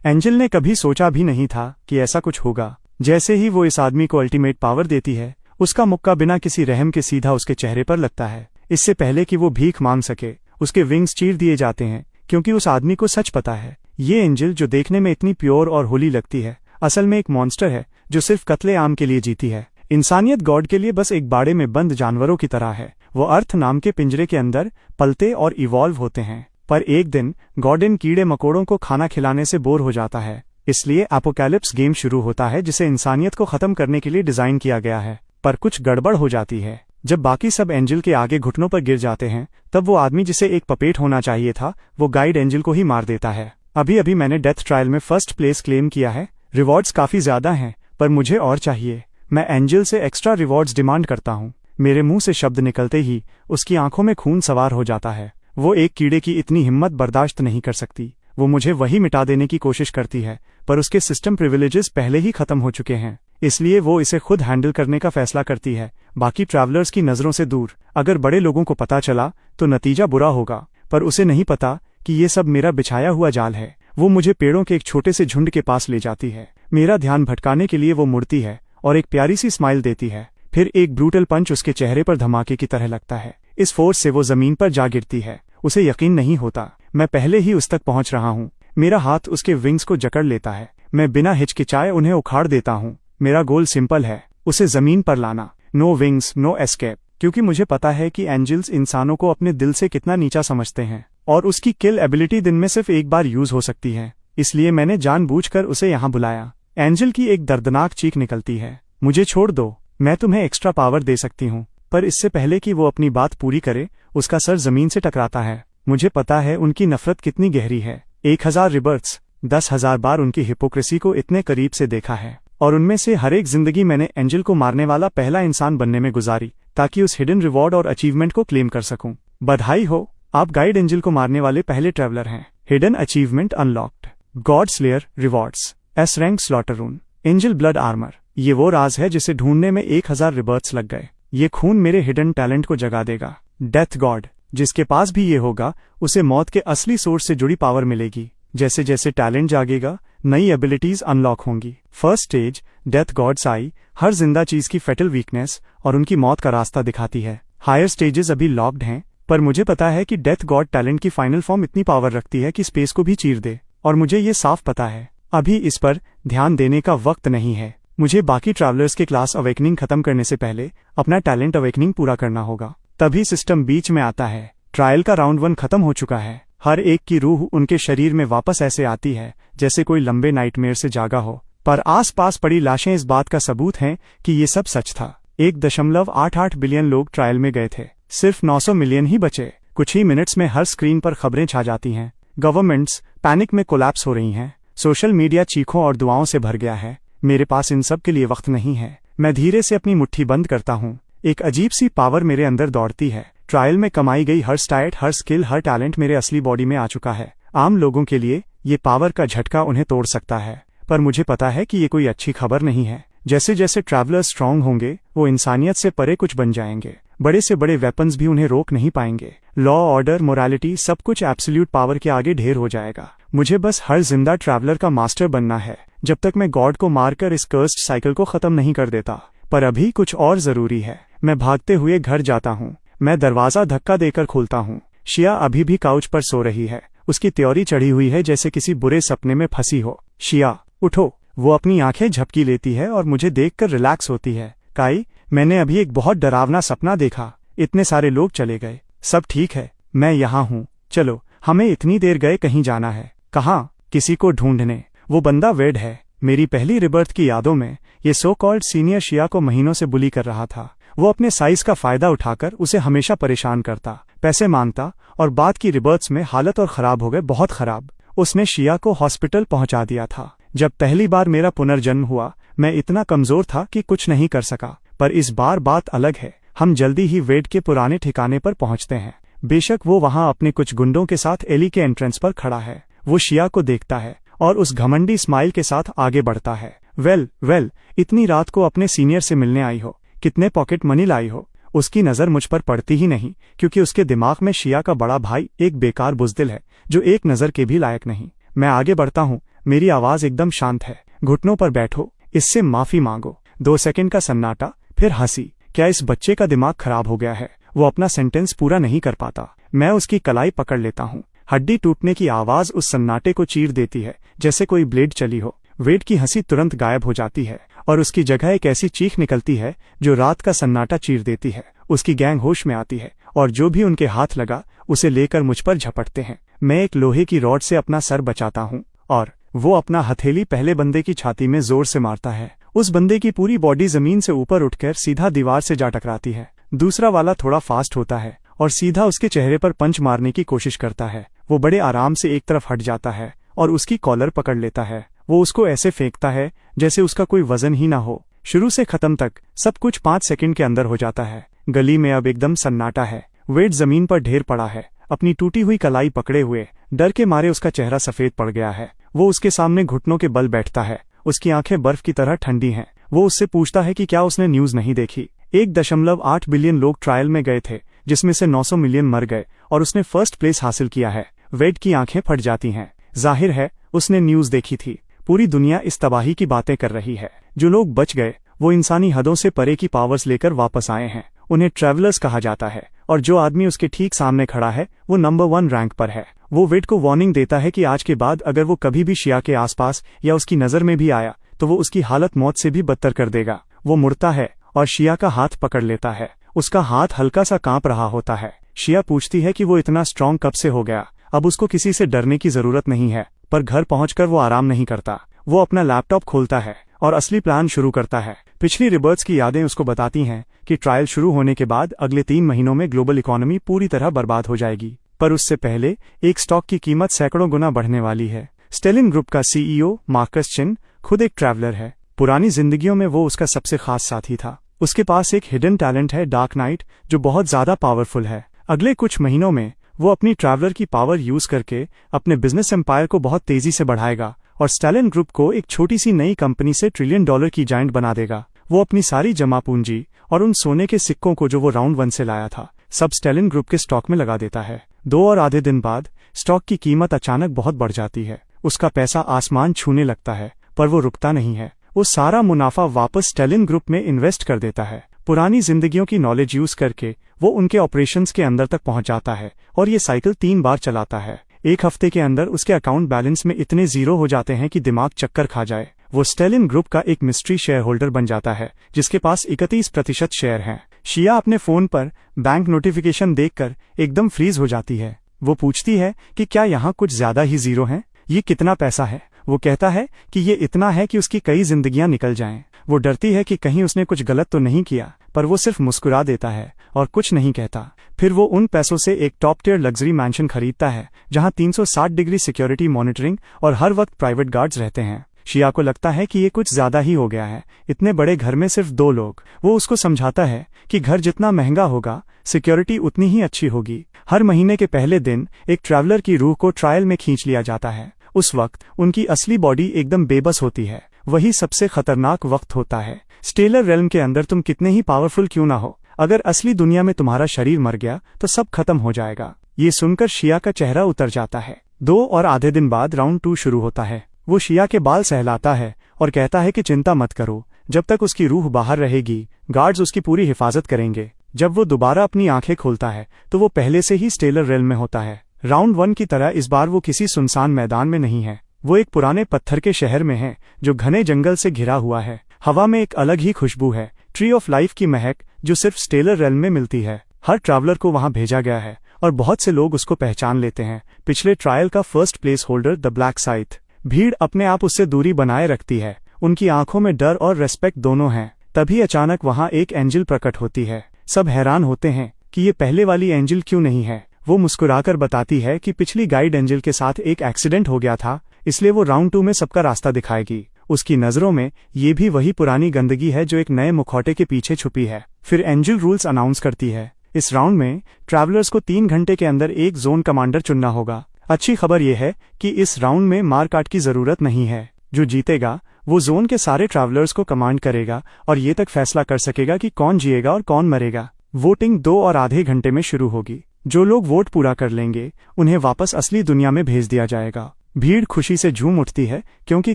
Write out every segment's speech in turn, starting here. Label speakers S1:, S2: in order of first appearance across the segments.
S1: Angel ने कभी सोचा भी नहीं था कि ऐसा कुछ होगा। जैसे ही वो इस आदमी को अल्टीमेट पावर देती है, उसका मुक्का बिना किसी रहम के सीधा उसके चेहरे पर लगता है। इससे पहले कि वो भीख मांग सके, उसके विंग्स चीर दिए जाते हैं, क्योंकि उस आदमी को सच पता है ये एंजल जो देखने में इतनी प्योर और होली लगती है, असल में एक मॉन्स्टर है जो सिर्फ कत्ले आम के लिए जीती है। इंसानियत गॉड के लिए बस एक बाड़े में बंद जानवरों की तरह है। वो अर्थ नाम के पिंजरे के अंदर पलते और इवॉल्व होते हैं, पर एक दिन गॉड इन कीड़े मकोड़ों को खाना खिलाने से बोर हो जाता है। इसलिए एपोकैलिप्स गेम शुरू होता है, जिसे इंसानियत को खत्म करने के लिए डिजाइन किया गया है। पर कुछ गड़बड़ हो जाती है। जब बाकी सब एंजल के आगे घुटनों पर गिर जाते हैं, तब वो आदमी जिसे एक पपेट होना चाहिए था, वो गाइड एंजल को ही मार देता है। अभी अभी मैंने डेथ ट्रायल में फर्स्ट प्लेस क्लेम किया है। रिवॉर्ड्स काफी ज्यादा हैं, पर मुझे और चाहिए। मैं एंजल से एक्स्ट्रा रिवॉर्ड्स डिमांड करता हूँ। मेरे मुंह से शब्द निकलते ही उसकी आंखों में खून सवार हो जाता है। वो एक कीड़े की इतनी हिम्मत बर्दाश्त नहीं कर सकती। वो मुझे वही मिटा देने की कोशिश करती है, पर उसके सिस्टम प्रिविलेजेस पहले ही खत्म हो चुके हैं। इसलिए वो इसे खुद हैंडल करने का फैसला करती है, बाकी ट्रैवलर्स की नजरों से दूर। अगर बड़े लोगों को पता चला तो नतीजा बुरा होगा, पर उसे नहीं पता कि ये सब मेरा बिछाया हुआ जाल है। वो मुझे पेड़ों के एक छोटे से झुंड के पास ले जाती है। मेरा ध्यान भटकाने के लिए वो मुड़ती है और एक प्यारी सी स्माइल देती है। फिर एक ब्रूटल पंच उसके चेहरे पर धमाके की तरह लगता है। इस फोर्स से वो जमीन पर जा गिरती है। उसे यकीन नहीं होता, मैं पहले ही उस तक पहुंच रहा हूं। मेरा हाथ उसके विंग्स को जकड़ लेता है। मैं बिना हिचकिचाए उन्हें उखाड़ देता हूं। मेरा गोल सिंपल है, उसे जमीन पर लाना। No wings, no escape. क्योंकि मुझे पता है कि एंजल्स इंसानों को अपने दिल से कितना नीचा समझते हैं, और उसकी किल एबिलिटी दिन में सिर्फ एक बार यूज हो सकती है। इसलिए मैंने जानबूझकर उसे यहाँ बुलाया। एंजल की एक दर्दनाक चीख निकलती है, मुझे छोड़ दो, मैं तुम्हें एक्स्ट्रा पावर दे सकती हूँ। पर इससे पहले कि वो अपनी बात पूरी करे, उसका सर जमीन से टकराता है। मुझे पता है उनकी नफरत कितनी गहरी है। 1000 रिबर्थ्स, 10,000 बार उनकी हिपोक्रेसी को इतने करीब से देखा है, और उनमें से हर एक जिंदगी मैंने एंजल को मारने वाला पहला इंसान बनने में गुजारी, ताकि उस हिडन रिवॉर्ड और अचीवमेंट को क्लेम कर सकूं। बधाई हो, आप गाइड एंजल को मारने वाले पहले ट्रैवलर हैं। Hidden achievement unlocked. God slayer rewards, S rank स्लॉटरून, एंजल ब्लड आर्मर। ये वो राज है जिसे ढूंढने में 1000 रिबर्थ्स लग गए। ये खून मेरे हिडन टैलेंट को जगा देगा। डेथ गॉड, जिसके पास भी ये होगा, उसे मौत के असली सोर्स से जुड़ी पावर मिलेगी। जैसे जैसे टैलेंट जागेगा, नई एबिलिटीज अनलॉक होंगी। फर्स्ट स्टेज, डेथ गॉड्स आई, हर जिंदा चीज की फेटल वीकनेस और उनकी मौत का रास्ता दिखाती है। हायर स्टेजेस अभी लॉक्ड हैं, पर मुझे पता है कि डेथ गॉड टैलेंट की फाइनल फॉर्म इतनी पावर रखती है कि स्पेस को भी चीर दे, और मुझे ये साफ पता है अभी इस पर ध्यान देने का वक्त नहीं है। मुझे बाकी ट्रैवलर्स के क्लास अवेकनिंग खत्म करने से पहले अपना टैलेंट अवेकनिंग पूरा करना होगा। तभी सिस्टम बीच में आता है। ट्रायल का राउंड 1 खत्म हो चुका है। हर एक की रूह उनके शरीर में वापस ऐसे आती है जैसे कोई लंबे नाइटमेयर से जागा हो, पर आसपास पड़ी लाशें इस बात का सबूत हैं कि ये सब सच था। 1.88 बिलियन लोग ट्रायल में गए थे, सिर्फ 900 मिलियन ही बचे। कुछ ही मिनट्स में हर स्क्रीन पर खबरें छा जाती हैं। गवर्नमेंट्स पैनिक में कोलैप्स हो रही हैं। सोशल मीडिया चीखों और दुआओं से भर गया है। मेरे पास इन सब के लिए वक्त नहीं है। मैं धीरे से अपनी मुट्ठी बंद करता हूँ। एक अजीब सी पावर मेरे अंदर दौड़ती है। ट्रायल में कमाई गई हर स्टैट, हर स्किल, हर टैलेंट मेरे असली बॉडी में आ चुका है। आम लोगों के लिए ये पावर का झटका उन्हें तोड़ सकता है, पर मुझे पता है कि ये कोई अच्छी खबर नहीं है। जैसे जैसे ट्रैवलर्स स्ट्रांग होंगे, वो इंसानियत से परे कुछ बन जाएंगे। बड़े से बड़े वेपन्स भी उन्हें रोक नहीं पाएंगे। लॉ, ऑर्डर, मोरालिटी, सब कुछ एब्सोल्यूट पावर के आगे ढेर हो जाएगा। मुझे बस हर जिंदा ट्रैवलर का मास्टर बनना है, जब तक मैं गॉड को मारकर इस कर्स्ड साइकिल को खत्म नहीं कर देता। पर अभी कुछ और जरूरी है। मैं भागते हुए घर जाता हूँ। मैं दरवाजा धक्का देकर खोलता हूँ। शिया अभी भी काउच पर सो रही है। उसकी त्योरी चढ़ी हुई है जैसे किसी बुरे सपने में फंसी हो। शिया, उठो। वो अपनी आंखें झपकी लेती है और मुझे देखकर रिलैक्स होती है। काई, मैंने अभी एक बहुत डरावना सपना देखा। इतने सारे लोग चले गए। सब ठीक है, मैं यहाँ हूँ। चलो, हमें इतनी देर गए कहीं जाना है। कहाँ? किसी को ढूंढने। वो बंदा वेड है। मेरी पहली रिबर्थ की यादों में ये सो कॉल्ड सीनियर शिया को महीनों से बुली कर रहा था। वो अपने साइज का फायदा उठाकर उसे हमेशा परेशान करता, पैसे मांगता, और बाद की रिबर्थ्स में हालत और खराब हो गए, बहुत खराब। उसने शिया को हॉस्पिटल पहुंचा दिया था। जब पहली बार मेरा पुनर्जन्म हुआ, मैं इतना कमजोर था कि कुछ नहीं कर सका। पर इस बार बात अलग है। हम जल्दी ही वेड के पुराने ठिकाने पर पहुंचते हैं। बेशक वो वहां अपने कुछ गुंडों के साथ एली के एंट्रेंस पर खड़ा है। वो शिया को देखता है और उस घमंडी स्माइल के साथ आगे बढ़ता है। वेल, इतनी रात को अपने सीनियर से मिलने आई हो, कितने पॉकेट मनी लाई हो? उसकी नजर मुझ पर पड़ती ही नहीं, क्योंकि उसके दिमाग में शिया का बड़ा भाई एक बेकार बुजदिल है जो एक नजर के भी लायक नहीं। मैं आगे बढ़ता हूँ, मेरी आवाज एकदम शांत है। घुटनों पर बैठो, इससे माफी मांगो। 2 सेकंड का सन्नाटा, फिर हंसी। क्या इस बच्चे का दिमाग खराब हो गया है? वो अपना सेंटेंस पूरा नहीं कर पाता। मैं उसकी कलाई पकड़ लेता हूँ। हड्डी टूटने की आवाज उस सन्नाटे को चीर देती है, जैसे कोई ब्लेड चली हो। वेड की हंसी तुरंत गायब हो जाती है और उसकी जगह एक ऐसी चीख निकलती है जो रात का सन्नाटा चीर देती है। उसकी गैंग होश में आती है और जो भी उनके हाथ लगा उसे लेकर मुझ पर झपटते हैं। मैं एक लोहे की रॉड से अपना सर बचाता हूँ और वो अपना हथेली पहले बंदे की छाती में जोर से मारता है। उस बंदे की पूरी बॉडी जमीन से ऊपर उठकर सीधा दीवार से जा टकराती है। दूसरा वाला थोड़ा फास्ट होता है और सीधा उसके चेहरे पर पंच मारने की कोशिश करता है। वो बड़े आराम से एक तरफ हट जाता है और उसकी कॉलर पकड़ लेता है। वो उसको ऐसे फेंकता है जैसे उसका कोई वजन ही ना हो। शुरू से खत्म तक सब कुछ 5 सेकंड के अंदर हो जाता है। गली में अब एकदम सन्नाटा है। वेड जमीन पर ढेर पड़ा है, अपनी टूटी हुई कलाई पकड़े हुए। डर के मारे उसका चेहरा सफेद पड़ गया है। वो उसके सामने घुटनों के बल बैठता है। उसकी आंखें बर्फ की तरह ठंडी हैं। वो उससे पूछता है कि क्या उसने न्यूज नहीं देखी। 1.8 बिलियन लोग ट्रायल में गए थे, जिसमें से 900 मिलियन मर गए और उसने फर्स्ट प्लेस हासिल किया है। वेड की आंखें फट जाती हैं। जाहिर है उसने न्यूज देखी थी। पूरी दुनिया इस तबाही की बातें कर रही है। जो लोग बच गए वो इंसानी हदों से परे की पावर्स लेकर वापस आए हैं। उन्हें ट्रैवलर्स कहा जाता है और जो आदमी उसके ठीक सामने खड़ा है वो नंबर 1 रैंक पर है। वो वेड को वार्निंग देता है कि आज के बाद अगर वो कभी भी शिया के आसपास या उसकी नजर में भी आया तो वो उसकी हालत मौत से भी बदतर कर देगा। वो मुड़ता है और शिया का हाथ पकड़ लेता है। उसका हाथ हल्का सा कांप रहा होता है। शिया पूछती है कि वो इतना स्ट्रांग कब से हो गया। अब उसको किसी से डरने की जरूरत नहीं है, पर घर पहुंचकर वो आराम नहीं करता। वो अपना लैपटॉप खोलता है और असली प्लान शुरू करता है। पिछली रिबर्ट्स की यादें उसको बताती हैं कि ट्रायल शुरू होने के बाद अगले 3 महीनों में ग्लोबल इकोनॉमी पूरी तरह बर्बाद हो जाएगी। पर उससे पहले एक स्टॉक की कीमत सैकड़ों गुना बढ़ने वाली है। स्टेलिन ग्रुप का सीईओ मार्कस चिन खुद एक ट्रैवलर है। पुरानी जिंदगियों में वो उसका सबसे खास साथी था। उसके पास एक हिडन टैलेंट है, डार्क नाइट, जो बहुत ज्यादा पावरफुल है। अगले कुछ महीनों में वो अपनी ट्रैवलर की पावर यूज करके अपने बिजनेस एम्पायर को बहुत तेजी से बढ़ाएगा और स्टेलिन ग्रुप को एक छोटी सी नई कंपनी से $1 ट्रिलियन की जायंट बना देगा। वो अपनी सारी जमा पूंजी और उन सोने के सिक्कों को जो वो राउंड 1 से लाया था सब स्टेलिन ग्रुप के स्टॉक में लगा देता है। 2 और आधे दिन बाद स्टॉक की कीमत अचानक बहुत बढ़ जाती है। उसका पैसा आसमान छूने लगता है, पर वो रुकता नहीं है। वो सारा मुनाफा वापस स्टेलिन ग्रुप में इन्वेस्ट कर देता है। पुरानी जिंदगियों की नॉलेज यूज करके वो उनके ऑपरेशंस के अंदर तक पहुंच जाता है और ये साइकिल 3 बार चलाता है। 1 हफ्ते के अंदर उसके अकाउंट बैलेंस में इतने जीरो हो जाते हैं कि दिमाग चक्कर खा जाए। वो स्टेलिन ग्रुप का एक मिस्ट्री शेयर होल्डर बन जाता है जिसके पास 31% शेयर हैं। शिया अपने फोन पर बैंक नोटिफिकेशन देखकर एकदम फ्रीज हो जाती है। वो पूछती है कि क्या यहाँ कुछ ज्यादा ही जीरो हैं? ये कितना पैसा है? वो कहता है कि ये इतना है कि उसकी कई जिंदगियां निकल जाएं। वो डरती है कि कहीं उसने कुछ गलत तो नहीं किया, पर वो सिर्फ मुस्कुरा देता है और कुछ नहीं कहता। फिर वो उन पैसों से एक टॉप टियर लग्जरी मैंशन खरीदता है जहां 360 डिग्री सिक्योरिटी मॉनिटरिंग और हर वक्त प्राइवेट गार्ड्स रहते हैं। शिया को लगता है कि ये कुछ ज्यादा ही हो गया है, इतने बड़े घर में सिर्फ 2 लोग। वो उसको समझाता है कि घर जितना महंगा होगा सिक्योरिटी उतनी ही अच्छी होगी। हर महीने के पहले दिन एक ट्रैवलर की रूह को ट्रायल में खींच लिया जाता है। उस वक्त उनकी असली बॉडी एकदम बेबस होती है। वही सबसे खतरनाक वक्त होता है। स्टेलर रेल्म के अंदर तुम कितने ही पावरफुल क्यों ना हो, अगर असली दुनिया में तुम्हारा शरीर मर गया तो सब खत्म हो जाएगा। ये सुनकर शिया का चेहरा उतर जाता है। 2 और आधे दिन बाद राउंड 2 शुरू होता है। वो शिया के बाल सहलाता है और कहता है कि चिंता मत करो, जब तक उसकी रूह बाहर रहेगी गार्ड्स उसकी पूरी हिफाजत करेंगे। जब वो दोबारा अपनी आंखें खोलता है तो वो पहले से ही स्टेलर रेल्म में होता है। राउंड 1 की तरह इस बार वो किसी सुनसान मैदान में नहीं है। वो एक पुराने पत्थर के शहर में है जो घने जंगल से घिरा हुआ है। हवा में एक अलग ही खुशबू है, ट्री ऑफ लाइफ की महक, जो सिर्फ स्टेलर रेल्म में मिलती है। हर ट्रैवलर को वहां भेजा गया है और बहुत से लोग उसको पहचान लेते हैं। पिछले ट्रायल का first place holder the black scythe. भीड़ अपने आप उससे दूरी बनाए रखती है। उनकी आंखों में डर और रेस्पेक्ट दोनों हैं। तभी अचानक वहां एक एंजल प्रकट होती है। सब हैरान होते हैं कि ये पहले वाली एंजल क्यों नहीं है। वो मुस्कुराकर बताती है कि पिछली गाइड एंजल के साथ एक एक्सीडेंट हो गया था, इसलिए वो राउंड 2 में सबका रास्ता दिखाएगी। उसकी नजरों में ये भी वही पुरानी गंदगी है जो एक नए मुखौटे के पीछे छुपी है। फिर एंजल रूल्स अनाउंस करती है। इस राउंड में ट्रैवलर्स को 3 घंटे के अंदर एक जोन कमांडर चुनना होगा। अच्छी खबर यह है कि इस राउंड में मारकाट की जरूरत नहीं है। जो जीतेगा वो जोन के सारे ट्रैवलर्स को कमांड करेगा और ये तक फैसला कर सकेगा कि कौन जिएगा और कौन मरेगा। वोटिंग 2 और आधे घंटे में शुरू होगी। जो लोग वोट पूरा कर लेंगे उन्हें वापस असली दुनिया में भेज दिया जाएगा। भीड़ खुशी से झूम उठती है क्योंकि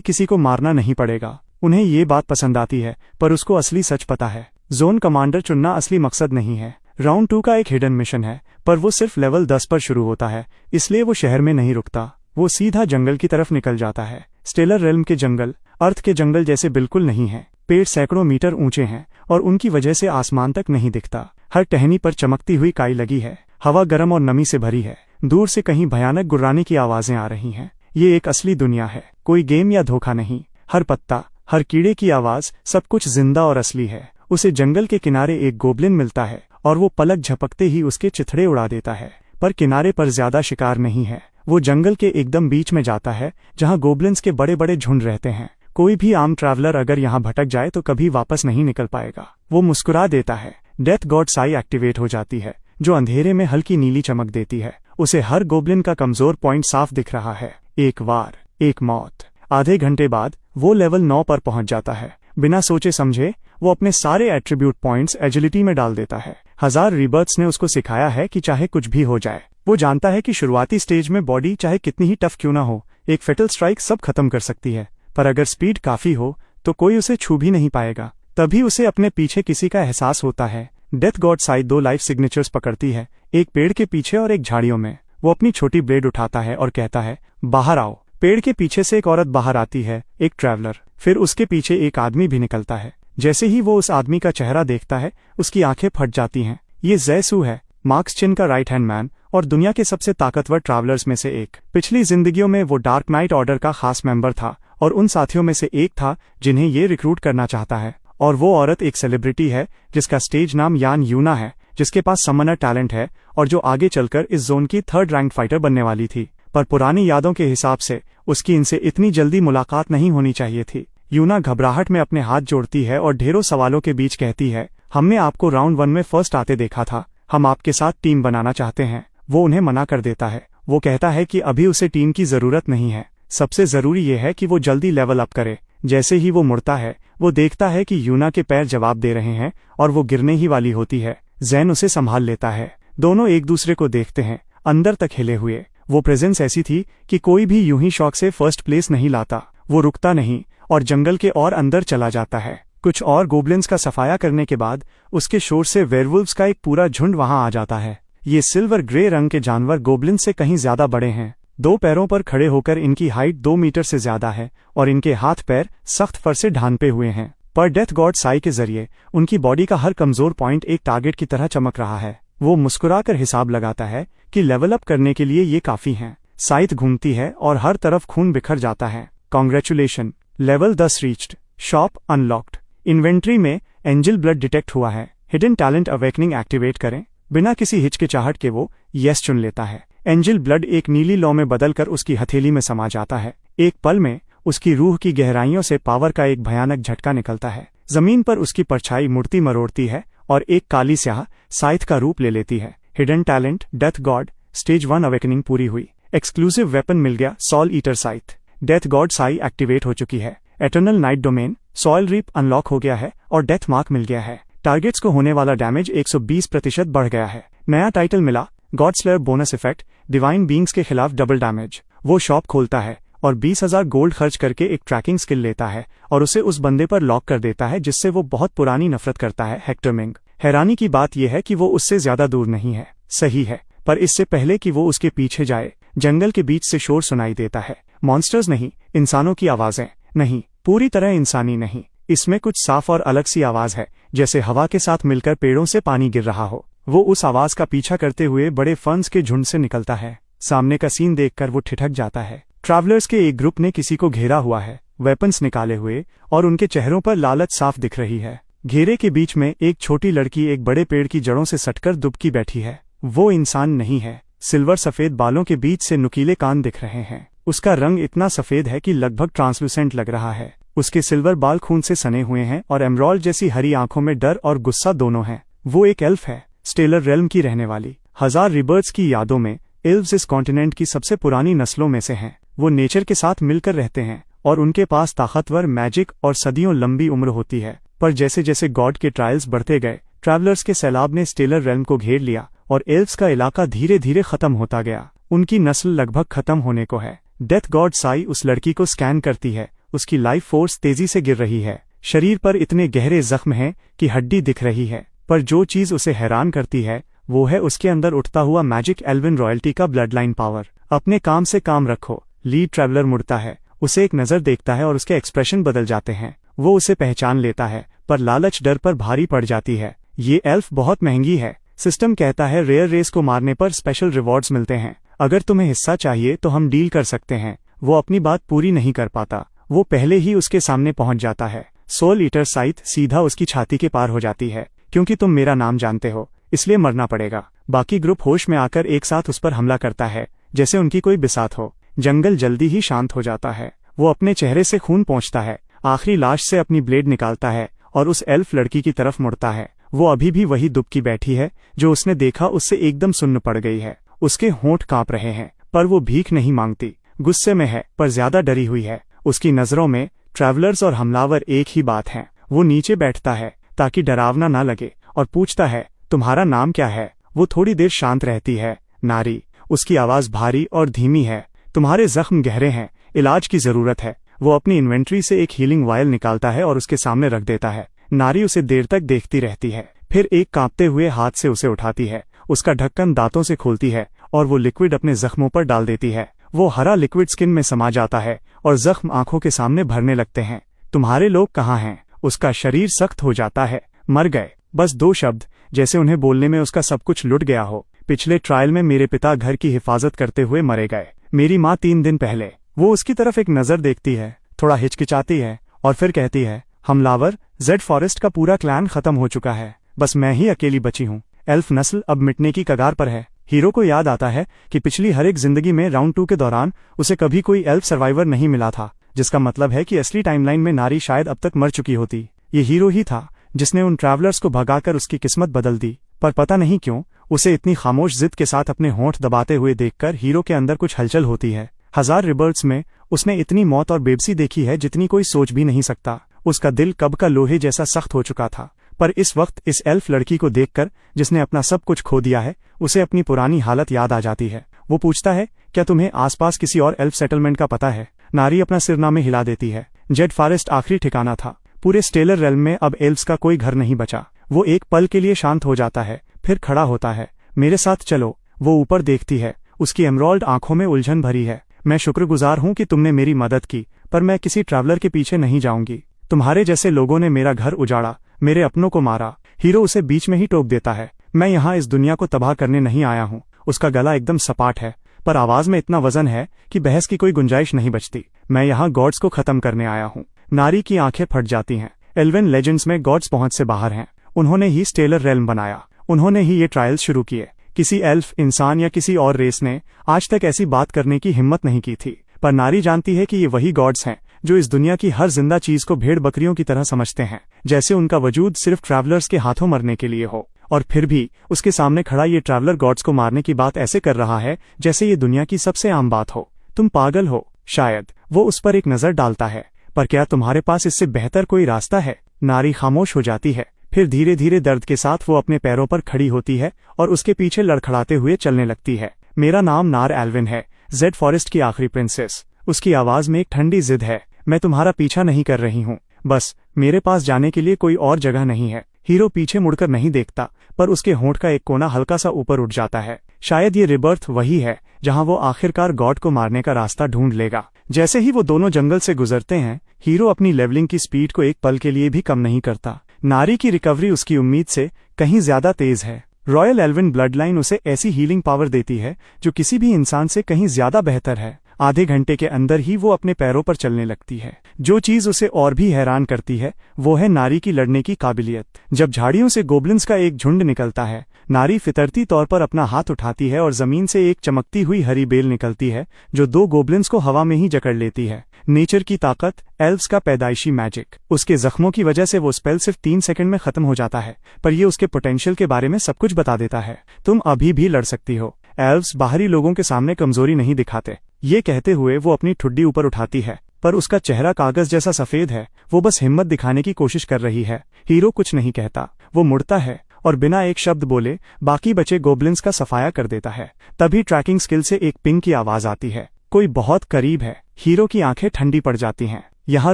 S1: किसी को मारना नहीं पड़ेगा। उन्हें ये बात पसंद आती है, पर उसको असली सच पता है। जोन कमांडर चुनना असली मकसद नहीं है। राउंड 2 का एक हिडन मिशन है, पर वो सिर्फ लेवल 10 पर शुरू होता है, इसलिए वो शहर में नहीं रुकता। वो सीधा जंगल की तरफ निकल जाता है। स्टेलर रेल्म के जंगल अर्थ के जंगल जैसे बिल्कुल नहीं है। पेड़ सैकड़ों मीटर ऊंचे हैं और उनकी वजह से आसमान तक नहीं दिखता। हर टहनी पर चमकती हुई काई लगी है। हवा गर्म और नमी से भरी है। दूर से कहीं भयानक गुर्राने की आवाजें आ रही हैं। ये एक असली दुनिया है, कोई गेम या धोखा नहीं। हर पत्ता, हर कीड़े की आवाज, सब कुछ जिंदा और असली है। उसे जंगल के किनारे एक गोब्लिन मिलता है और वो पलक झपकते ही उसके चिथड़े उड़ा देता है। पर किनारे पर ज्यादा शिकार नहीं है। वो जंगल के एकदम बीच में जाता है जहां गोब्लिन्स के बड़े बड़े झुंड रहते हैं। कोई भी आम ट्रैवलर अगर यहाँ भटक जाए तो कभी वापस नहीं निकल पाएगा। वो मुस्कुरा देता है। डेथ गॉड साई एक्टिवेट हो जाती है, जो अंधेरे में हल्की नीली चमक देती है। उसे हर गोब्लिन का कमजोर पॉइंट साफ दिख रहा है। एक वार, एक मौत। आधे घंटे बाद वो लेवल 9 पर पहुंच जाता है। बिना सोचे समझे वो अपने सारे एट्रीब्यूट पॉइंट्स एजिलिटी में डाल देता है। 1000 रीबर्थ्स ने उसको सिखाया है कि चाहे कुछ भी हो जाए, वो जानता है कि शुरुआती स्टेज में बॉडी चाहे कितनी ही टफ क्यों ना हो, एक फेटल स्ट्राइक सब खत्म कर सकती है। पर अगर स्पीड काफी हो तो कोई उसे छू भी नहीं पाएगा। तभी उसे अपने पीछे किसी का एहसास होता है। Death god Sai 2 life signatures पकड़ती है, एक पेड़ के पीछे और एक झाड़ियों में। वो अपनी छोटी ब्लेड उठाता है और कहता है, बाहर आओ। पेड़ के पीछे से एक औरत बाहर आती है, एक ट्रैवलर। फिर उसके पीछे एक आदमी भी निकलता है। जैसे ही वो उस आदमी का चेहरा देखता है, उसकी आंखें फट जाती हैं। ये ज़ेसू है, मार्क्स चिन का राइट हैंड मैन और दुनिया के सबसे ताकतवर ट्रैवलर्स में से एक। पिछली जिंदगियों में वो डार्क नाइट ऑर्डर का खास मेंबर था और उन साथियों में से एक था जिन्हें ये रिक्रूट करना चाहता है। और वो औरत एक सेलिब्रिटी है जिसका स्टेज नाम यान यूना है, जिसके पास समनर टैलेंट है और जो आगे चलकर इस जोन की 3rd रैंक फाइटर बनने वाली थी। पर पुरानी यादों के हिसाब से उसकी इनसे इतनी जल्दी मुलाकात नहीं होनी चाहिए थी। यूना घबराहट में अपने हाथ जोड़ती है और ढेरों सवालों के बीच कहती है, हमने आपको राउंड 1 में फर्स्ट आते देखा था, हम आपके साथ टीम बनाना चाहते हैं। वो उन्हें मना कर देता है। वो कहता है कि अभी उसे टीम की जरूरत नहीं है, सबसे जरूरी ये है कि वो जल्दी लेवल अप करे। जैसे ही वो मुड़ता है, वो देखता है कि यूना के पैर जवाब दे रहे हैं और वो गिरने ही वाली होती है। जैन उसे संभाल लेता है। दोनों एक दूसरे को देखते हैं, अंदर तक हिले हुए। वो प्रेजेंस ऐसी थी कि कोई भी यूं ही शौक से फर्स्ट प्लेस नहीं लाता। वो रुकता नहीं और जंगल के और अंदर चला जाता है। कुछ और गोब्लिन्स का सफाया करने के बाद उसके शोर से वेयरवुल्व्स का एक पूरा झुंड वहां आ जाता है। ये सिल्वर ग्रे रंग के जानवर गोब्लिन्स से कहीं ज्यादा बड़े हैं। 2 पैरों पर खड़े होकर इनकी हाइट 2 मीटर से ज्यादा है और इनके हाथ पैर सख्त फर से ढांपे हुए हैं। पर डेथ गॉड साई के जरिए उनकी बॉडी का हर कमजोर पॉइंट एक टारगेट की तरह चमक रहा है। वो मुस्कुराकर हिसाब लगाता है कि लेवल अप करने के लिए ये काफी हैं। साइथ घूमती है और हर तरफ खून बिखर जाता है। Congratulation, level 10 reached. Shop unlocked. Inventory में एंजल ब्लड डिटेक्ट हुआ है। हिडन टैलेंट अवेकनिंग एक्टिवेट करें। बिना किसी हिचकिचाहट के वो यस चुन लेता है। एंजल ब्लड एक नीली लौ में बदलकर उसकी हथेली में समा जाता है। एक पल में उसकी रूह की गहराइयों से पावर का एक भयानक झटका निकलता है। जमीन पर उसकी परछाई मुड़ती मरोड़ती है और एक काली स्याह साइथ का रूप ले लेती है। Hidden talent death god stage 1 awakening पूरी हुई। एक्सक्लूसिव वेपन मिल गया, soul eater scythe. Death god scythe activate हो चुकी है। Eternal night domain soul reap unlock हो गया है और डेथ मार्क मिल गया है। टारगेट्स को होने वाला डैमेज 120% बढ़ गया है। नया टाइटल मिला, God slayer bonus effect, divine beings के खिलाफ डबल डैमेज। वो शॉप खोलता है और 20,000 गोल्ड खर्च करके एक ट्रैकिंग स्किल लेता है और उसे उस बंदे पर लॉक कर देता है जिससे वो बहुत पुरानी नफरत करता है, हेक्टर मिंग। हैरानी की बात यह है कि वो उससे ज्यादा दूर नहीं है। सही है, पर इससे पहले कि वो उसके पीछे जाए, जंगल के बीच से शोर सुनाई देता है। मॉन्स्टर्स नहीं, इंसानों की आवाजें। नहीं, पूरी तरह इंसानी नहीं। इसमें कुछ साफ और अलग सी आवाज है, जैसे हवा के साथ मिलकर पेड़ों से पानी गिर रहा हो। वो उस आवाज का पीछा करते हुए बड़े फंस के झुंड से निकलता है। सामने का सीन देखकर वो ठिठक जाता है। ट्रैवलर्स के एक ग्रुप ने किसी को घेरा हुआ है, वेपन्स निकाले हुए, और उनके चेहरों पर लालच साफ दिख रही है। घेरे के बीच में एक छोटी लड़की एक बड़े पेड़ की जड़ों से सटकर दुबकी बैठी है। वो इंसान नहीं है। सिल्वर सफेद बालों के बीच से नुकीले कान दिख रहे हैं। उसका रंग इतना सफेद है कि लगभग ट्रांसलूसेंट लग रहा है। उसके सिल्वर बाल खून से सने हुए हैं और एमराल्ड जैसी हरी आंखों में डर और गुस्सा दोनों हैं। वो एक एल्फ है, स्टेलर रेल्म की रहने वाली। 1000 रिबर्थ्स की यादों में एल्व्स इस कॉन्टिनेंट की सबसे पुरानी नस्लों में से हैं। वो नेचर के साथ मिलकर रहते हैं और उनके पास ताकतवर मैजिक और सदियों लंबी उम्र होती है। पर जैसे जैसे गॉड के ट्रायल्स बढ़ते गए, ट्रैवलर्स के सैलाब ने स्टेलर रेल्म को घेर लिया और एल्व्स का इलाका धीरे धीरे खत्म होता गया। उनकी नस्ल लगभग खत्म होने को है। डेथ गॉड साई उस लड़की को स्कैन करती है। उसकी लाइफ फोर्स तेजी से गिर रही है। शरीर पर इतने गहरे जख्म हैं कि हड्डी दिख रही है। पर जो चीज उसे हैरान करती है वो है उसके अंदर उठता हुआ मैजिक एल्विन रॉयल्टी का ब्लड लाइन पावर। अपने काम से काम रखो। लीड ट्रैवलर मुड़ता है, उसे एक नजर देखता है और उसके एक्सप्रेशन बदल जाते हैं। वो उसे पहचान लेता है, पर लालच डर पर भारी पड़ जाती है। ये एल्फ बहुत महंगी है। सिस्टम कहता है रेयर रेस को मारने पर स्पेशल रिवॉर्ड्स मिलते हैं। अगर तुम्हें हिस्सा चाहिए तो हम डील कर सकते हैं। वो अपनी बात पूरी नहीं कर पाता, वो पहले ही उसके सामने पहुंच जाता है। सोल ईटर साइथ सीधा उसकी छाती के पार हो जाती है। क्योंकि तुम मेरा नाम जानते हो इसलिए मरना पड़ेगा। बाकी ग्रुप होश में आकर एक साथ उस पर हमला करता है जैसे उनकी कोई बिसात हो। जंगल जल्दी ही शांत हो जाता है। वो अपने चेहरे से खून पोंछता है, आखिरी लाश से अपनी ब्लेड निकालता है और उस एल्फ लड़की की तरफ मुड़ता है। वो अभी भी वही दुबकी बैठी है जो उसने देखा, उससे एकदम सुन्न पड़ गई है। उसके होंठ कांप रहे हैं, पर वो भीख नहीं मांगती। गुस्से में है पर ज्यादा डरी हुई है। उसकी नजरों में ट्रैवलर्स और हमलावर एक ही बात है। वो नीचे बैठता है ताकि डरावना ना लगे और पूछता है तुम्हारा नाम क्या है। वो थोड़ी देर शांत रहती है। नारी। उसकी आवाज भारी और धीमी है। तुम्हारे जख्म गहरे हैं, इलाज की जरूरत है। वो अपनी इन्वेंट्री से एक हीलिंग वायल निकालता है और उसके सामने रख देता है। नारी उसे देर तक देखती रहती है, फिर एक कांपते हुए हाथ से उसे उठाती है। उसका ढक्कन दांतों से खोलती है और वो लिक्विड अपने जख्मों पर डाल देती है। वो हरा लिक्विड स्किन में समा जाता है और जख्म आंखों के सामने भरने लगते हैं। तुम्हारे लोग कहाँ हैं? उसका शरीर सख्त हो जाता है। मर गए। बस 2 शब्द, जैसे उन्हें बोलने में उसका सब कुछ लुट गया हो। पिछले ट्रायल में मेरे पिता घर की हिफाजत करते हुए मरे गए। मेरी माँ 3 दिन पहले। वो उसकी तरफ एक नजर देखती है, थोड़ा हिचकिचाती है और फिर कहती है हमलावर, जेड फॉरेस्ट का पूरा क्लैन खत्म हो चुका है। बस मैं ही अकेली बची हूँ। एल्फ नस्ल अब मिटने की कगार पर है। हीरो को याद आता है कि पिछली हर एक जिंदगी में राउंड 2 के दौरान उसे कभी कोई एल्फ सर्वाइवर नहीं मिला था, जिसका मतलब है कि असली टाइमलाइन में नारी शायद अब तक मर चुकी होती। ये हीरो ही था जिसने उन ट्रैवलर्स को भगाकर उसकी किस्मत बदल दी। पर पता नहीं क्यों उसे इतनी खामोश जिद के साथ अपने होंठ दबाते हुए देखकर हीरो के अंदर कुछ हलचल होती है। 1000 रिबर्थ्स में उसने इतनी मौत और बेबसी देखी है जितनी कोई सोच भी नहीं सकता। उसका दिल कब का लोहे जैसा सख्त हो चुका था। पर इस वक्त इस एल्फ लड़की को देखकर जिसने अपना सब कुछ खो दिया है, उसे अपनी पुरानी हालत याद आ जाती है। वो पूछता है क्या तुम्हें आसपास किसी और एल्फ सेटलमेंट का पता है? नारी अपना सिरनामे हिला देती है। जेड फॉरेस्ट आखिरी ठिकाना था। पूरे स्टेलर रेल्म में अब एल्फ्स का कोई घर नहीं बचा। वो एक पल के लिए शांत हो जाता है, फिर खड़ा होता है। मेरे साथ चलो। वो ऊपर देखती है, उसकी एमराल्ड आंखों में उलझन भरी है। मैं शुक्रगुजार हूं कि तुमने मेरी मदद की, पर मैं किसी ट्रैवलर के पीछे नहीं जाऊंगी। तुम्हारे जैसे लोगों ने मेरा घर उजाड़ा, मेरे अपनों को मारा। हीरो उसे बीच में ही टोक देता है। मैं यहाँ इस दुनिया को तबाह करने नहीं आया हूँ। उसका गला एकदम सपाट है, पर आवाज में इतना वजन है कि बहस की कोई गुंजाइश नहीं बचती। मैं यहाँ गॉड्स को खत्म करने आया हूँ। नारी की आंखें फट जाती हैं। एल्विन लेजेंड्स में गॉड्स पहुंच से बाहर हैं। उन्होंने ही स्टेलर रेल्म बनाया। उन्होंने ही ये ट्रायल्स शुरू किए। किसी एल्फ, इंसान या किसी और रेस ने आज तक ऐसी बात करने की हिम्मत नहीं की थी। पर नारी जानती है कि ये वही गॉड्स हैं जो इस दुनिया की हर जिंदा चीज को भेड़ बकरियों की तरह समझते हैं, जैसे उनका वजूद सिर्फ ट्रैवलर्स के हाथों मरने के लिए हो। और फिर भी उसके सामने खड़ा ये ट्रैवलर गॉड्स को मारने की बात ऐसे कर रहा है जैसे ये दुनिया की सबसे आम बात हो। तुम पागल हो शायद। वो उस पर एक नजर डालता है। पर क्या तुम्हारे पास इससे बेहतर कोई रास्ता है? नारी खामोश हो जाती है। फिर धीरे धीरे दर्द के साथ वो अपने पैरों पर खड़ी होती है और उसके पीछे लड़खड़ाते हुए चलने लगती है। मेरा नाम नार एल्विन है, जेड फॉरेस्ट की आखिरी प्रिंसेस। उसकी आवाज में एक ठंडी जिद है। मैं तुम्हारा पीछा नहीं कर रही हूँ, बस मेरे पास जाने के लिए कोई और जगह नहीं है। हीरो पीछे मुड़कर नहीं देखता, पर उसके होंठ का एक कोना हल्का सा ऊपर उठ जाता है। शायद ये रिबर्थ वही है जहां वो आखिरकार गॉड को मारने का रास्ता ढूंढ लेगा। जैसे ही वो दोनों जंगल से गुजरते हैं, हीरो अपनी लेवलिंग की स्पीड को एक पल के लिए भी कम नहीं करता। नारी की रिकवरी उसकी उम्मीद से कहीं ज्यादा तेज है। रॉयल एल्विन ब्लड लाइन उसे ऐसी हीलिंग पावर देती है जो किसी भी इंसान से कहीं ज्यादा बेहतर है। आधे घंटे के अंदर ही वो अपने पैरों पर चलने लगती है। जो चीज उसे और भी हैरान करती है वो है नारी की लड़ने की काबिलियत। जब झाड़ियों से गोब्लिन्स का एक झुंड निकलता है, नारी फितरती तौर पर अपना हाथ उठाती है और जमीन से एक चमकती हुई हरी बेल निकलती है जो 2 गोब्लिन्स को हवा में ही जकड़ लेती है। नेचर की ताकत, एल्व्स का पैदाइशी मैजिक। उसके जख्मों की वजह से वो स्पेल सिर्फ 3 सेकंड में खत्म हो जाता है, पर ये उसके पोटेंशियल के बारे में सब कुछ बता देता है। तुम अभी भी लड़ सकती हो। एल्व्स बाहरी लोगों के सामने कमजोरी नहीं दिखाते। ये कहते हुए वो अपनी ठुड्डी ऊपर उठाती है, पर उसका चेहरा कागज जैसा सफेद है। वो बस हिम्मत दिखाने की कोशिश कर रही है। हीरो कुछ नहीं कहता। वो मुड़ता है और बिना एक शब्द बोले बाकी बचे गोब्लिन्स का सफाया कर देता है। तभी ट्रैकिंग स्किल से एक पिंग की आवाज आती है। कोई बहुत करीब है। हीरो की आंखें ठंडी पड़ जाती हैं। यहाँ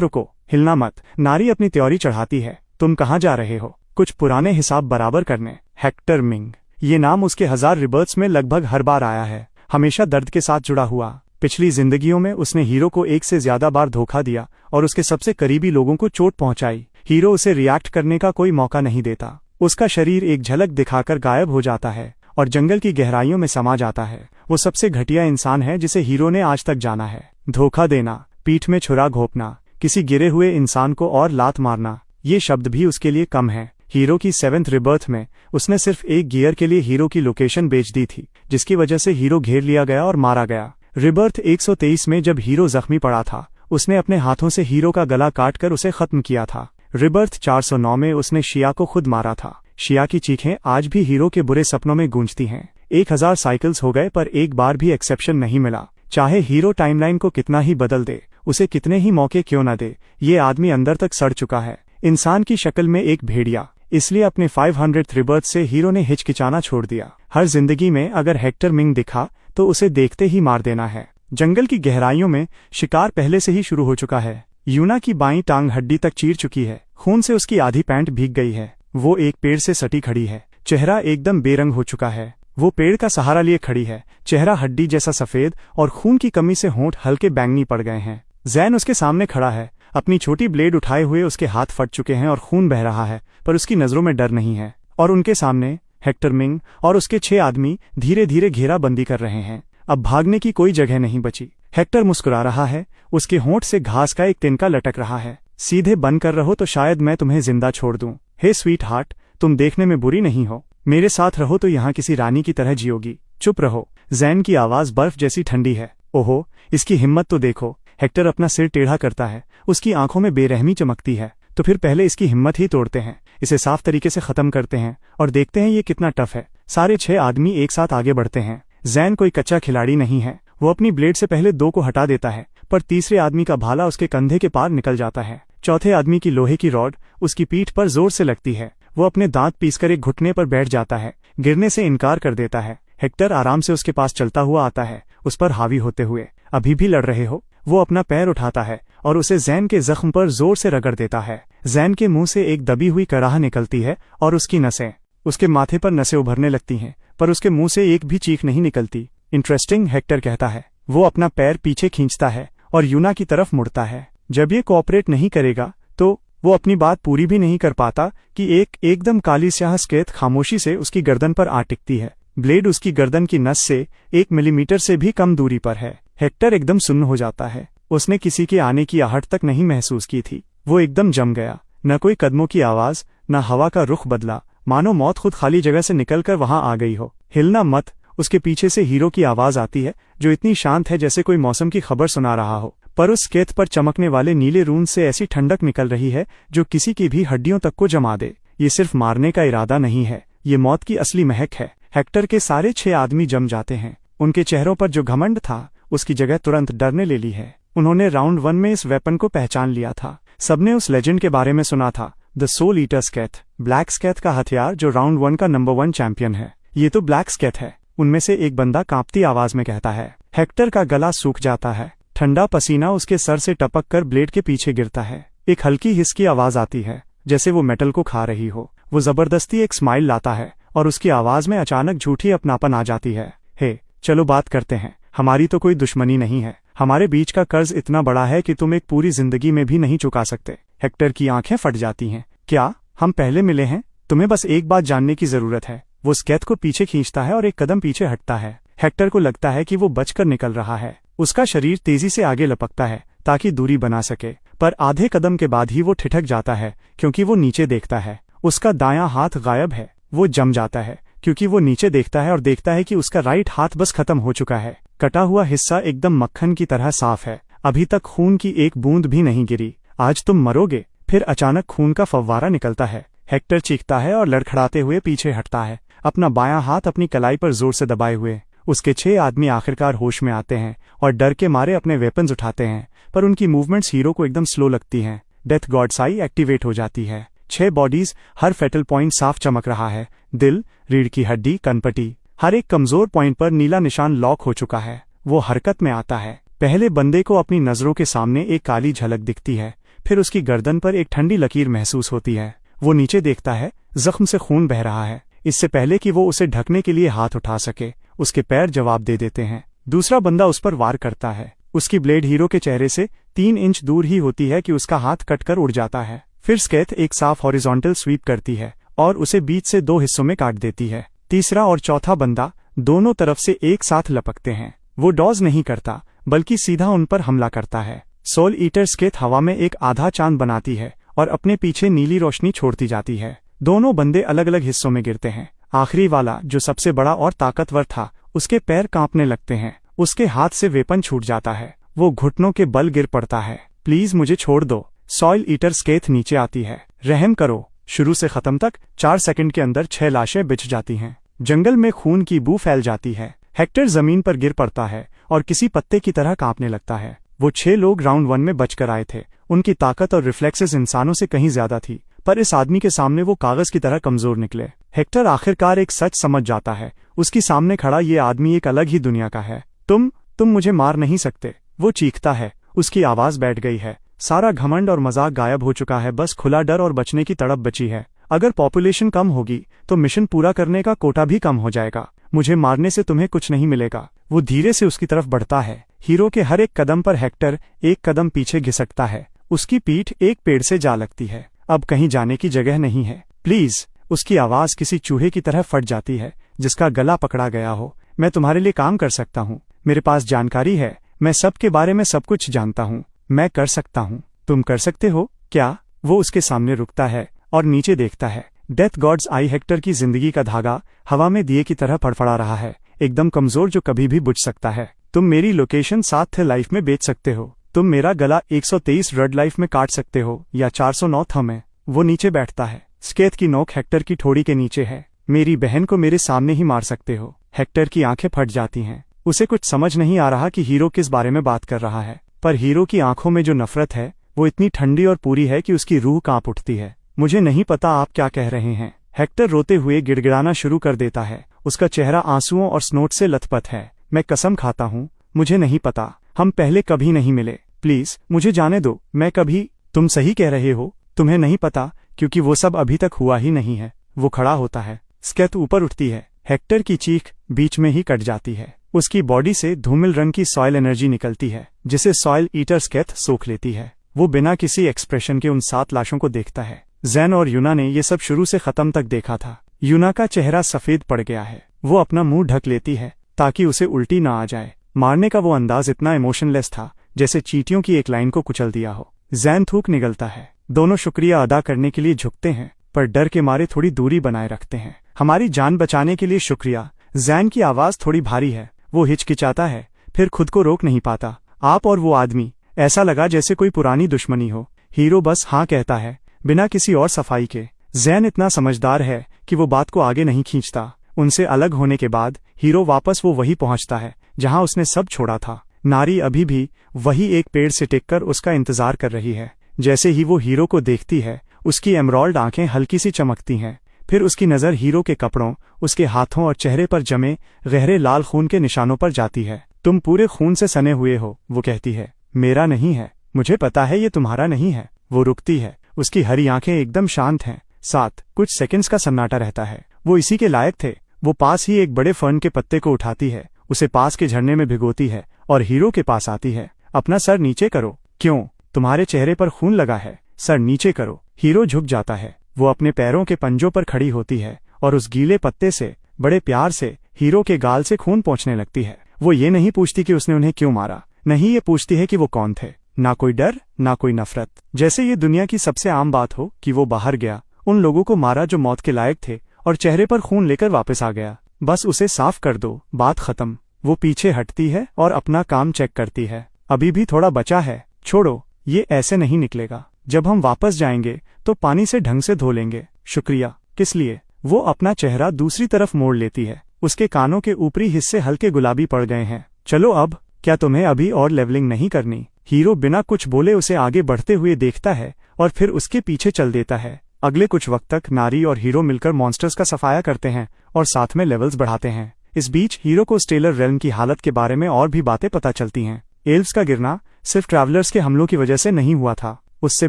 S1: रुको, हिलना मत। नारी अपनी त्योरी चढ़ाती है। तुम कहाँ जा रहे हो? कुछ पुराने हिसाब बराबर करने। हेक्टर मिंग, ये नाम उसके 1000 रिबर्थ्स में लगभग हर बार आया है, हमेशा दर्द के साथ जुड़ा हुआ। पिछली जिंदगियों में उसने हीरो को एक से ज्यादा बार धोखा दिया और उसके सबसे करीबी लोगों को चोट पहुंचाई। हीरो उसे रिएक्ट करने का कोई मौका नहीं देता। उसका शरीर एक झलक दिखाकर गायब हो जाता है और जंगल की गहराइयों में समा जाता है। वो सबसे घटिया इंसान है जिसे हीरो ने आज तक जाना है। धोखा देना, पीठ में छुरा घोंपना, किसी गिरे हुए इंसान को और लात मारना, ये शब्द भी उसके लिए कम है। हीरो की 7th रिबर्थ में उसने सिर्फ एक गियर के लिए हीरो की लोकेशन बेच दी थी, जिसकी वजह से हीरो घेर लिया गया और मारा गया। रिबर्थ 123 में जब हीरो जख्मी पड़ा था, उसने अपने हाथों से हीरो का गला काटकर उसे खत्म किया था। रिबर्थ 409 में उसने शिया को खुद मारा था। शिया की चीखें आज भी हीरो के बुरे सपनों में गूंजती हैं। 1000 साइकिल्स हो गए पर एक बार भी एक्सेप्शन नहीं मिला। चाहे हीरो टाइमलाइन को कितना ही बदल दे, उसे कितने ही मौके क्यों न दे, ये आदमी अंदर तक सड़ चुका है। इंसान की शक्ल में एक भेड़िया। इसलिए अपने 500th रिबर्थ से हीरो ने हिचकिचाना छोड़ दिया। हर जिंदगी में अगर हेक्टर मिंग दिखा तो उसे देखते ही मार देना है। जंगल की गहराइयों में शिकार पहले से ही शुरू हो चुका है। यूना की बाईं टांग हड्डी तक चीर चुकी है। खून से उसकी आधी पैंट भीग गई है। वो एक पेड़ से सटी खड़ी है। चेहरा एकदम बेरंग हो चुका है। वो पेड़ का सहारा लिए खड़ी है। चेहरा हड्डी जैसा सफेद और खून की कमी से होंठ हल्के बैंगनी पड़ गए हैं। जैन उसके सामने खड़ा है। अपनी छोटी ब्लेड उठाए हुए उसके हाथ फट चुके हैं और खून बह रहा है, पर उसकी नजरों में डर नहीं है। और उनके सामने हेक्टर मिंग और उसके 6 आदमी धीरे धीरे घेराबंदी कर रहे हैं। अब भागने की कोई जगह नहीं बची। हेक्टर मुस्कुरा रहा है। उसके होंठ से घास का एक तिनका लटक रहा है। सीधे बन कर रहो तो शायद मैं तुम्हें जिंदा छोड़ दूं। हे स्वीट हार्ट, तुम देखने में बुरी नहीं हो। मेरे साथ रहो तो यहाँ किसी रानी की तरह जियोगी। चुप रहो। जैन की आवाज बर्फ जैसी ठंडी है। ओहो, इसकी हिम्मत तो देखो। हेक्टर अपना सिर टेढ़ा करता है। उसकी आंखों में बेरहमी चमकती है। तो फिर पहले इसकी हिम्मत ही तोड़ते हैं, इसे साफ तरीके से खत्म करते हैं और देखते हैं ये कितना टफ है। सारे 6 आदमी एक साथ आगे बढ़ते हैं। जैन कोई कच्चा खिलाड़ी नहीं है। वो अपनी ब्लेड से पहले 2 को हटा देता है, पर तीसरे आदमी का भाला उसके कंधे के पार निकल जाता है। चौथे आदमी की लोहे की रॉड उसकी पीठ पर जोर से लगती है। वो अपने दांत पीसकर एक घुटने पर बैठ जाता है। गिरने से इनकार कर देता है। हेक्टर आराम से उसके पास चलता हुआ आता है, उस पर हावी होते हुए। अभी भी लड़ रहे हो? वो अपना पैर उठाता है और उसे जैन के जख्म पर जोर से रगड़ देता है। जैन के मुंह से एक दबी हुई कराह निकलती है और उसकी नसें, उसके माथे पर नसें उभरने लगती हैं, पर उसके मुंह से एक भी चीख नहीं निकलती। इंटरेस्टिंग, हेक्टर कहता है। वो अपना पैर पीछे खींचता है और यूना की तरफ मुड़ता है। जब ये कोऑपरेट नहीं करेगा तो वो अपनी बात पूरी भी नहीं कर पाता कि एक एकदम काली स्याह स्केत खामोशी से उसकी गर्दन पर आ टिकती है। ब्लेड उसकी गर्दन की नस से 1 मिलीमीटर से भी कम दूरी पर है। हेक्टर एकदम सुन्न हो जाता है। उसने किसी के आने की आहट तक नहीं महसूस की थी। वो एकदम जम गया। न कोई कदमों की आवाज, न हवा का रुख बदला, मानो मौत खुद खाली जगह से निकलकर वहां आ गई हो। हिलना मत। उसके पीछे से हीरो की आवाज आती है, जो इतनी शांत है जैसे कोई मौसम की खबर सुना रहा हो, पर उस स्केत पर चमकने वाले नीले रून से ऐसी ठंडक निकल रही है जो किसी की भी हड्डियों तक को जमा दे। ये सिर्फ मारने का इरादा नहीं है, ये मौत की असली महक है। हेक्टर के सारे 6 आदमी जम जाते हैं। उनके चेहरों पर जो घमंड था, उसकी जगह तुरंत डर ने ले ली है। उन्होंने राउंड 1 में इस वेपन को पहचान लिया था। सबने उस लेजेंड के बारे में सुना था, द सोल ईटर स्केथ, ब्लैक स्केथ का हथियार जो राउंड 1 का नंबर 1 चैंपियन है। ये तो ब्लैक स्केथ है। उनमें से एक बंदा कांपती आवाज में कहता है। हेक्टर का गला सूख जाता है। ठंडा पसीना उसके सर से टपक कर ब्लेड के पीछे गिरता है। एक हल्की हिस की आवाज आती है, जैसे वो मेटल को खा रही हो। वो जबरदस्ती एक स्माइल लाता है और उसकी आवाज में अचानक झूठी अपनापन आ जाती है। हे, चलो बात करते हैं। हमारी तो कोई दुश्मनी नहीं है। हमारे बीच का कर्ज इतना बड़ा है कि तुम एक पूरी जिंदगी में भी नहीं चुका सकते। हेक्टर की आंखें फट जाती हैं। क्या हम पहले मिले हैं? तुम्हें बस एक बात जानने की जरूरत है। वो स्केथ को पीछे खींचता है और एक कदम पीछे हटता है। हेक्टर को लगता है कि वो बचकर निकल रहा है। उसका शरीर तेजी से आगे लपकता है ताकि दूरी बना सके, पर आधे कदम के बाद ही वो ठिठक जाता है क्योंकि वो नीचे देखता है। उसका दायां हाथ गायब है। वो जम जाता है क्योंकि वो नीचे देखता है और देखता है कि उसका राइट हाथ बस खत्म हो चुका है। कटा हुआ हिस्सा एकदम मक्खन की तरह साफ है। अभी तक खून की एक बूंद भी नहीं गिरी। आज तुम मरोगे। फिर अचानक खून का फव्वारा निकलता है। हेक्टर चीखता है और लड़खड़ाते हुए पीछे हटता है, अपना बायां हाथ अपनी कलाई पर जोर से दबाए हुए। उसके 6 आदमी आखिरकार होश में आते हैं और डर के मारे अपने वेपन्स उठाते हैं, पर उनकी मूवमेंट्स हीरो को एकदम स्लो लगती हैं। डेथ गॉड्स आई एक्टिवेट हो जाती है। 6 बॉडीज, हर फेटल पॉइंट साफ चमक रहा है। दिल, रीढ़ की हड्डी, कनपटी, हर एक कमजोर पॉइंट पर नीला निशान लॉक हो चुका है। वो हरकत में आता है। पहले बंदे को अपनी नजरों के सामने एक काली झलक दिखती है, फिर उसकी गर्दन पर एक ठंडी लकीर महसूस होती है। वो नीचे देखता है, जख्म से खून बह रहा है। इससे पहले कि वो उसे ढकने के लिए हाथ उठा सके, उसके पैर जवाब दे देते हैं। दूसरा बंदा उस पर वार करता है। उसकी ब्लेड हीरो के चेहरे से 3 इंच दूर ही होती है कि उसका हाथ कटकर उड़ जाता है। फिर स्केथ एक साफ हॉरिजॉन्टल स्वीप करती है और उसे बीच से 2 हिस्सों में काट देती है। तीसरा और चौथा बंदा दोनों तरफ से एक साथ लपकते हैं। वो डॉज नहीं करता, बल्कि सीधा उन पर हमला करता है। सोल ईटर स्केथ हवा में एक आधा चांद बनाती है और अपने पीछे नीली रोशनी छोड़ती जाती है। दोनों बंदे अलग अलग हिस्सों में गिरते हैं। आखिरी वाला, जो सबसे बड़ा और ताकतवर था, उसके पैर कांपने लगते हैं। उसके हाथ से वेपन छूट जाता है। वो घुटनों के बल गिर पड़ता है। प्लीज मुझे छोड़ दो। सॉइल ईटर स्केथ नीचे आती है। रहम करो। शुरू से खत्म तक 4 सेकंड के अंदर 6 लाशें बिछ जाती हैं। जंगल में खून की बू फैल जाती है। हेक्टर जमीन पर गिर पड़ता है और किसी पत्ते की तरह कांपने लगता है। वो 6 लोग राउंड 1 में बचकर आए थे। उनकी ताकत और रिफ्लेक्सेस इंसानों से कहीं ज्यादा थी, पर इस आदमी के सामने वो कागज की तरह कमजोर निकले। हेक्टर आखिरकार एक सच समझ जाता है। उसकी सामने खड़ा ये आदमी एक अलग ही दुनिया का है। तुम मुझे मार नहीं सकते, वो चीखता है। उसकी आवाज बैठ गई है। सारा घमंड और मजाक गायब हो चुका है, बस खुला डर और बचने की तड़प बची है। अगर पॉपुलेशन कम होगी तो मिशन पूरा करने का कोटा भी कम हो जाएगा। मुझे मारने से तुम्हें कुछ नहीं मिलेगा। वो धीरे से उसकी तरफ बढ़ता है। हीरो के हर एक कदम पर हेक्टर एक कदम पीछे घिसकता है। उसकी पीठ एक पेड़ से जा लगती है। अब कहीं जाने की जगह नहीं है। प्लीज। उसकी आवाज किसी चूहे की तरह फट जाती है जिसका गला पकड़ा गया हो। मैं तुम्हारे लिए काम कर सकता हूँ। मेरे पास जानकारी है। मैं सबके बारे में सब कुछ जानता हूँ। मैं कर सकता हूँ। तुम कर सकते हो क्या? वो उसके सामने रुकता है और नीचे देखता है। डेथ गॉड्स आई हेक्टर की जिंदगी का धागा हवा में दिए की तरह फड़फड़ा रहा है, एकदम कमजोर जो कभी भी बुझ सकता है। तुम मेरी लोकेशन 7th लाइफ में बेच सकते हो। तुम मेरा गला 123 रेड लाइफ में काट सकते हो या 409 में। वो नीचे बैठता है। स्केथ की नोक हेक्टर की ठोड़ी के नीचे है। मेरी बहन को मेरे सामने ही मार सकते हो। हेक्टर की आंखें फट जाती हैं। उसे कुछ समझ नहीं आ रहा कि हीरो किस बारे में बात कर रहा है, पर हीरो की आंखों में जो नफरत है वो इतनी ठंडी और पूरी है कि उसकी रूह कांप उठती है। मुझे नहीं पता आप क्या कह रहे हैं। हेक्टर रोते हुए गिड़गिड़ाना शुरू कर देता है। उसका चेहरा आंसुओं और स्नोट से लथपथ है। मैं कसम खाता हूँ, मुझे नहीं पता। हम पहले कभी नहीं मिले। प्लीज मुझे जाने दो। मैं कभी। तुम सही कह रहे हो, तुम्हें नहीं पता, क्योंकि वो सब अभी तक हुआ ही नहीं है। वो खड़ा होता है। स्केथ ऊपर उठती है। हेक्टर की चीख बीच में ही कट जाती है। उसकी बॉडी से धूमिल रंग की सॉइल एनर्जी निकलती है, जिसे सॉइल ईटर स्केथ सोख लेती है। वो बिना किसी एक्सप्रेशन के उन 7 लाशों को देखता है। जैन और यूना ने ये सब शुरू से खत्म तक देखा था। यूना का चेहरा सफेद पड़ गया है। वो अपना मुंह ढक लेती है ताकि उसे उल्टी ना आ जाए। मारने का वो अंदाज इतना इमोशनलेस था जैसे चींटियों की एक लाइन को कुचल दिया हो। जैन थूक निगलता है। दोनों शुक्रिया अदा करने के लिए झुकते हैं, पर डर के मारे थोड़ी दूरी बनाए रखते हैं। हमारी जान बचाने के लिए शुक्रिया। जैन की आवाज थोड़ी भारी है। वो हिचकिचाता है, फिर खुद को रोक नहीं पाता। आप और वो आदमी, ऐसा लगा जैसे कोई पुरानी दुश्मनी हो। हीरो बस हाँ कहता है, बिना किसी और सफाई के। जैन इतना समझदार है कि वो बात को आगे नहीं खींचता। उनसे अलग होने के बाद हीरो वापस वो वही पहुंचता है जहां उसने सब छोड़ा था। नारी अभी भी वही एक पेड़ से टिककर उसका इंतजार कर रही है। जैसे ही वो हीरो को देखती है, उसकी एमराल्ड आंखें हल्की सी चमकती हैं। फिर उसकी नजर हीरो के कपड़ों, उसके हाथों और चेहरे पर जमे गहरे लाल खून के निशानों पर जाती है। तुम पूरे खून से सने हुए हो, वो कहती है। मेरा नहीं है। मुझे पता है ये तुम्हारा नहीं है। वो रुकती है। उसकी हरी आंखें एकदम शांत हैं। साथ कुछ सेकंड्स का सन्नाटा रहता है। वो इसी के लायक थे। वो पास ही एक बड़े फर्न के पत्ते को उठाती है, उसे पास के झरने में भिगोती है और हीरो के पास आती है। अपना सर नीचे करो। क्यों? तुम्हारे चेहरे पर खून लगा है। सर नीचे करो। हीरो झुक जाता है। वो अपने पैरों के पंजों पर खड़ी होती है और उस गीले पत्ते से बड़े प्यार से हीरो के गाल से खून पहुंचने लगती है। वो ये नहीं पूछती कि उसने उन्हें क्यों मारा, नहीं, ये पूछती है कि वो कौन थे। ना कोई डर, ना कोई नफरत। जैसे ये दुनिया की सबसे आम बात हो कि वो बाहर गया, उन लोगों को मारा जो मौत के लायक थे और चेहरे पर खून लेकर वापस आ गया। बस उसे साफ कर दो, बात खत्म। वो पीछे हटती है और अपना काम चेक करती है। अभी भी थोड़ा बचा है। छोड़ो, ये ऐसे नहीं निकलेगा। जब हम वापस जाएंगे तो पानी से ढंग से धो लेंगे। शुक्रिया। किस लिए? वो अपना चेहरा दूसरी तरफ मोड़ लेती है। उसके कानों के ऊपरी हिस्से हल्के गुलाबी पड़ गए हैं। चलो अब, क्या तुम्हें अभी और लेवलिंग नहीं करनी? हीरो बिना कुछ बोले उसे आगे बढ़ते हुए देखता है और फिर उसके पीछे चल देता है। अगले कुछ वक्त तक नारी और हीरो मिलकर मॉन्स्टर्स का सफाया करते हैं और साथ में लेवल्स बढ़ाते हैं। इस बीच हीरो को स्टेलर रेल्म की हालत के बारे में और भी बातें पता चलती हैं। एल्व्स का गिरना सिर्फ ट्रैवलर्स के हमलों की वजह से नहीं हुआ था, उससे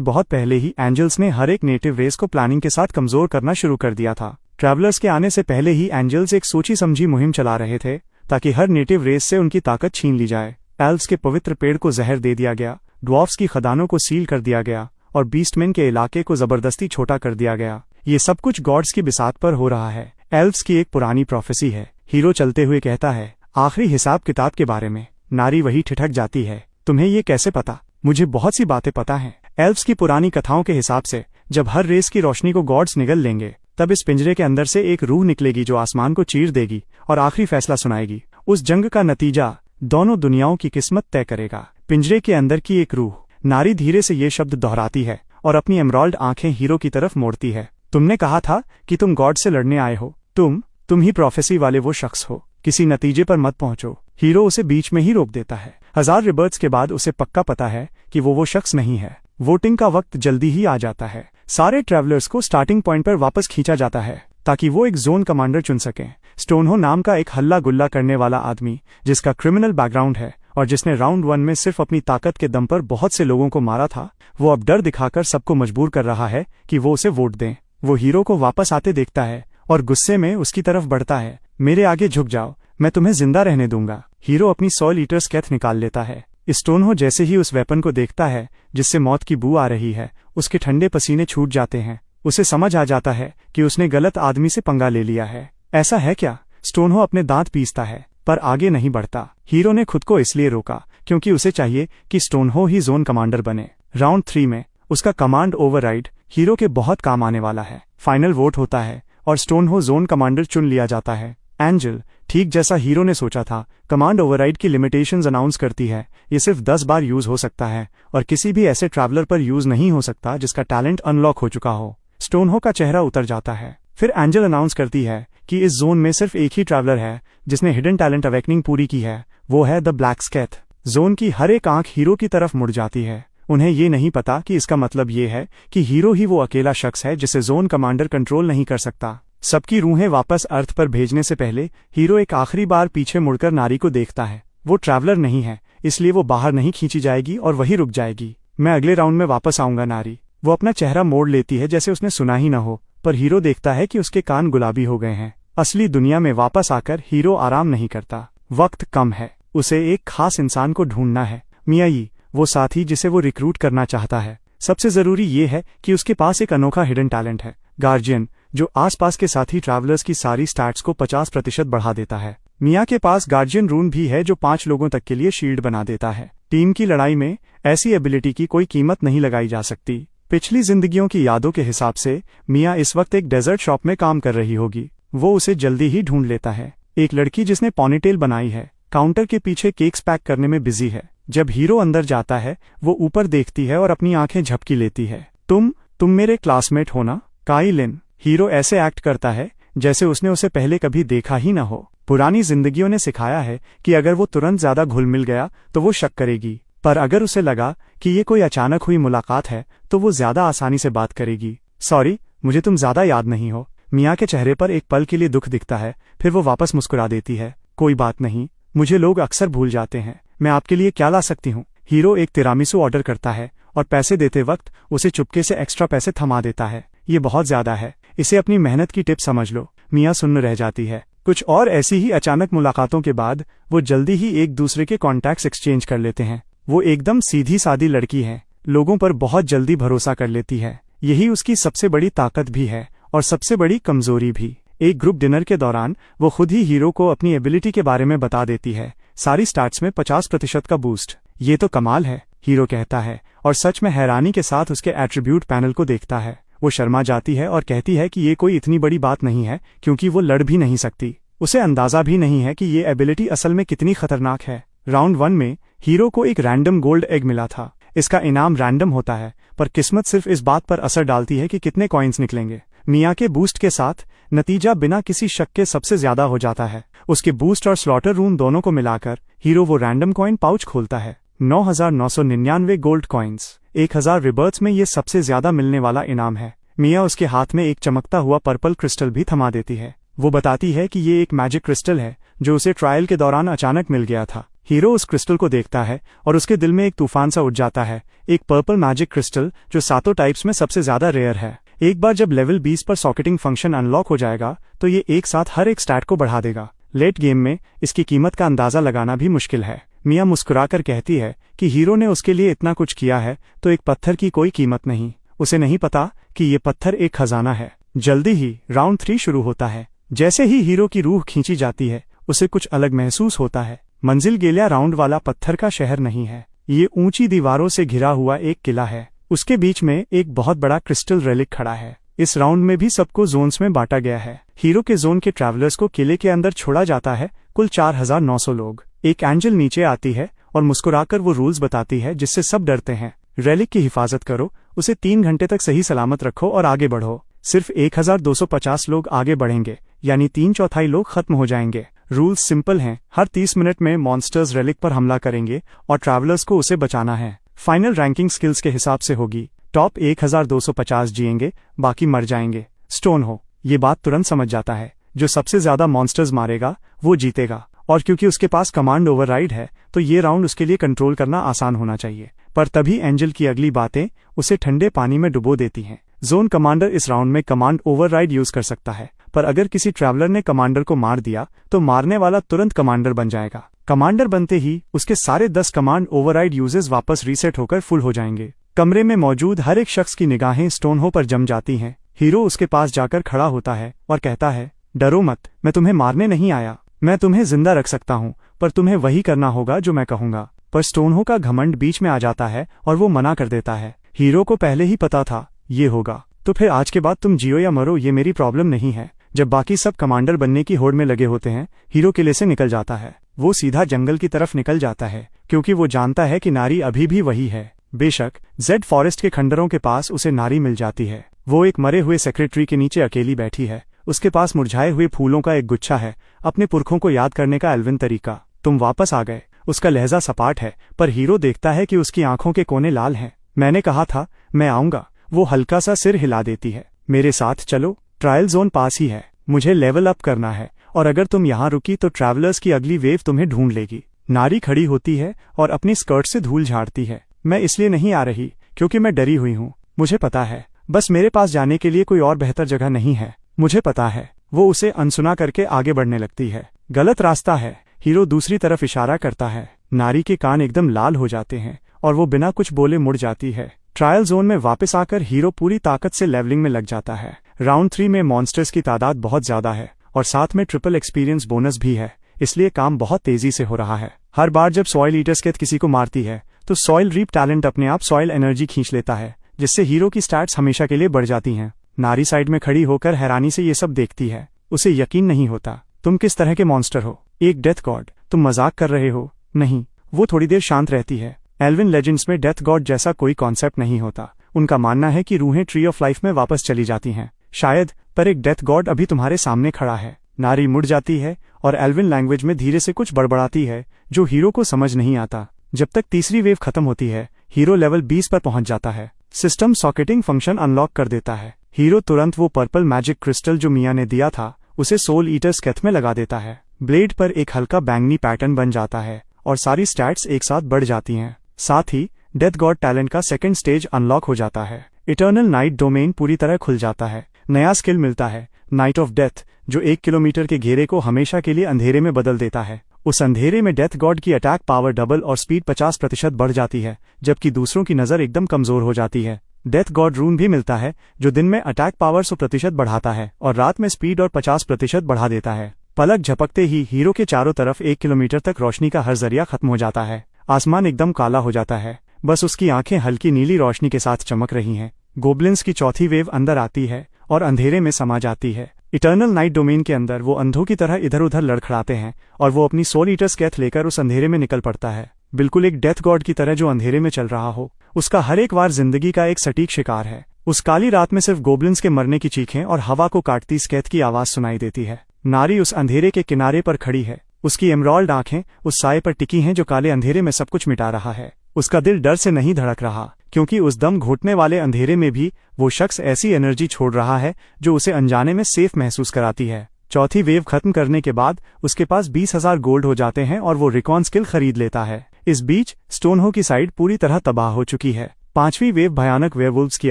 S1: बहुत पहले ही एंजल्स ने हर एक नेटिव रेस को प्लानिंग के साथ कमजोर करना शुरू कर दिया था। ट्रैवलर्स के आने से पहले ही एंजल्स एक सोची समझी मुहिम चला रहे थे ताकि हर नेटिव रेस से उनकी ताकत छीन ली जाए। एल्व्स के पवित्र पेड़ को जहर दे दिया गया, ड्वार्फ्स की खदानों को सील कर दिया गया और बीस्टमैन के इलाके को जबरदस्ती छोटा कर दिया गया। ये सब कुछ गॉड्स की बिसात पर हो रहा है। एल्व्स की एक पुरानी प्रोफेसी है। हीरो चलते हुए कहता है, आखिरी हिसाब किताब के बारे में। नारी वही ठिठक जाती है, तुम्हें ये कैसे पता? मुझे बहुत सी बातें पता हैं। एल्व्स की पुरानी कथाओं के हिसाब से जब हर रेस की रोशनी को गॉड्स निगल लेंगे, तब इस पिंजरे के अंदर से एक रूह निकलेगी जो आसमान को चीर देगी और आखिरी फैसला सुनाएगी। उस जंग का नतीजा दोनों दुनियाओं की किस्मत तय करेगा। पिंजरे के अंदर की एक रूह। नारी धीरे से ये शब्द दोहराती है और अपनी एमराल्ड आंखें हीरो की तरफ मोड़ती है। तुमने कहा था कि तुम गॉड से लड़ने आए हो। तुम ही प्रोफेसी वाले वो शख्स हो। किसी नतीजे पर मत पहुंचो। हीरो उसे बीच में ही रोक देता है। 1000 रिबर्थ्स के बाद उसे पक्का पता है कि वो शख्स नहीं है। वोटिंग का वक्त जल्दी ही आ जाता है। सारे ट्रैवलर्स को स्टार्टिंग पॉइंट पर वापस खींचा जाता है ताकि वो एक जोन कमांडर चुन सकें। स्टोनहो नाम का एक हल्ला गुल्ला करने वाला आदमी, जिसका क्रिमिनल बैकग्राउंड है और जिसने राउंड 1 में सिर्फ अपनी ताकत के दम पर बहुत से लोगों को मारा था, वो अब डर दिखाकर सबको मजबूर कर रहा है कि वो उसे वोट दें। वो हीरो को वापस आते देखता है और गुस्से में उसकी तरफ बढ़ता है। मेरे आगे झुक जाओ, मैं तुम्हें जिंदा रहने दूंगा। हीरो अपनी 100 लीटर स्केथ निकाल लेता है। स्टोनहो जैसे ही उस वेपन को देखता है जिससे मौत की बू आ रही है, उसके ठंडे पसीने छूट जाते हैं। उसे समझ आ जाता है कि उसने गलत आदमी से पंगा ले लिया है। ऐसा है क्या? स्टोनहो अपने दांत पीसता है पर आगे नहीं बढ़ता। हीरो ने खुद को इसलिए रोका क्योंकि उसे चाहिए कि स्टोनहो ही जोन कमांडर बने। राउंड 3 में उसका कमांड ओवरराइड हीरो के बहुत काम आने वाला है। फाइनल वोट होता है और स्टोनहो जोन कमांडर चुन लिया जाता है। एंजल, ठीक जैसा हीरो ने सोचा था, कमांड ओवरराइड की लिमिटेशंस अनाउंस करती है। ये सिर्फ 10 बार यूज हो सकता है और किसी भी ऐसे ट्रैवलर पर यूज नहीं हो सकता जिसका टैलेंट अनलॉक हो चुका हो। स्टोनहो का चेहरा उतर जाता है। फिर एंजल अनाउंस करती है कि इस जोन में सिर्फ एक ही ट्रैवलर है जिसने हिडन टैलेंट अवेकनिंग पूरी की है। वो है द ब्लैक स्केथ। जोन की हर एक आंख हीरो की तरफ मुड़ जाती है। उन्हें ये नहीं पता कि इसका मतलब ये है कि हीरो ही वो अकेला शख्स है जिसे जोन कमांडर कंट्रोल नहीं कर सकता। सबकी रूहें वापस अर्थ पर भेजने से पहले हीरो एक आखिरी बार पीछे मुड़कर नारी को देखता है। वो ट्रैवलर नहीं है, इसलिए वो बाहर नहीं खींची जाएगी और वही रुक जाएगी। मैं अगले राउंड में वापस आऊंगा नारी। वो अपना चेहरा मोड़ लेती है जैसे उसने सुना ही न हो, पर हीरो देखता है कि उसके कान गुलाबी हो गए हैं। असली दुनिया में वापस आकर हीरो आराम नहीं करता। वक्त कम है, उसे एक खास इंसान को ढूंढना है। मियाई, वो साथी जिसे वो रिक्रूट करना चाहता है। सबसे जरूरी ये है कि उसके पास एक अनोखा हिडन टैलेंट है, गार्जियन, जो आसपास के साथी ट्रैवलर्स की सारी स्टैट्स को 50% बढ़ा देता है। मिया के पास गार्जियन रून भी है जो 5 लोगों तक के लिए शील्ड बना देता है। टीम की लड़ाई में ऐसी एबिलिटी की कोई कीमत नहीं लगाई जा सकती। पिछली जिंदगियों की यादों के हिसाब से मिया इस वक्त एक डेजर्ट शॉप में काम कर रही होगी। वो उसे जल्दी ही ढूंढ लेता है। एक लड़की जिसने पॉनीटेल बनाई है, काउंटर के पीछे केक्स पैक करने में बिजी है। जब हीरो अंदर जाता है, वो ऊपर देखती है और अपनी आंखें झपकी लेती है। तुम मेरे क्लासमेट हो ना, काई लिन? हीरो ऐसे एक्ट करता है जैसे उसने उसे पहले कभी देखा ही न हो। पुरानी जिंदगियों ने सिखाया है कि अगर वो तुरंत ज्यादा घुल मिल गया तो वो शक करेगी, पर अगर उसे लगा कि ये कोई अचानक हुई मुलाकात है तो वो ज्यादा आसानी से बात करेगी। सॉरी, मुझे तुम ज्यादा याद नहीं हो। मिया के चेहरे पर एक पल के लिए दुख दिखता है, फिर वो वापस मुस्कुरा देती है। कोई बात नहीं, मुझे लोग अक्सर भूल जाते हैं। मैं आपके लिए क्या ला सकती हूँ? हीरो एक तिरामिसू ऑर्डर करता है और पैसे देते वक्त उसे चुपके से एक्स्ट्रा पैसे थमा देता है। ये बहुत ज्यादा है, इसे अपनी मेहनत की टिप समझ लो। मिया सुन्न रह जाती है। कुछ और ऐसी ही अचानक मुलाकातों के बाद वो जल्दी ही एक दूसरे के कॉन्टैक्ट्स एक्सचेंज कर लेते हैं। वो एकदम सीधी सादी लड़की है, लोगों पर बहुत जल्दी भरोसा कर लेती है। यही उसकी सबसे बड़ी ताकत भी है और सबसे बड़ी कमजोरी भी। एक ग्रुप डिनर के दौरान वो खुद ही हीरो को अपनी एबिलिटी के बारे में बता देती है। सारी स्टार्ट्स में 50% का बूस्ट। ये तो कमाल है, हीरो कहता है और सच में हैरानी के साथ उसके एट्रीब्यूट पैनल को देखता है। वो शर्मा जाती है और कहती है कि ये कोई इतनी बड़ी बात नहीं है क्योंकि वो लड़ भी नहीं सकती। उसे अंदाजा भी नहीं है कि ये एबिलिटी असल में कितनी खतरनाक है। राउंड 1 में हीरो को एक रैंडम गोल्ड एग मिला था। इसका इनाम रैंडम होता है, पर किस्मत सिर्फ इस बात पर असर डालती है कि कितने कॉइन्स निकलेंगे। मिया के बूस्ट के साथ नतीजा बिना किसी शक के सबसे ज्यादा हो जाता है। उसके बूस्ट और स्लॉटर रूम दोनों को मिलाकर हीरो वो रैंडम कॉइन पाउच खोलता है। 9,999 गोल्ड कॉइन्स। 1000 रिबर्थ्स में ये सबसे ज्यादा मिलने वाला इनाम है। मिया उसके हाथ में एक चमकता हुआ पर्पल क्रिस्टल भी थमा देती है। वो बताती है कि ये एक मैजिक क्रिस्टल है जो उसे ट्रायल के दौरान अचानक मिल गया था। हीरो उस क्रिस्टल को देखता है और उसके दिल में एक तूफान सा उठ जाता है, एक पर्पल मैजिक क्रिस्टल जो सातों टाइप्स में सबसे ज्यादा रेयर है। एक बार जब लेवल 20 पर सॉकेटिंग फंक्शन अनलॉक हो जाएगा तो ये एक साथ हर एक स्टैट को बढ़ा देगा। लेट गेम में इसकी कीमत का अंदाजा लगाना भी मुश्किल है। मिया मुस्कुराकर कहती है कि हीरो ने उसके लिए इतना कुछ किया है तो एक पत्थर की कोई कीमत नहीं। उसे नहीं पता कि ये पत्थर एक खजाना है। जल्दी ही राउंड 3 शुरू होता है। जैसे ही हीरो की रूह खींची जाती है उसे कुछ अलग महसूस होता है। मंजिल गेलिया राउंड वाला पत्थर का शहर नहीं है, ये ऊंची दीवारों से घिरा हुआ एक किला है। उसके बीच में एक बहुत बड़ा क्रिस्टल रेलिक खड़ा है। इस राउंड में भी सबको जोन्स में बांटा गया है। हीरो के जोन के ट्रैवलर्स को किले के अंदर छोड़ा जाता है, कुल 4900 लोग। एक एंजल नीचे आती है और मुस्कुराकर वो रूल्स बताती है जिससे सब डरते हैं। रेलिक की हिफाजत करो, उसे 3 घंटे तक सही सलामत रखो और आगे बढ़ो। सिर्फ 1250 लोग आगे बढ़ेंगे, यानी 3/4 लोग खत्म हो जाएंगे। रूल्स सिंपल हैं, हर 30 मिनट में मॉन्स्टर्स रेलिक पर हमला करेंगे और ट्रैवलर्स को उसे बचाना है। फाइनल रैंकिंग स्किल्स के हिसाब से होगी। टॉप 1250 जिएंगे, बाकी मर जाएंगे। स्टोन हो ये बात तुरंत समझ जाता है, जो सबसे ज्यादा मॉन्स्टर्स मारेगा वो जीतेगा। और क्योंकि उसके पास कमांड ओवरराइड है तो ये राउंड उसके लिए कंट्रोल करना आसान होना चाहिए। पर तभी एंजल की अगली बातें उसे ठंडे पानी में डुबो देती हैं। जोन कमांडर इस राउंड में कमांड ओवरराइड यूज कर सकता है, पर अगर किसी ट्रैवलर ने कमांडर को मार दिया तो मारने वाला तुरंत कमांडर बन जाएगा। कमांडर बनते ही उसके सारे 10 कमांड ओवरराइड यूजेस वापस रीसेट होकर फुल हो जाएंगे। कमरे में मौजूद हर एक शख्स की निगाहें स्टोनहो पर जम जाती हैं। हीरो उसके पास जाकर खड़ा होता है और कहता है, डरो मत, मैं तुम्हें मारने नहीं आया। मैं तुम्हें जिंदा रख सकता हूँ, पर तुम्हें वही करना होगा जो मैं कहूंगा। पर स्टोनहो का घमंड बीच में आ जाता है और वो मना कर देता है। हीरो को पहले ही पता था ये होगा, तो फिर आज के बाद तुम जियो या मरो ये मेरी प्रॉब्लम नहीं है। जब बाकी सब कमांडर बनने की होड़ में लगे होते हैं, हीरो किले से निकल जाता है। वो सीधा जंगल की तरफ निकल जाता है, क्योंकि वो जानता है कि नारी अभी भी वही है। बेशक जेड फॉरेस्ट के खंडरों के पास उसे नारी मिल जाती है। वो एक मरे हुए सेक्रेटरी के नीचे अकेली बैठी है। उसके पास मुरझाए हुए फूलों का एक गुच्छा है, अपने पुरखों को याद करने का एल्विन तरीका। तुम वापस आ गए। उसका लहजा सपाट है, पर हीरो देखता है कि उसकी आंखों के कोने लाल हैं। मैंने कहा था मैं आऊंगा। वो हल्का सा सिर हिला देती है। मेरे साथ चलो, ट्रायल जोन पास ही है। मुझे लेवल अप करना है, और अगर तुम यहाँ रुकी तो ट्रैवलर्स की अगली वेव तुम्हें ढूंढ लेगी। नारी खड़ी होती है और अपनी स्कर्ट से धूल झाड़ती है। मैं इसलिए नहीं आ रही क्योंकि मैं डरी हुई हूँ। मुझे पता है, बस मेरे पास जाने के लिए कोई और बेहतर जगह नहीं है। मुझे पता है। वो उसे अनसुना करके आगे बढ़ने लगती है। गलत रास्ता है। हीरो दूसरी तरफ इशारा करता है। नारी के कान एकदम लाल हो जाते हैं और वो बिना कुछ बोले मुड़ जाती है। ट्रायल जोन में वापस आकर हीरो पूरी ताकत से लेवलिंग में लग जाता है। राउंड 3 में मॉन्स्टर्स की तादाद बहुत ज्यादा है और साथ में ट्रिपल एक्सपीरियंस बोनस भी है, इसलिए काम बहुत तेजी से हो रहा है। हर बार जब सॉइल ईटर स्केथ किसी को मारती है तो सॉइल रीप टैलेंट अपने आप सॉइल एनर्जी खींच लेता है, जिससे हीरो की स्टैट्स हमेशा के लिए बढ़ जाती हैं। नारी साइड में खड़ी होकर हैरानी से ये सब देखती है। उसे यकीन नहीं होता। तुम किस तरह के मॉन्स्टर हो? एक डेथ गॉड? तुम मजाक कर रहे हो? नहीं। वो थोड़ी देर शांत रहती है। एल्विन लेजेंड्स में डेथ गॉड जैसा कोई कॉन्सेप्ट नहीं होता। उनका मानना है कि रूहें ट्री ऑफ लाइफ में वापस चली जाती हैं। शायद, पर एक डेथ गॉड अभी तुम्हारे सामने खड़ा है। नारी मुड़ जाती है और एल्विन लैंग्वेज में धीरे से कुछ बड़बड़ाती है जो हीरो को समझ नहीं आता। जब तक तीसरी वेव खत्म होती है, हीरो लेवल 20 पर पहुंच जाता है। सिस्टम सॉकेटिंग फंक्शन अनलॉक कर देता है। हीरो तुरंत वो पर्पल मैजिक क्रिस्टल जो मिया ने दिया था उसे सोल ईटर स्केथ में लगा देता है। ब्लेड पर एक हल्का बैंगनी पैटर्न बन जाता है और सारी स्टैट्स एक साथ बढ़ जाती हैं। साथ ही डेथ गॉड टैलेंट का सेकंड स्टेज अनलॉक हो जाता है। इटर्नल नाइट डोमेन पूरी तरह खुल जाता है। नया स्किल मिलता है, नाइट ऑफ डेथ, जो 1 किलोमीटर के घेरे को हमेशा के लिए अंधेरे में बदल देता है। उस अंधेरे में डेथ गॉड की अटैक पावर डबल और स्पीड 50% बढ़ जाती है, जबकि दूसरों की नजर एकदम कमजोर हो जाती है। डेथ गॉड रून भी मिलता है जो दिन में अटैक पावर 100% बढ़ाता है और रात में स्पीड और 50% बढ़ा देता है। पलक झपकते ही हीरो के चारों तरफ 1 किलोमीटर तक रोशनी का हर जरिया खत्म हो जाता है। आसमान एकदम काला हो जाता है, बस उसकी आंखें हल्की नीली रोशनी के साथ चमक रही हैं। गोब्लिन्स की चौथी वेव अंदर आती है और अंधेरे में समा जाती है। इटर्नल नाइट डोमेन के अंदर वो अंधों की तरह इधर उधर लड़खड़ाते हैं और वो अपनी सोल ईटर स्केथ लेकर उस अंधेरे में निकल पड़ता है, बिल्कुल एक डेथ गॉड की तरह जो अंधेरे में चल रहा हो। उसका हर एक वार जिंदगी का एक सटीक शिकार है। उस काली रात में सिर्फ गोब्लिन्स के मरने की चीखें और हवा को काटती स्केथ की आवाज सुनाई देती है। नारी उस अंधेरे के किनारे पर खड़ी है। उसकी एमराल्ड आंखें उस साए पर टिकी हैं जो काले अंधेरे में सब कुछ मिटा रहा है। उसका दिल डर से नहीं धड़क रहा, क्योंकि उस दम घुटने वाले अंधेरे में भी वो शख्स ऐसी एनर्जी छोड़ रहा है जो उसे अनजाने में सेफ महसूस कराती है। चौथी वेव खत्म करने के बाद उसके पास 20,000 गोल्ड हो जाते हैं और वो रिकॉन स्किल खरीद लेता है। इस बीच स्टोनहो की साइड पूरी तरह तबाह हो चुकी है। पांचवी वेव भयानक वेयरवुल्व्स की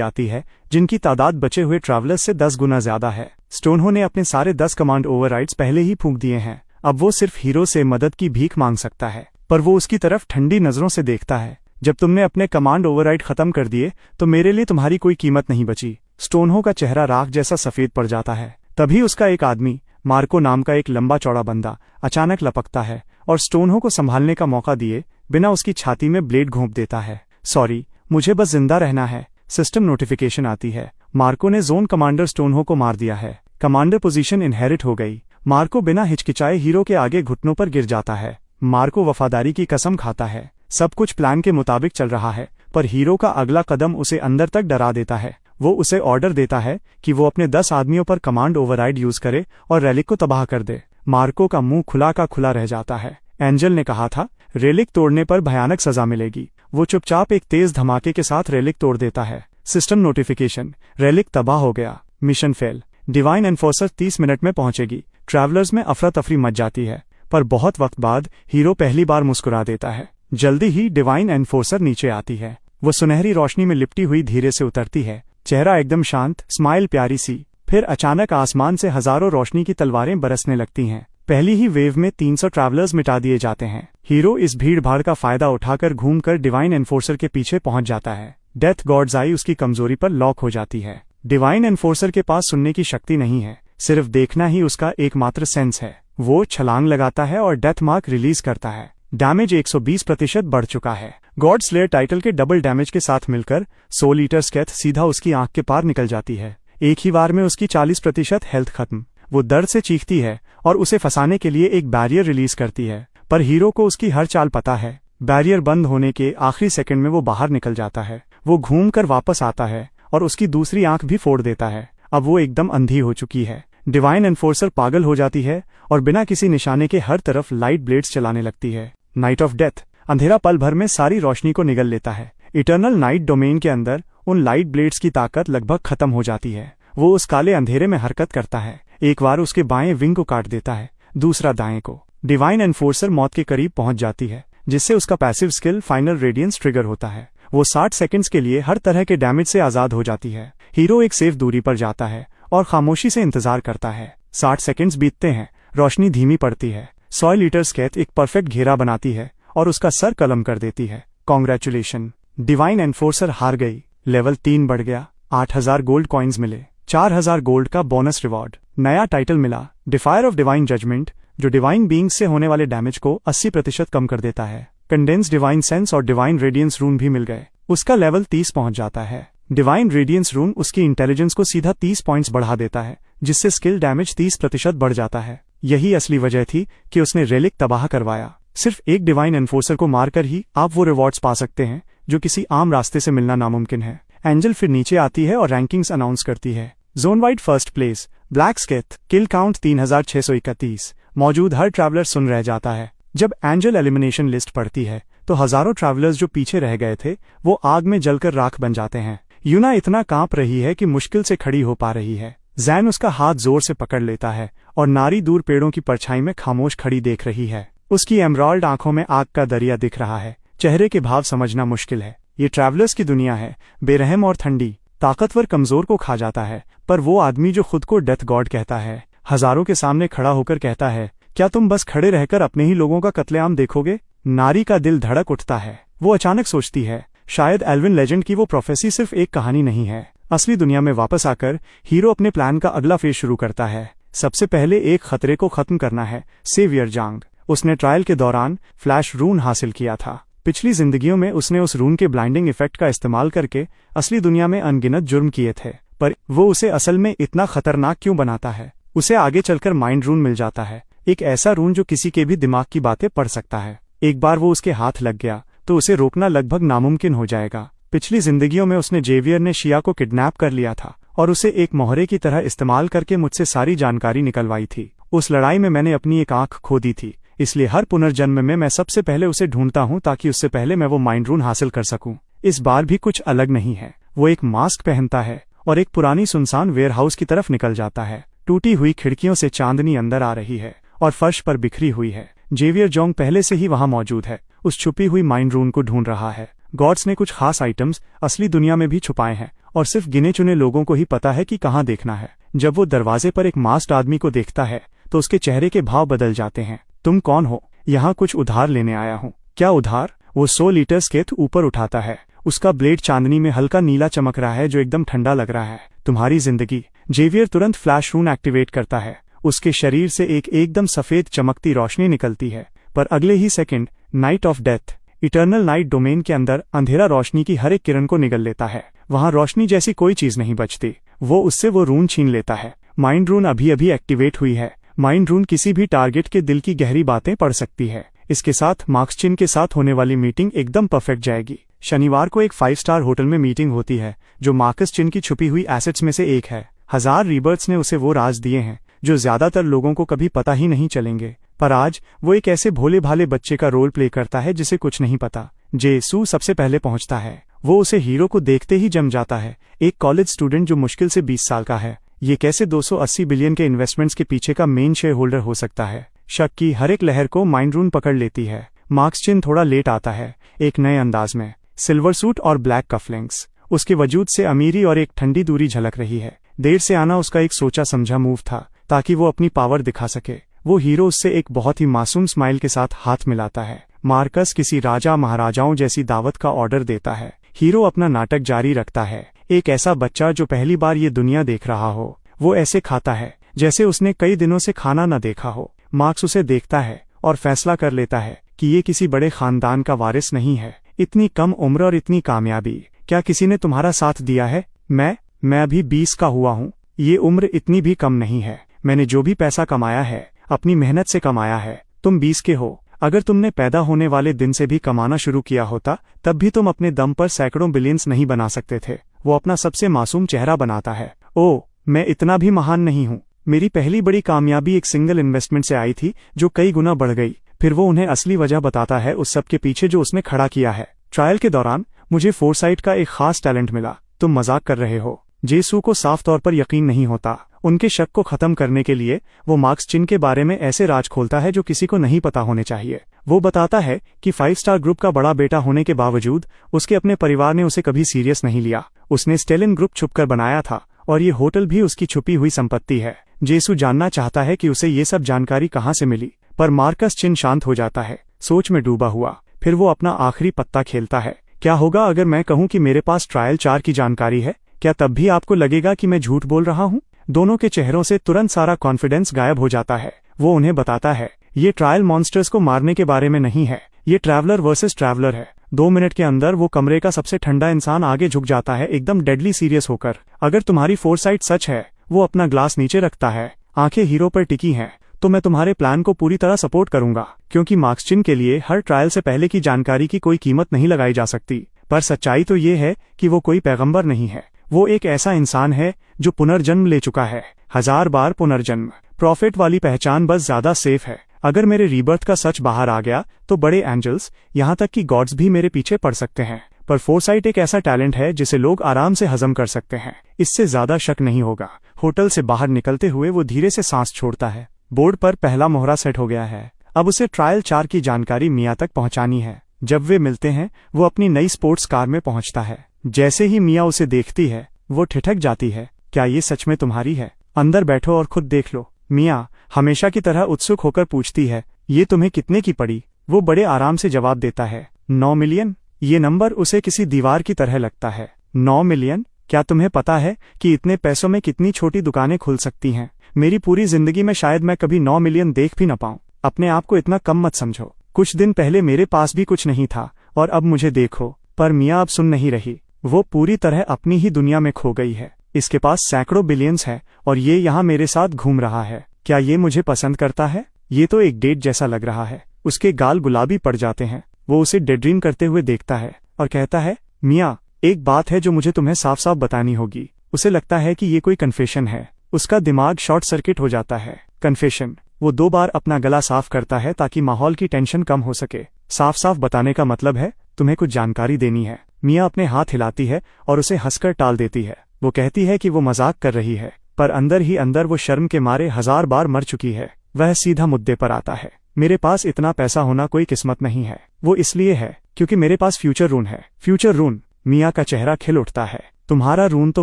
S1: आती है, जिनकी तादाद बचे हुए ट्रैवलर्स से 10 गुना ज्यादा है। स्टोनहो ने अपने सारे 10 कमांड ओवरराइड्स पहले ही फूंक दिए हैं। अब वो सिर्फ हीरो से मदद की भीख मांग सकता है, पर वो उसकी तरफ ठंडी नजरों से देखता है। जब तुमने अपने कमांड ओवरराइड खत्म कर दिए तो मेरे लिए तुम्हारी कोई कीमत नहीं बची। स्टोनहो का चेहरा राख जैसा सफेद पड़ जाता है। तभी उसका एक आदमी, मार्को नाम का एक लंबा चौड़ा बंदा, अचानक लपकता है और स्टोनहो को संभालने का मौका दिए बिना उसकी छाती में ब्लेड घोंप देता है। सॉरी, मुझे बस जिंदा रहना है। सिस्टम नोटिफिकेशन आती है। मार्को ने जोन कमांडर स्टोनहो को मार दिया है। कमांडर पोजीशन इनहेरिट हो गई। मार्को बिना हिचकिचाए हीरो के आगे घुटनों पर गिर जाता है। मार्को वफादारी की कसम खाता है। सब कुछ प्लान के मुताबिक चल रहा है, पर हीरो का अगला कदम उसे अंदर तक डरा देता है। वो उसे ऑर्डर देता है कि वो अपने 10 आदमियों पर कमांड ओवरराइड यूज करे और रेलिक को तबाह कर दे। मार्को का मुंह खुला का खुला रह जाता है। एंजल ने कहा था, रेलिक तोड़ने पर भयानक सजा मिलेगी। वो चुपचाप एक तेज धमाके के साथ रेलिक तोड़ देता है। सिस्टम नोटिफिकेशन, रेलिक तबाह हो गया। Mission fail. Divine enforcer 30 minute में पहुंचेगी। ट्रैवलर्स में अफरा तफरी मच जाती है, पर बहुत वक्त बाद हीरो पहली बार मुस्कुरा देता है। जल्दी ही डिवाइन एनफोर्सर नीचे आती है। वो सुनहरी रोशनी में लिपटी हुई धीरे से उतरती है। चेहरा एकदम शांत, स्माइल प्यारी सी। फिर अचानक आसमान से हजारों रोशनी की तलवारें बरसने लगती हैं। पहली ही वेव में 300 ट्रैवलर्स मिटा दिए जाते हैं। हीरो इस भीड़ भाड़ का फायदा उठाकर घूमकर डिवाइन एनफोर्सर के पीछे पहुंच जाता है। डेथ गॉड्स आई उसकी कमजोरी पर लॉक हो जाती है। डिवाइन एनफोर्सर के पास सुनने की शक्ति नहीं है, सिर्फ देखना ही उसका एकमात्र सेंस है। वो छलांग लगाता है और डेथ मार्क रिलीज करता है। डैमेज 120% बढ़ चुका है। गॉड स्लेयर टाइटल के डबल डैमेज के साथ मिलकर सोल ईटर स्केथ सीधा उसकी आंख के पार निकल जाती है। एक ही बार में उसकी 40% हेल्थ खत्म। वो दर्द से चीखती है और उसे फंसाने के लिए एक बैरियर रिलीज करती है, पर हीरो को उसकी हर चाल पता है। बैरियर बंद होने के आखिरी सेकंड में वो बाहर निकल जाता है। वो घूमकर वापस आता है और उसकी दूसरी आंख भी फोड़ देता है। अब वो एकदम अंधी हो चुकी है। डिवाइन एनफोर्सर पागल हो जाती है और बिना किसी निशाने के हर तरफ लाइट ब्लेड्स चलाने लगती है। Night of death. अंधेरा पल भर में सारी रोशनी को निगल लेता है। इटर्नल नाइट डोमेन के अंदर उन लाइट ब्लेड्स की ताकत लगभग खत्म हो जाती है। वो उस काले अंधेरे में हरकत करता है। एक बार उसके बाएं विंग को काट देता है, दूसरा दाएं को। डिवाइन एनफोर्सर मौत के करीब पहुंच जाती है, जिससे उसका passive skill final radiance trigger होता है। वो 60 सेकंड्स के लिए हर तरह के डैमेज से आजाद हो जाती है। हीरो एक सेफ दूरी पर जाता है और खामोशी से इंतजार करता है। 60 सेकंड्स बीतते हैं। रोशनी धीमी पड़ती है। सॉइल ईटर स्केथ एक परफेक्ट घेरा बनाती है और उसका सर कलम कर देती है। कॉन्ग्रेचुलेशन, डिवाइन एनफोर्सर हार गई। लेवल 3 बढ़ गया। 8000 गोल्ड कॉइन्स मिले। 4000 गोल्ड का बोनस रिवॉर्ड। नया टाइटल मिला, डिफायर ऑफ डिवाइन जजमेंट, जो डिवाइन बीइंग्स से होने वाले डैमेज को 80% कम कर देता है। कंडेंस डिवाइन सेंस और डिवाइन रेडियंस रून भी मिल गए। उसका लेवल 30 पहुंच जाता है। डिवाइन रेडियंस रून उसकी इंटेलिजेंस को सीधा 30 पॉइंट्स बढ़ा देता है, जिससे स्किल डैमेज 30% बढ़ जाता है। यही असली वजह थी कि उसने रेलिक तबाह करवाया। सिर्फ एक डिवाइन एनफोर्सर को मारकर ही आप वो रिवॉर्ड्स पा सकते हैं जो किसी आम रास्ते से मिलना नामुमकिन है। एंजल फिर नीचे आती है और रैंकिंग्स अनाउंस करती है। Zone wide first place, black scythe, kill count 3631। मौजूद हर ट्रैवलर सुन रह जाता है। जब एंजल एलिमिनेशन लिस्ट पढ़ती है तो हजारों ट्रैवलर्स जो पीछे रह गए थे वो आग में जलकर राख बन जाते हैं। यूना इतना कांप रही है कि मुश्किल से खड़ी हो पा रही है। जैन उसका हाथ जोर से पकड़ लेता है और नारी दूर पेड़ों की परछाई में खामोश खड़ी देख रही है। उसकी एमराल्ड आंखों में आग का दरिया दिख रहा है। चेहरे के भाव समझना मुश्किल है। ये ट्रैवलर्स की दुनिया है, बेरहम और ठंडी। ताकतवर कमजोर को खा जाता है, पर वो आदमी जो खुद को डेथ गॉड कहता है, हजारों के सामने खड़ा होकर कहता है, क्या तुम बस खड़े रहकर अपने ही लोगों का कत्लेआम देखोगे? नारी का दिल धड़क उठता है। वो अचानक सोचती है, शायद एल्विन लेजेंड की वो प्रोफेसी सिर्फ एक कहानी नहीं है। असली दुनिया में वापस आकर हीरो अपने प्लान का अगला फेज शुरू करता है। सबसे पहले एक खतरे को खत्म करना है, सेवियर जांग। उसने ट्रायल के दौरान फ्लैश रून हासिल किया था। पिछली जिंदगियों में उसने उस रून के ब्लाइंडिंग इफेक्ट का इस्तेमाल करके असली दुनिया में अनगिनत जुर्म किए थे, पर वो उसे असल में इतना खतरनाक क्यों बनाता है? उसे आगे चलकर माइंड रून मिल जाता है, एक ऐसा रून जो किसी के भी दिमाग की बातें पढ़ सकता है। एक बार वो उसके हाथ लग गया तो उसे रोकना लगभग नामुमकिन हो जाएगा। पिछली जिंदगियों में उसने जेवियर ने शिया को किडनैप कर लिया था और उसे एक मोहरे की तरह इस्तेमाल करके मुझसे सारी जानकारी निकलवाई थी। उस लड़ाई में मैंने अपनी एक आंख खो दी थी, इसलिए हर पुनर्जन्म में मैं सबसे पहले उसे ढूंढता हूं ताकि उससे पहले मैं वो माइंड रून हासिल कर सकूं। इस बार भी कुछ अलग नहीं है। वो एक मास्क पहनता है और एक पुरानी सुनसान वेयरहाउस की तरफ निकल जाता है। टूटी हुई खिड़कियों से चांदनी अंदर आ रही है और फर्श पर बिखरी हुई है। जेवियर जोंग पहले से ही वहां मौजूद है, उस छुपी हुई माइंड रूम को ढूंढ रहा है। गॉड्स ने कुछ खास आइटम्स असली दुनिया में भी छुपाए हैं और सिर्फ गिने चुने लोगों को ही पता है कि कहाँ देखना है। जब वो दरवाजे पर एक मास्क्ड आदमी को देखता है तो उसके चेहरे के भाव बदल जाते हैं। तुम कौन हो? यहाँ कुछ उधार लेने आया हूँ। क्या उधार? वो 100 लीटर स्केट ऊपर उठाता है। उसका ब्लेड चांदनी में हल्का नीला चमक रहा है जो एकदम ठंडा लग रहा है। तुम्हारी जिंदगी। जेवियर तुरंत फ्लैश रून एक्टिवेट करता है। उसके शरीर से एक एकदम सफेद चमकती रोशनी निकलती है, पर अगले ही second knight of death, eternal night domain के अंदर अंधेरा रोशनी की हर एक किरण को निगल लेता है। वहां रोशनी जैसी कोई चीज नहीं बचती। वो रून छीन लेता है। माइंड रून अभी अभी एक्टिवेट हुई है। माइंड रून किसी भी टारगेट के दिल की गहरी बातें पढ़ सकती है। इसके साथ मार्कस चिन के साथ होने वाली मीटिंग एकदम परफेक्ट जाएगी। शनिवार को एक 5 स्टार होटल में मीटिंग होती है जो मार्कस चिन की छुपी हुई एसेट्स में से एक है। 1000 रीबर्थ्स ने उसे वो राज दिए हैं जो ज्यादातर लोगों को कभी पता ही नहीं चलेंगे, पर आज वो एक ऐसे भोले भाले बच्चे का रोल प्ले करता है जिसे कुछ नहीं पता। जेसू सबसे पहले पहुंचता है। वो उसे हीरो को देखते ही जम जाता है। एक कॉलेज स्टूडेंट जो मुश्किल से 20 साल का है, ये कैसे 280 बिलियन के इन्वेस्टमेंट्स के पीछे का मेन शेयर होल्डर हो सकता है? शक की हर एक लहर को माइंड रून पकड़ लेती है। मार्कस चिन थोड़ा लेट आता है, एक नए अंदाज में, सिल्वर सूट और ब्लैक कफलिंग्स। उसके वजूद से अमीरी और एक ठंडी दूरी झलक रही है। देर से आना उसका एक सोचा समझा मूव था ताकि वो अपनी पावर दिखा सके। वो हीरो उससे एक बहुत ही मासूम स्माइल के साथ हाथ मिलाता है। मार्कस किसी राजा महाराजाओं जैसी दावत का ऑर्डर देता है। हीरो अपना नाटक जारी रखता है। एक ऐसा बच्चा जो पहली बार ये दुनिया देख रहा हो, वो ऐसे खाता है जैसे उसने कई दिनों से खाना न देखा हो। मार्कस उसे देखता है और फैसला कर लेता है कि ये किसी बड़े खानदान का वारिस नहीं है। इतनी कम उम्र और इतनी कामयाबी, क्या किसी ने तुम्हारा साथ दिया है? मैं अभी 20 का हुआ हूँ। ये उम्र इतनी भी कम नहीं है। मैंने जो भी पैसा कमाया है अपनी मेहनत से कमाया है। तुम 20 के हो। अगर तुमने पैदा होने वाले दिन से भी कमाना शुरू किया होता तब भी तुम अपने दम पर सैकड़ों बिलियंस नहीं बना सकते थे। वो अपना सबसे मासूम चेहरा बनाता है। ओ, मैं इतना भी महान नहीं हूँ। मेरी पहली बड़ी कामयाबी एक सिंगल इन्वेस्टमेंट से आई थी जो कई गुना बढ़ गई। फिर वो उन्हें असली वजह बताता है उस सब के पीछे जो उसने खड़ा किया है। ट्रायल के दौरान मुझे फोरसाइट का एक खास टैलेंट मिला। तुम मजाक कर रहे हो? जेसू को साफ तौर पर यकीन नहीं होता। उनके शक को खत्म करने के लिए वो मार्कस चिन के बारे में ऐसे राज खोलता है जो किसी को नहीं पता होने चाहिए। वो बताता है कि 5 स्टार ग्रुप का बड़ा बेटा होने के बावजूद उसके अपने परिवार ने उसे कभी सीरियस नहीं लिया। उसने स्टेलिन ग्रुप छुपकर बनाया था और ये होटल भी उसकी छुपी हुई संपत्ति है। जेसू जानना चाहता है कि उसे ये सब जानकारी कहाँ से मिली, पर मार्कस चिन शांत हो जाता है, सोच में डूबा हुआ। फिर वो अपना आखिरी पत्ता खेलता है। क्या होगा अगर मैं कहूँ कि मेरे पास ट्रायल 4 की जानकारी है? क्या तब भी आपको लगेगा कि मैं झूठ बोल रहा हूँ? दोनों के चेहरों से तुरंत सारा कॉन्फिडेंस गायब हो जाता है। वो उन्हें बताता है, ये ट्रायल मॉन्स्टर्स को मारने के बारे में नहीं है, ये ट्रैवलर वर्सेस ट्रैवलर है। 2 मिनट के अंदर वो कमरे का सबसे ठंडा इंसान आगे झुक जाता है, एकदम डेडली सीरियस होकर। अगर तुम्हारी फोरसाइट सच है, वो अपना ग्लास नीचे रखता है, आंखें हीरो पर टिकी हैं, तो मैं तुम्हारे प्लान को पूरी तरह सपोर्ट करूंगा, क्योंकि मार्कस चिन के लिए हर ट्रायल से पहले की जानकारी की कोई कीमत नहीं लगाई जा सकती। पर सच्चाई तो ये है कि वो कोई पैगंबर नहीं है। वो एक ऐसा इंसान है जो पुनर्जन्म ले चुका है, 1000 बार पुनर्जन्म। प्रॉफिट वाली पहचान बस ज्यादा सेफ है। अगर मेरे रीबर्थ का सच बाहर आ गया तो बड़े एंजल्स, यहाँ तक कि गॉड्स भी मेरे पीछे पड़ सकते हैं। पर फोरसाइट एक ऐसा टैलेंट है जिसे लोग आराम से हजम कर सकते हैं। इससे ज्यादा शक नहीं होगा। होटल से बाहर निकलते हुए वो धीरे से सांस छोड़ता है। बोर्ड पर पहला मोहरा सेट हो गया है। अब उसे ट्रायल 4 की जानकारी मिया तक पहुंचानी है। जब वे मिलते हैं वो अपनी नई स्पोर्ट्स कार में पहुंचता है। जैसे ही मिया उसे देखती है वो ठिठक जाती है। क्या ये सच में तुम्हारी है? अंदर बैठो और खुद देख लो। मिया हमेशा की तरह उत्सुक होकर पूछती है, ये तुम्हें कितने की पड़ी? वो बड़े आराम से जवाब देता है, 9 मिलियन। ये नंबर उसे किसी दीवार की तरह लगता है। 9 मिलियन? क्या तुम्हें पता है कि इतने पैसों में कितनी छोटी दुकानें खुल सकती हैं? मेरी पूरी जिंदगी में शायद मैं कभी 9 मिलियन देख भी न पाऊं। अपने आप को इतना कम मत समझो। कुछ दिन पहले मेरे पास भी कुछ नहीं था और अब मुझे देखो। पर मिया अब सुन नहीं रही। वो पूरी तरह अपनी ही दुनिया में खो गई है। इसके पास सैकड़ों बिलियंस है और ये यहाँ मेरे साथ घूम रहा है। क्या ये मुझे पसंद करता है? ये तो एक डेट जैसा लग रहा है। उसके गाल गुलाबी पड़ जाते हैं। वो उसे डेड्रीम करते हुए देखता है और कहता है, मिया एक बात है जो मुझे तुम्हें साफ साफ बतानी होगी। उसे लगता है कि ये कोई कन्फेशन है। उसका दिमाग शॉर्ट सर्किट हो जाता है। कन्फेशन। वो 2 बार अपना गला साफ करता है ताकि माहौल की टेंशन कम हो सके। साफ साफ बताने का मतलब है तुम्हें कुछ जानकारी देनी है। मिया अपने हाथ हिलाती है और उसे हंसकर टाल देती है। वो कहती है कि वो मजाक कर रही है। पर अंदर ही अंदर वो शर्म के मारे 1000 बार मर चुकी है। वह सीधा मुद्दे पर आता है। मेरे पास इतना पैसा होना कोई किस्मत नहीं है। वो इसलिए है क्योंकि मेरे पास फ्यूचर रून है। फ्यूचर रून? मिया का चेहरा खिल उठता है। तुम्हारा रून तो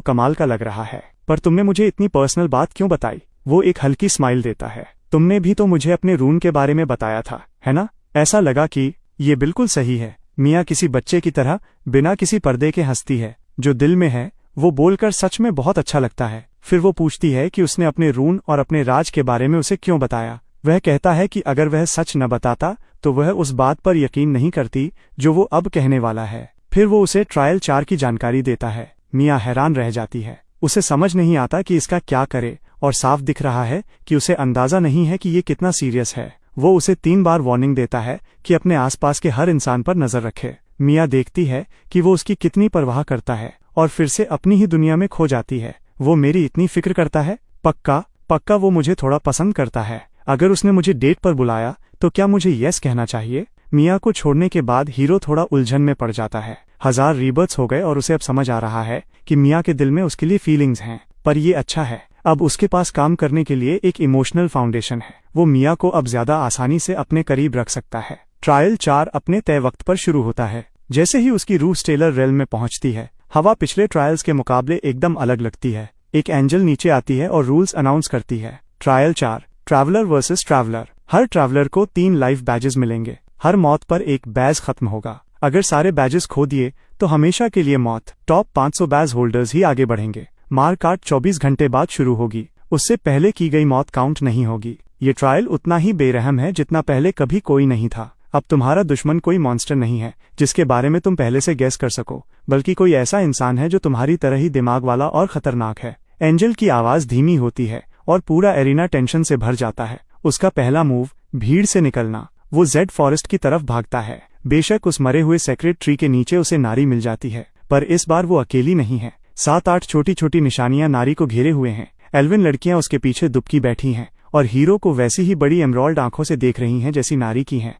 S1: कमाल का लग रहा है, पर तुमने मुझे इतनी पर्सनल बात क्यों बताई? वो एक हल्की स्माइल देता है। तुमने भी तो मुझे अपने रून के बारे में बताया था, है ना? ऐसा लगा कि ये बिल्कुल सही है। मिया किसी बच्चे की तरह बिना किसी पर्दे के हंसती है। जो दिल में है वो बोलकर सच में बहुत अच्छा लगता है। फिर वो पूछती है कि उसने अपने रून और अपने राज के बारे में उसे क्यों बताया। वह कहता है कि अगर वह सच न बताता तो वह उस बात पर यकीन नहीं करती जो वो अब कहने वाला है। फिर वो उसे ट्रायल 4 की जानकारी देता है। मिया हैरान रह जाती है। उसे समझ नहीं आता कि इसका क्या करे, और साफ दिख रहा है कि उसे अंदाजा नहीं है कि ये कितना सीरियस है। वो उसे 3 बार वार्निंग देता है कि अपने आसपास के हर इंसान पर नजर रखे। मिया देखती है कि वो उसकी कितनी परवाह करता है और फिर से अपनी ही दुनिया में खो जाती है। वो मेरी इतनी फिक्र करता है? पक्का वो मुझे थोड़ा पसंद करता है। अगर उसने मुझे डेट पर बुलाया तो क्या मुझे यस कहना चाहिए? मिया को छोड़ने के बाद हीरो थोड़ा उलझन में पड़ जाता है। 1000 रीबर्थ्स हो गए और उसे अब समझ आ रहा है कि मिया के दिल में उसके लिए फीलिंग्स हैं। पर ये अच्छा है, अब उसके पास काम करने के लिए एक इमोशनल फाउंडेशन है। वो मिया को अब ज्यादा आसानी से अपने करीब रख सकता है। ट्रायल 4 अपने तय वक्त पर शुरू होता है। जैसे ही उसकी रूह स्टेलर रेल में पहुंचती है, हवा पिछले ट्रायल्स के मुकाबले एकदम अलग लगती है। एक एंजल नीचे आती है और रूल्स अनाउंस करती है। Trial 4, traveller versus traveller. हर ट्रैवलर को 3 लाइफ बैजेस मिलेंगे। हर मौत पर एक बैज खत्म होगा। अगर सारे बैजेस खो दिए तो हमेशा के लिए मौत। टॉप 500 बैज होल्डर्स ही आगे बढ़ेंगे। मार काट 24 घंटे बाद शुरू होगी। उससे पहले की गई मौत काउंट नहीं होगी। ये ट्रायल उतना ही बेरहम है जितना पहले कभी कोई नहीं था। अब तुम्हारा दुश्मन कोई मॉन्स्टर नहीं है जिसके बारे में तुम पहले से गेस कर सको, बल्कि कोई ऐसा इंसान है जो तुम्हारी तरह ही दिमाग वाला और खतरनाक है। एंजल की आवाज धीमी होती है और पूरा एरिना टेंशन से भर जाता है। उसका पहला मूव भीड़ से निकलना। वो जेड फॉरेस्ट की तरफ भागता है। बेशक उस मरे हुए सेक्रेट ट्री के नीचे उसे नारी मिल जाती है, पर इस बार वो अकेली नहीं है। 7-8 छोटी छोटी निशानियां नारी को घेरे हुए हैं। एल्विन लड़कियां उसके पीछे दुबकी बैठी हैं और हीरो को वैसी ही बड़ी एमराल्ड आंखों से देख रही हैं जैसी नारी की हैं।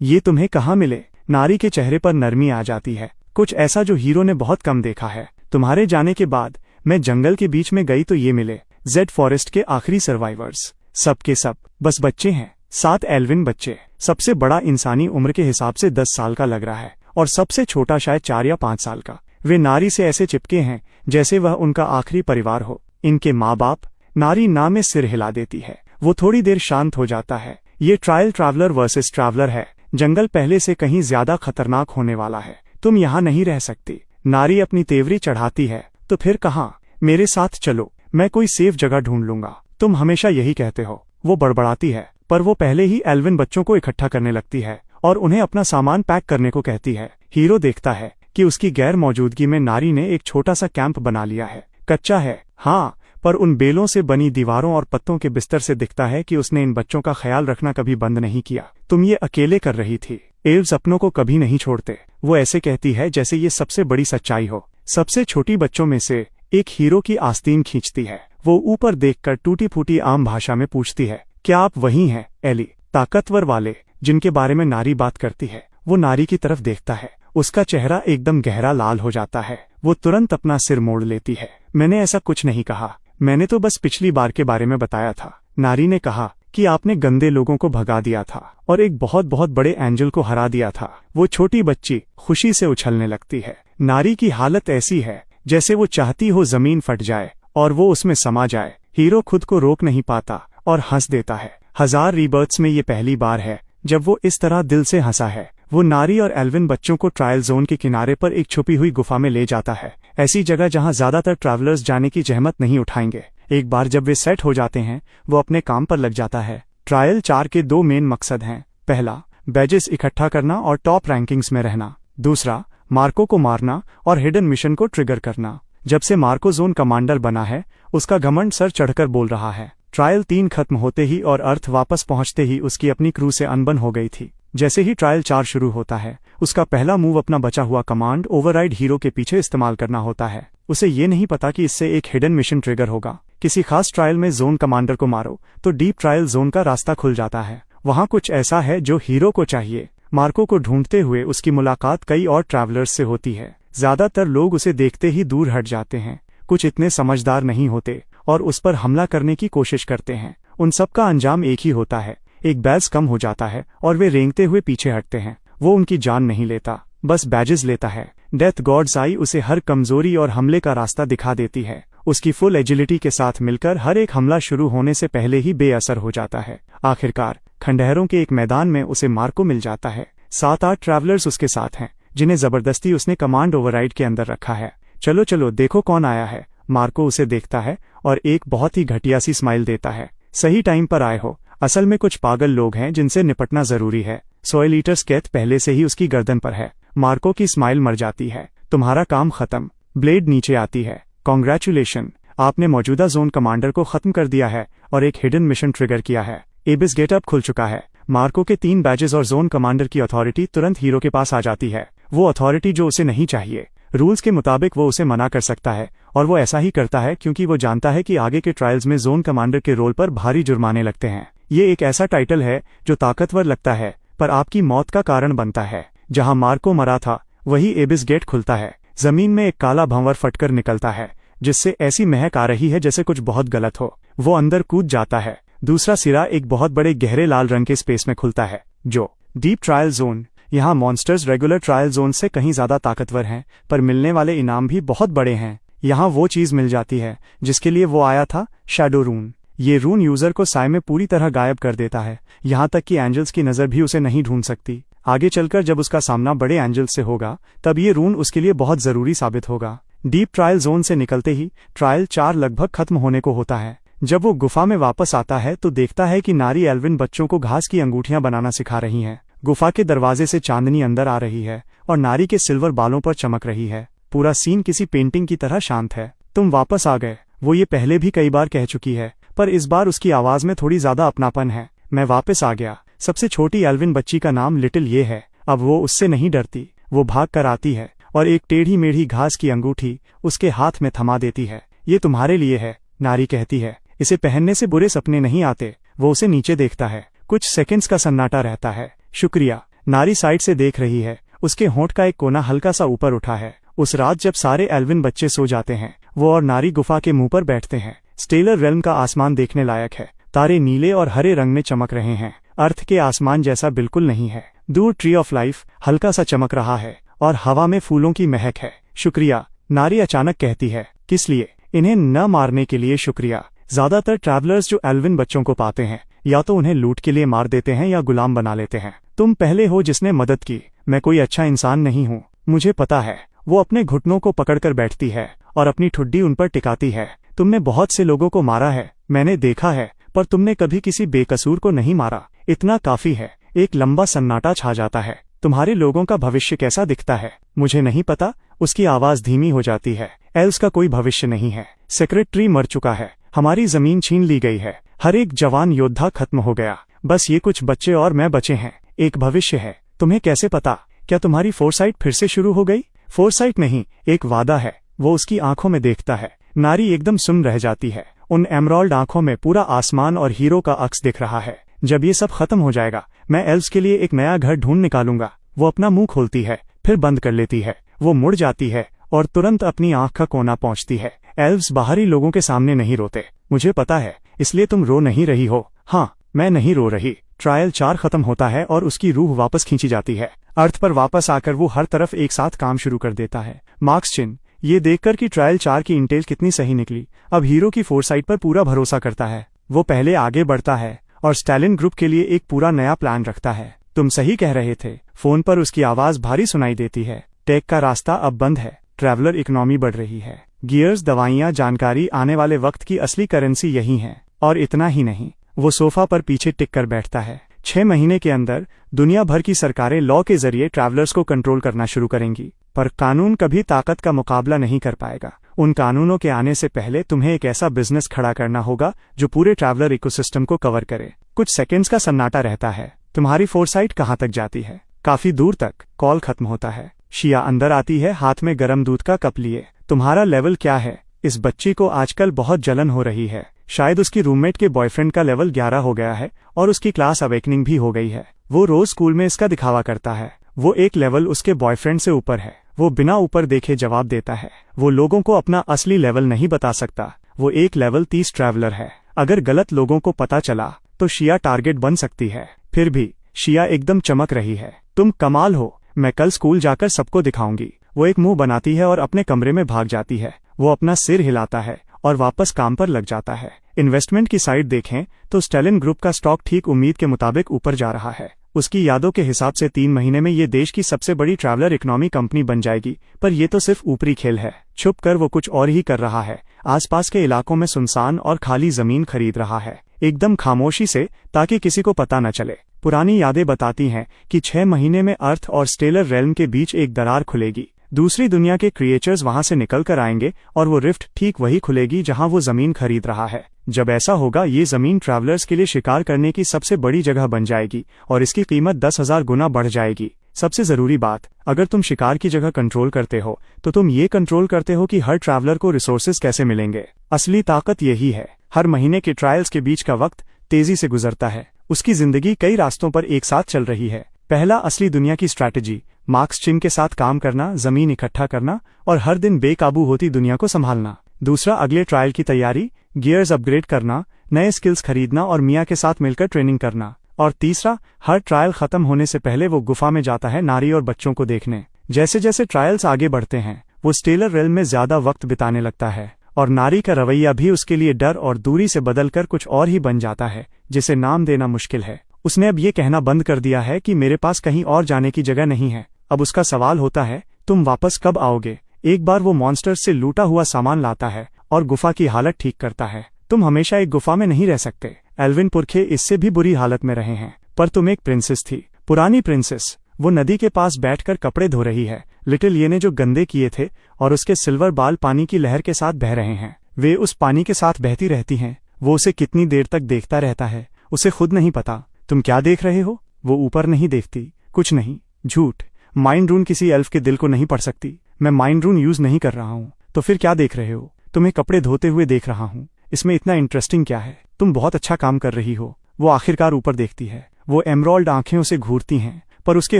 S1: ये तुम्हें कहाँ मिले? नारी के चेहरे पर नरमी आ जाती है, कुछ ऐसा जो हीरो ने बहुत कम देखा है। तुम्हारे जाने के बाद मैं जंगल के बीच में गई तो ये मिले, जेड फॉरेस्ट के आखिरी सर्वाइवर्स। सब के सब बस बच्चे हैं, 7 एल्विन बच्चे। सबसे बड़ा इंसानी उम्र के हिसाब से 10 साल का लग रहा है और सबसे छोटा शायद 4 या 5 साल का। वे नारी से ऐसे चिपके हैं जैसे वह उनका आखिरी परिवार हो। इनके माँ बाप? नारी ना में सिर हिला देती है। वो थोड़ी देर शांत हो जाता है। ये ट्रायल ट्रैवलर वर्सेस ट्रैवलर है। जंगल पहले से कहीं ज्यादा खतरनाक होने वाला है। तुम यहाँ नहीं रह सकती। नारी अपनी तेवरी चढ़ाती है। तो फिर कहाँ? मेरे साथ चलो, मैं कोई सेफ जगह ढूंढ लूंगा। तुम हमेशा यही कहते हो। वो बड़बड़ाती है, पर वो पहले ही एल्विन बच्चों को इकट्ठा करने लगती है और उन्हें अपना सामान पैक करने को कहती है। हीरो देखता है कि उसकी गैर मौजूदगी में नारी ने एक छोटा सा कैंप बना लिया है। कच्चा है, हाँ, पर उन बेलों से बनी दीवारों और पत्तों के बिस्तर से दिखता है कि उसने इन बच्चों का ख्याल रखना कभी बंद नहीं किया। तुम ये अकेले कर रही थी। एल्व्स अपनों को कभी नहीं छोड़ते। वो ऐसे कहती है जैसे ये सबसे बड़ी सच्चाई हो। सबसे छोटी बच्चों में से एक हीरो की आस्तीन खींचती है। वो ऊपर देखकर टूटी फूटी आम भाषा में पूछती है, क्या आप वही हैं, एली? ताकतवर वाले जिनके बारे में नारी बात करती है। वो नारी की तरफ देखता है। उसका चेहरा एकदम गहरा लाल हो जाता है। वो तुरंत अपना सिर मोड़ लेती है। मैंने ऐसा कुछ नहीं कहा, मैंने तो बस पिछली बार के बारे में बताया था। नारी ने कहा कि आपने गंदे लोगों को भगा दिया था और एक बहुत बहुत बड़े एंजल को हरा दिया था। वो छोटी बच्ची खुशी से उछलने लगती है। नारी की हालत ऐसी है जैसे वो चाहती हो जमीन फट जाए और वो उसमें समा जाए। हीरो खुद को रोक नहीं पाता और हंस देता है। 1000 रीबर्थ्स में ये पहली बार है जब वो इस तरह दिल से हंसा है। वो नारी और एल्विन बच्चों को ट्रायल जोन के किनारे पर एक छुपी हुई गुफा में ले जाता है। ऐसी जगह जहां ज्यादातर ट्रैवलर्स जाने की जहमत नहीं उठाएंगे। एक बार जब वे सेट हो जाते हैं, वो अपने काम पर लग जाता है। ट्रायल 4 के 2 मेन मकसद हैं। पहला, बैजेस इकट्ठा करना और टॉप रैंकिंग्स में रहना। दूसरा, मार्को को मारना और हिडन मिशन को ट्रिगर करना। जब से मार्को जोन कमांडर बना है, उसका घमंड सर चढ़कर बोल रहा है। ट्रायल 3 खत्म होते ही और अर्थ वापस पहुंचते ही उसकी अपनी क्रू से अनबन हो गई थी। जैसे ही ट्रायल 4 शुरू होता है, उसका पहला मूव अपना बचा हुआ कमांड ओवरराइड हीरो के पीछे इस्तेमाल करना होता है। उसे ये नहीं पता कि इससे एक हिडन मिशन ट्रिगर होगा। किसी खास ट्रायल में जोन कमांडर को मारो तो डीप ट्रायल जोन का रास्ता खुल जाता है। वहां कुछ ऐसा है जो हीरो को चाहिए। मार्को को ढूंढते हुए उसकी मुलाकात कई और ट्रैवलर्स से होती है। ज्यादातर लोग उसे देखते ही दूर हट जाते हैं। कुछ इतने समझदार नहीं होते और उस पर हमला करने की कोशिश करते हैं। उन सब का अंजाम एक ही होता है, एक बैज कम हो जाता है और वे रेंगते हुए पीछे हटते हैं। वो उनकी जान नहीं लेता, बस बैजेस लेता है। डेथ गॉड्स आई उसे हर कमजोरी और हमले का रास्ता दिखा देती है। उसकी फुल एजिलिटी के साथ मिलकर हर एक हमला शुरू होने से पहले ही बेअसर हो जाता है। आखिरकार खंडहरों के एक मैदान में उसे मार्को मिल जाता है। 7-8 ट्रैवलर्स उसके साथ हैं, जिन्हें जबरदस्ती उसने कमांड ओवरराइड के अंदर रखा है। चलो चलो देखो कौन आया है। मार्को उसे देखता है और एक बहुत ही घटिया सी स्माइल देता है। सही टाइम पर आए हो। असल में कुछ पागल लोग हैं जिनसे निपटना जरूरी है। सॉइल ईटर स्केथ पहले से ही उसकी गर्दन पर है। मार्को की स्माइल मर जाती है। तुम्हारा काम खत्म। ब्लेड नीचे आती है। कॉन्ग्रेचुलेशन, आपने मौजूदा जोन कमांडर को खत्म कर दिया है और एक हिडन मिशन ट्रिगर किया है। एबिस गेटअप खुल चुका है। मार्को के 3 बैजेस और जोन कमांडर की अथॉरिटी तुरंत हीरो के पास आ जाती है। वो अथॉरिटी जो उसे नहीं चाहिए। रूल्स के मुताबिक वो उसे मना कर सकता है और वो ऐसा ही करता है क्योंकि वो जानता है कि आगे के ट्रायल्स में जोन कमांडर के रोल पर भारी जुर्माने लगते हैं। ये एक ऐसा टाइटल है जो ताकतवर लगता है पर आपकी मौत का कारण बनता है। जहां मार्को मरा था वही एबिस गेट खुलता है। जमीन में एक काला भंवर फटकर निकलता है जिससे ऐसी महक आ रही है जैसे कुछ बहुत गलत हो। वो अंदर कूद जाता है। दूसरा सिरा एक बहुत बड़े गहरे लाल रंग के स्पेस में खुलता है जो डीप ट्रायल जोन। यहाँ मॉन्स्टर्स रेगुलर ट्रायल जोन से कहीं ज्यादा ताकतवर हैं, पर मिलने वाले इनाम भी बहुत बड़े हैं। यहाँ वो चीज मिल जाती है जिसके लिए वो आया था, शैडो रून। ये रून यूजर को साय में पूरी तरह गायब कर देता है, यहाँ तक कि एंजल्स की नजर भी उसे नहीं ढूंढ सकती। आगे चलकर जब उसका सामना बड़े एंजल्स से होगा तब ये रून उसके लिए बहुत जरूरी साबित होगा। डीप ट्रायल जोन से निकलते ही ट्रायल 4 लगभग खत्म होने को होता है। जब वो गुफा में वापस आता है तो देखता है कि नारी एल्विन बच्चों को घास की अंगूठियां बनाना सिखा रही हैं। गुफा के दरवाजे से चांदनी अंदर आ रही है और नारी के सिल्वर बालों पर चमक रही है। पूरा सीन किसी पेंटिंग की तरह शांत है। तुम वापस आ गए, वो ये पहले भी कई बार कह चुकी है, पर इस बार उसकी आवाज में थोड़ी ज्यादा अपनापन है। मैं वापस आ गया। सबसे छोटी एल्विन बच्ची का नाम लिटिल ये है। अब वो उससे नहीं डरती। वो भाग कर आती है और एक टेढ़ी मेढ़ी घास की अंगूठी उसके हाथ में थमा देती है। ये तुम्हारे लिए है, नारी कहती है। इसे पहनने से बुरे सपने नहीं आते। वो उसे नीचे देखता है। कुछ सेकंड्स का सन्नाटा रहता है। शुक्रिया, नारी साइड से देख रही है। उसके होंठ का एक कोना हल्का सा ऊपर उठा है। उस रात जब सारे एल्विन बच्चे सो जाते हैं वो और नारी गुफा के मुंह पर बैठते हैं। स्टेलर रेल्म का आसमान देखने लायक है। तारे नीले और हरे रंग में चमक रहे हैं। अर्थ के आसमान जैसा बिल्कुल नहीं है। दूर ट्री ऑफ लाइफ हल्का सा चमक रहा है और हवा में फूलों की महक है। शुक्रिया, नारी अचानक कहती है। किस लिए? इन्हें न मारने के लिए शुक्रिया। ज्यादातर ट्रैवलर्स जो एल्विन बच्चों को पाते हैं या तो उन्हें लूट के लिए मार देते हैं या गुलाम बना लेते हैं। तुम पहले हो जिसने मदद की। मैं कोई अच्छा इंसान नहीं हूँ, मुझे पता है। वो अपने घुटनों को पकड़कर बैठती है और अपनी ठुड्डी उन पर टिकाती है। तुमने बहुत से लोगों को मारा है, मैंने देखा है, पर तुमने कभी किसी बेकसूर को नहीं मारा। इतना काफी है। एक लंबा सन्नाटा छा जाता है। तुम्हारे लोगों का भविष्य कैसा दिखता है? मुझे नहीं पता। उसकी आवाज धीमी हो जाती है। एल्स का कोई भविष्य नहीं है। सेक्रेटरी मर चुका है। हमारी जमीन छीन ली गई है। हर एक जवान योद्धा खत्म हो गया। बस ये कुछ बच्चे और मैं बचे हैं। एक भविष्य है। तुम्हें कैसे पता? क्या तुम्हारी फोरसाइट फिर से शुरू हो गई? फोरसाइट नहीं, एक वादा है। वो उसकी आंखों में देखता है। नारी एकदम सुन्न रह जाती है। उन एमराल्ड आंखों में पूरा आसमान और हीरो का अक्स दिख रहा है। जब ये सब खत्म हो जाएगा मैं एल्व्स के लिए एक नया घर ढूंढ निकालूंगा। वो अपना मुंह खोलती है, फिर बंद कर लेती है। वो मुड़ जाती है और तुरंत अपनी आंख का कोना पहुंचती है। एल्व्स बाहरी लोगों के सामने नहीं रोते, मुझे पता है, इसलिए तुम रो नहीं रही हो। हाँ, मैं नहीं रो रही। ट्रायल 4 खत्म होता है और उसकी रूह वापस खींची जाती है। अर्थ पर वापस आकर वो हर तरफ एक साथ काम शुरू कर देता है। मार्क्स चिन्ह ये देखकर कि ट्रायल 4 की इंटेल कितनी सही निकली, अब हीरो की फोरसाइट पर पूरा भरोसा करता है। वो पहले आगे बढ़ता है और स्टैलिन ग्रुप के लिए एक पूरा नया प्लान रखता है। तुम सही कह रहे थे। फोन पर उसकी आवाज भारी सुनाई देती है। टेक का रास्ता अब बंद है। ट्रैवलर इकोनॉमी बढ़ रही है। गियर्स, दवाइयाँ, जानकारी, आने वाले वक्त की असली करेंसी यही है। और इतना ही नहीं, वो सोफा पर पीछे टिक कर बैठता है। 6 महीने के अंदर दुनिया भर की सरकारें लॉ के जरिए ट्रैवलर्स को कंट्रोल करना शुरू करेंगी, पर कानून कभी ताकत का मुकाबला नहीं कर पाएगा। उन कानूनों के आने से पहले तुम्हें एक ऐसा बिजनेस खड़ा करना होगा जो पूरे ट्रैवलर इकोसिस्टम को कवर करे। कुछ सेकंड्स का सन्नाटा रहता है। तुम्हारी फोरसाइट कहाँ तक जाती है? काफी दूर तक। कॉल खत्म होता है। शिया अंदर आती है, हाथ में गर्म दूध का कप लिए। तुम्हारा लेवल क्या है? इस बच्ची को आजकल बहुत जलन हो रही है। शायद उसकी रूममेट के बॉयफ्रेंड का लेवल 11 हो गया है और उसकी क्लास अवेकनिंग भी हो गई है। वो रोज स्कूल में इसका दिखावा करता है। वो एक लेवल उसके बॉयफ्रेंड से ऊपर है। वो बिना ऊपर देखे जवाब देता है। वो लोगों को अपना असली लेवल नहीं बता सकता। वो एक लेवल 30 ट्रैवलर है। अगर गलत लोगों को पता चला तो शिया टारगेट बन सकती है। फिर भी शिया एकदम चमक रही है। तुम कमाल हो, मैं कल स्कूल जाकर सबको दिखाऊंगी। वो एक मुंह बनाती है और अपने कमरे में भाग जाती है। वो अपना सिर हिलाता है और वापस काम पर लग जाता है। इन्वेस्टमेंट की साइड देखें तो स्टेलिन ग्रुप का स्टॉक ठीक उम्मीद के मुताबिक ऊपर जा रहा है। उसकी यादों के हिसाब से 3 महीने में ये देश की सबसे बड़ी ट्रैवलर इकोनॉमी कंपनी बन जाएगी। पर ये तो सिर्फ ऊपरी खेल है। छुप कर वो कुछ और ही कर रहा है। आसपास के इलाकों में सुनसान और खाली जमीन खरीद रहा है, एकदम खामोशी से, ताकि किसी को पता न चले। पुरानी यादें बताती हैं कि 6 महीने में अर्थ और स्टेलर रेल्म के बीच एक दरार खुलेगी। दूसरी दुनिया के क्रिएचर्स वहां से निकल कर आएंगे और वो रिफ्ट ठीक वही खुलेगी जहां वो जमीन खरीद रहा है। जब ऐसा होगा ये जमीन ट्रैवलर्स के लिए शिकार करने की सबसे बड़ी जगह बन जाएगी और इसकी कीमत 10,000 गुना बढ़ जाएगी। सबसे जरूरी बात, अगर तुम शिकार की जगह कंट्रोल करते हो तो तुम ये कंट्रोल करते हो कि हर ट्रैवलर को रिसोर्सेज कैसे मिलेंगे। असली ताकत यही है। हर महीने के ट्रायल्स के बीच का वक्त तेजी से गुजरता है। उसकी जिंदगी कई रास्तों पर एक साथ चल रही है। पहला, असली दुनिया की स्ट्रैटेजी, मार्क्स चिन के साथ काम करना, जमीन इकट्ठा करना और हर दिन बेकाबू होती दुनिया को संभालना। दूसरा, अगले ट्रायल की तैयारी, गियर्स अपग्रेड करना, नए स्किल्स खरीदना और मिया के साथ मिलकर ट्रेनिंग करना। और तीसरा, हर ट्रायल खत्म होने से पहले वो गुफा में जाता है नारी और बच्चों को देखने। जैसे जैसे ट्रायल्स आगे बढ़ते हैं वो स्टेलर रेल में ज्यादा वक्त बिताने लगता है और नारी का रवैया भी उसके लिए डर और दूरी से बदलकर कुछ और ही बन जाता है जिसे नाम देना मुश्किल है। उसने अब ये कहना बंद कर दिया है कि मेरे पास कहीं और जाने की जगह नहीं है। अब उसका सवाल होता है, तुम वापस कब आओगे? एक बार वो मॉन्स्टर्स से लूटा हुआ सामान लाता है और गुफा की हालत ठीक करता है। तुम हमेशा एक गुफा में नहीं रह सकते। एल्विन पुरखे इससे भी बुरी हालत में रहे हैं। पर तुम एक प्रिंसेस थी, पुरानी प्रिंसेस। वो नदी के पास बैठकर कपड़े धो रही है। लिटिल ये ने जो गंदे किए थे और उसके सिल्वर बाल पानी की लहर के साथ बह रहे हैं। वे उस पानी के साथ बहती रहती हैं। वो उसे कितनी देर तक देखता रहता है उसे खुद नहीं पता। तुम क्या देख रहे हो? वो ऊपर नहीं देखती। कुछ नहीं, झूठ। माइंड रून किसी एल्फ के दिल को नहीं पढ़ सकती। मैं माइंड रून यूज नहीं कर रहा हूँ। तो फिर क्या देख रहे हो? तुम्हें कपड़े धोते हुए देख रहा हूँ। इसमें इतना इंटरेस्टिंग क्या है? तुम बहुत अच्छा काम कर रही हो। वो आखिरकार ऊपर देखती है। वो एमरॉल्ड आंखें उसे घूरती हैं, पर उसके